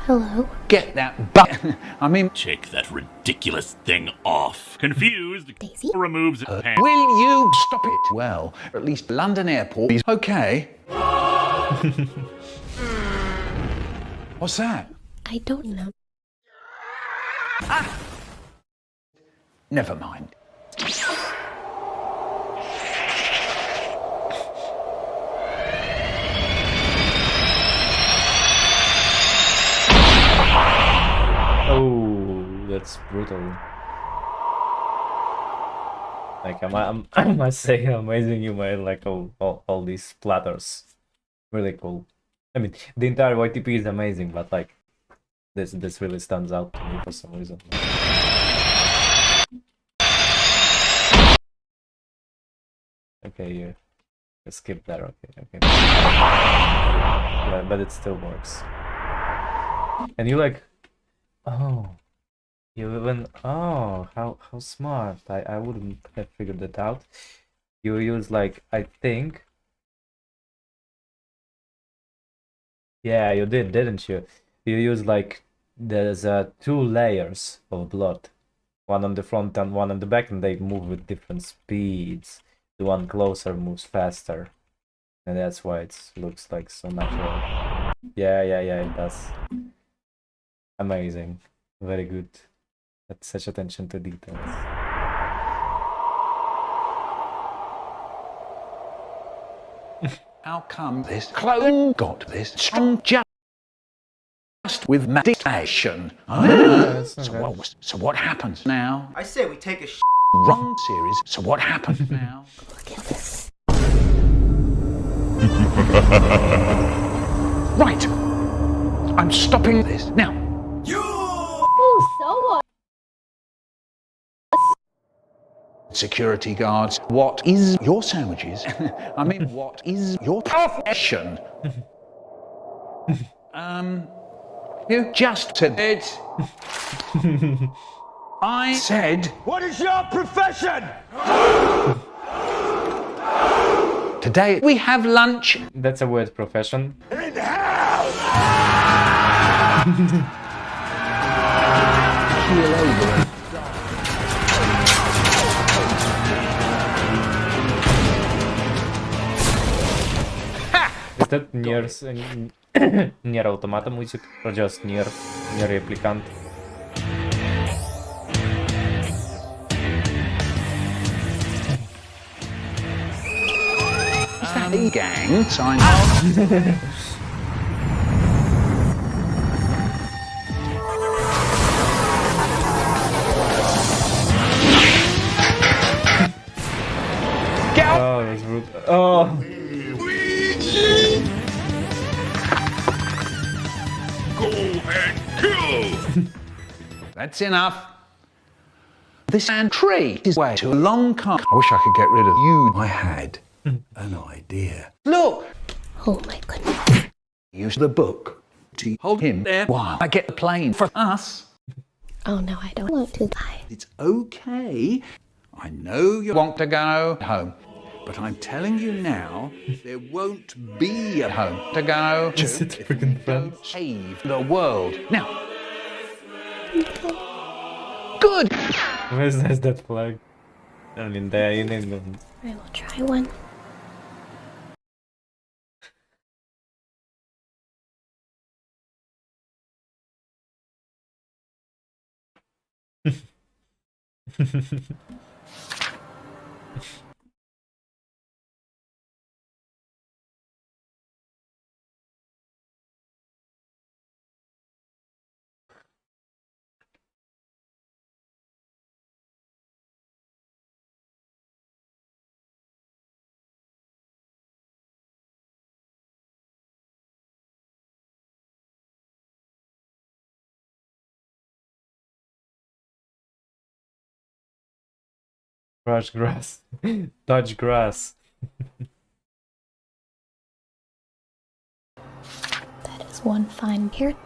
Hello? Get that button. I mean... Take that ridiculous thing off. Confused, Daisy? removes its hand. Will you stop it? Well, at least London Airport is okay. What's that? I don't know. Ah! Never mind. Oh, that's brutal. Like I must say, amazing you made like all these splatters. Really cool. I mean, the entire YTP is amazing, but like this really stands out to me for some reason. Okay, you skip that. Okay. Yeah, but it still works. And you like, oh, you even, oh, how smart. I wouldn't have figured that out. You use like, I think. Yeah, you did, didn't you? You use like there's 2 layers of blood, one on the front and one on the back, and they move with different speeds. The one closer moves faster, and that's why it looks like so natural. Yeah, it does. Amazing, very good. That's such attention to details. How come this clone got this strong just with meditation? So what happens now? I say we take a Wrong series. So what happens now? Look at this. Right. I'm stopping this now. Oh, so what? Security guards, what is your sandwiches? I mean, what is your profession? You just said it. I said, What is your profession? today we have lunch. That's a weird profession. In hell! Keel over. Is that Nier's Nier Automata music or just Nier Replicant? Gang, sign off. Oh, that's rude. Oh. Go and kill! That's enough. This sand tree is way too long. I wish I could get rid of you. I had an idea. Look! Oh my goodness. Use the book to hold him there while I get the plane for us. Oh no, I don't want to die. It's okay. I know you want to go home. But I'm telling you now, there won't be a home to go to if we don't save the world. Now, good! Where's that flag? I mean, they're in England. I will try one. Crush grass. Touch grass. That is one fine here.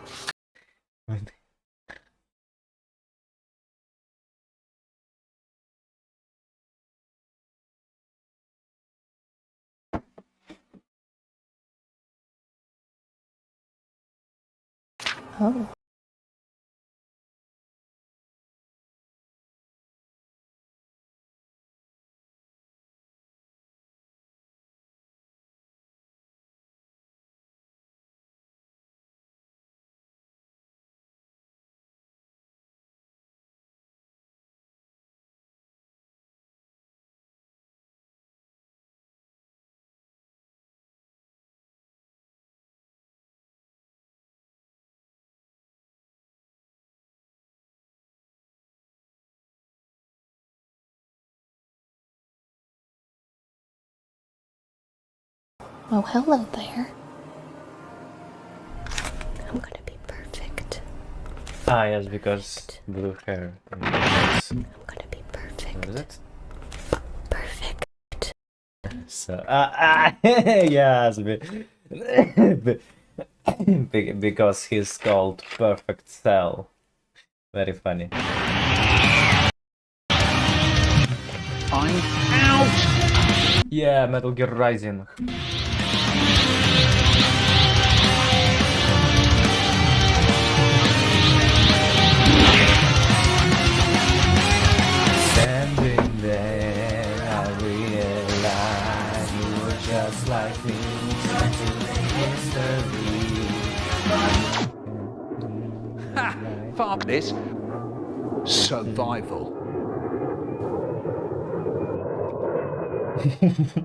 Oh. Oh, hello there. I'm gonna be perfect. Ah, yes, because blue hair. I'm gonna be perfect. What is it? Perfect. So, yes, because he's called Perfect Cell. Very funny. I'm out! Yeah, Metal Gear Rising. just like me. Ha! Fuck this. Survival.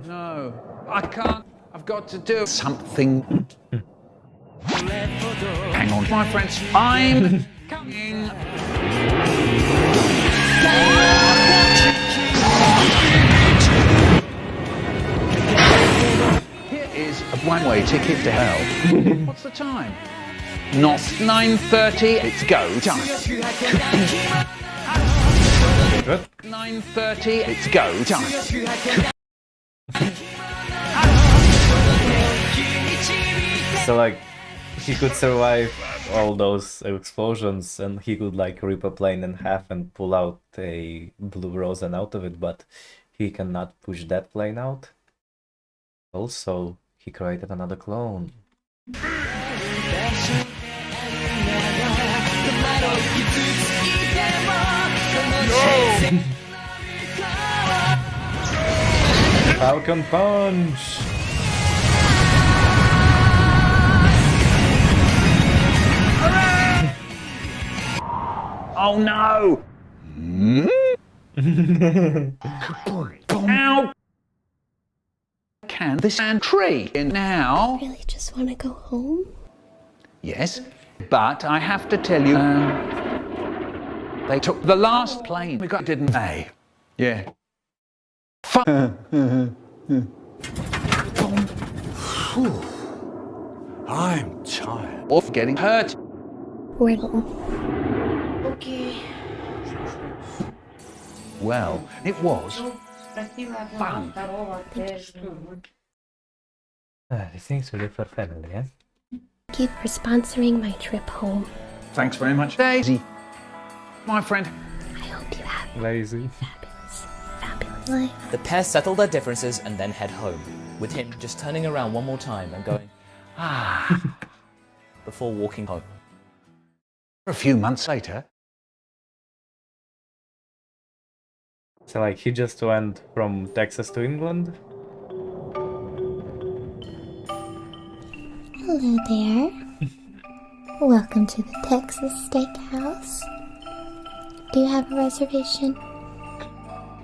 No, I can't. I've got to do something. Hang on, my friends. I'm coming. Here is a one-way ticket to hell. What's the time? Not 9:30. It's go time. 9:30. It's go time. So like, he could survive all those explosions and he could like rip a plane in half and pull out a blue Rosen out of it, but he cannot push that plane out. Also, he created another clone. Falcon Punch! Oh no! Ow! Can this stand tree in now? I really just want to go home. Yes, but I have to tell you, they took the last plane we got, didn't they? Yeah. I'm tired. Of getting hurt. Riddle. Okay. Well, it was fun. These things really for family, eh? Thank you for sponsoring my trip home. Thanks very much, Daisy. My friend. I hope you have Lazy. fabulous life. The pair settle their differences and then head home, with him just turning around one more time and going, ah, before walking home. A few months later. So like, he just went from Texas to England? Hello there. Welcome to the Texas Steakhouse. Do you have a reservation?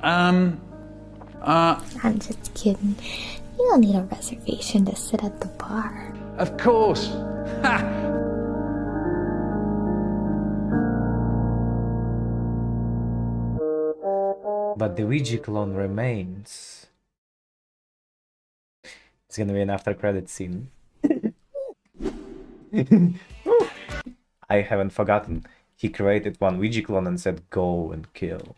I'm just kidding. You don't need a reservation to sit at the bar. Of course. Ha! But the Ouija clone remains. It's gonna be an after credit scene. I haven't forgotten. He created one Ouija clone and said, "Go and kill."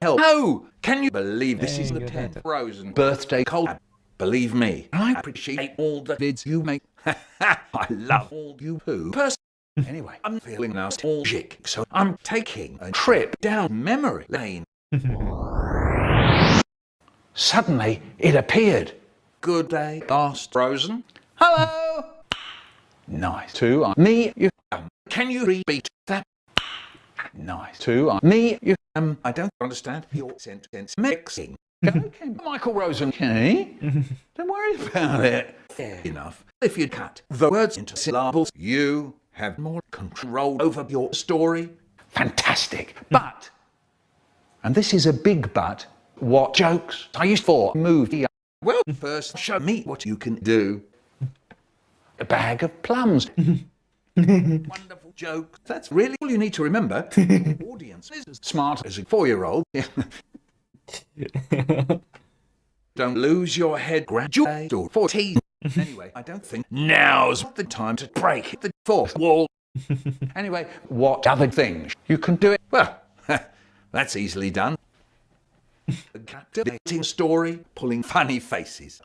Hello! Can you believe this is the 10th Rosen birthday collab? Believe me, I appreciate all the vids you make. I love all you poo. Anyway, I'm feeling nostalgic, so I'm taking a trip down memory lane. Suddenly, it appeared. Good day, last Rosen. Hello! Nice. To me, you can you repeat that? Nice. To me, you I don't understand your sentence mixing. Okay, Michael Rosen, okay? Don't worry about it. Fair enough. If you cut the words into syllables, you have more control over your story. Fantastic. But, and this is a big but, what jokes are used for movie? Well, first show me what you can do. A bag of plums. Wonderful joke. That's really all you need to remember. The audience is as smart as a 4-year-old. Don't lose your head, graduate or 14. Anyway, I don't think now's the time to break the fourth wall. Anyway, what other things you can do it? Well, that's easily done. A captivating story, pulling funny faces.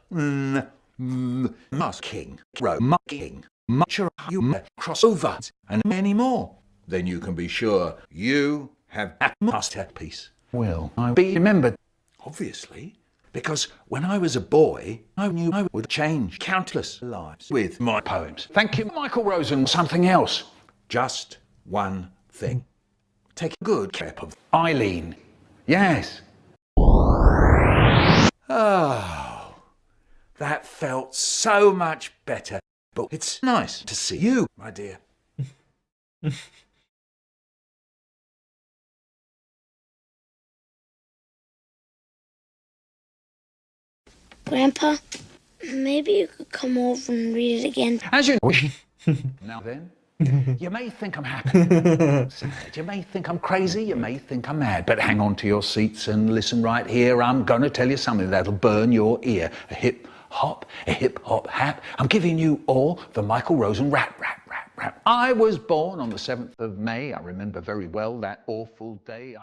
Masking, mocking, much humor, crossovers, and many more. Then you can be sure you have a masterpiece. Will I be remembered? Obviously. Because when I was a boy, I knew I would change countless lives with my poems. Thank you, Michael Rosen. Something else. Just one thing. Take good care of Eileen. Yes. Oh, that felt so much better. But it's nice to see you, my dear. Grandpa, maybe you could come over and read it again. As you wish. Now then, you may think I'm happy, sad, you may think I'm crazy, you may think I'm mad, but hang on to your seats and listen right here. I'm gonna tell you something that'll burn your ear. A hip hop hap. I'm giving you all the Michael Rosen rap. I was born on the 7th of May. I remember very well that awful day.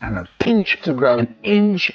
And a pinch to grow an inch.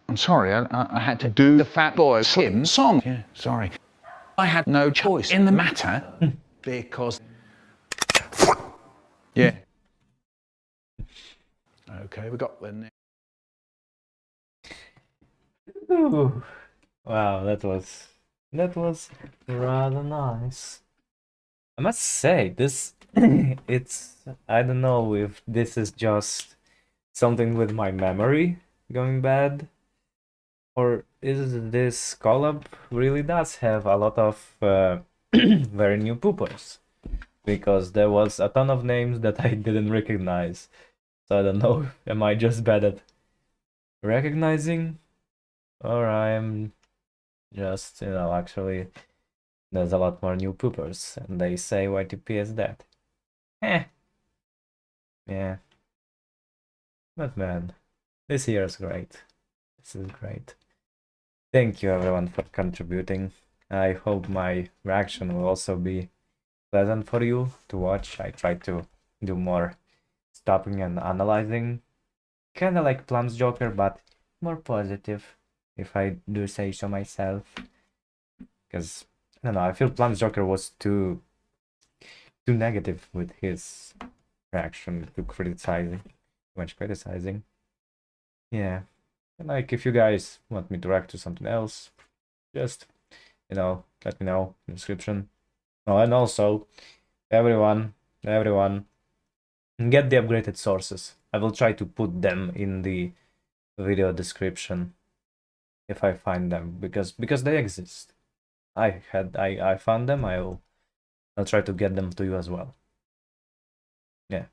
I'm sorry, I had to do the Fat Boy Slim song. Yeah, sorry. I had no choice in the matter because... Yeah. Okay, we got the next. Ooh. Wow, that was rather nice. I must say, this it's, I don't know if this is just something with my memory going bad, or is this collab really does have a lot of very new poopers, because there was a ton of names that I didn't recognize. So I don't know, am I just bad at recognizing, or I'm just, actually there's a lot more new poopers, and they say YTP is dead. Yeah. But man, this year is great. This is great. Thank you everyone for contributing. I hope my reaction will also be pleasant for you to watch. I try to do more stopping and analyzing. Kinda like Plum's Joker, but more positive, if I do say so myself. Because, I don't know, I feel Plum's Joker was too negative with his reaction to criticizing. Too much criticizing. Yeah. And like, if you guys want me to react to something else, just, let me know in the description. Oh, and also, everyone, get the upgraded sources. I will try to put them in the video description if I find them, because they exist. I found them. I'll try to get them to you as well. Yeah.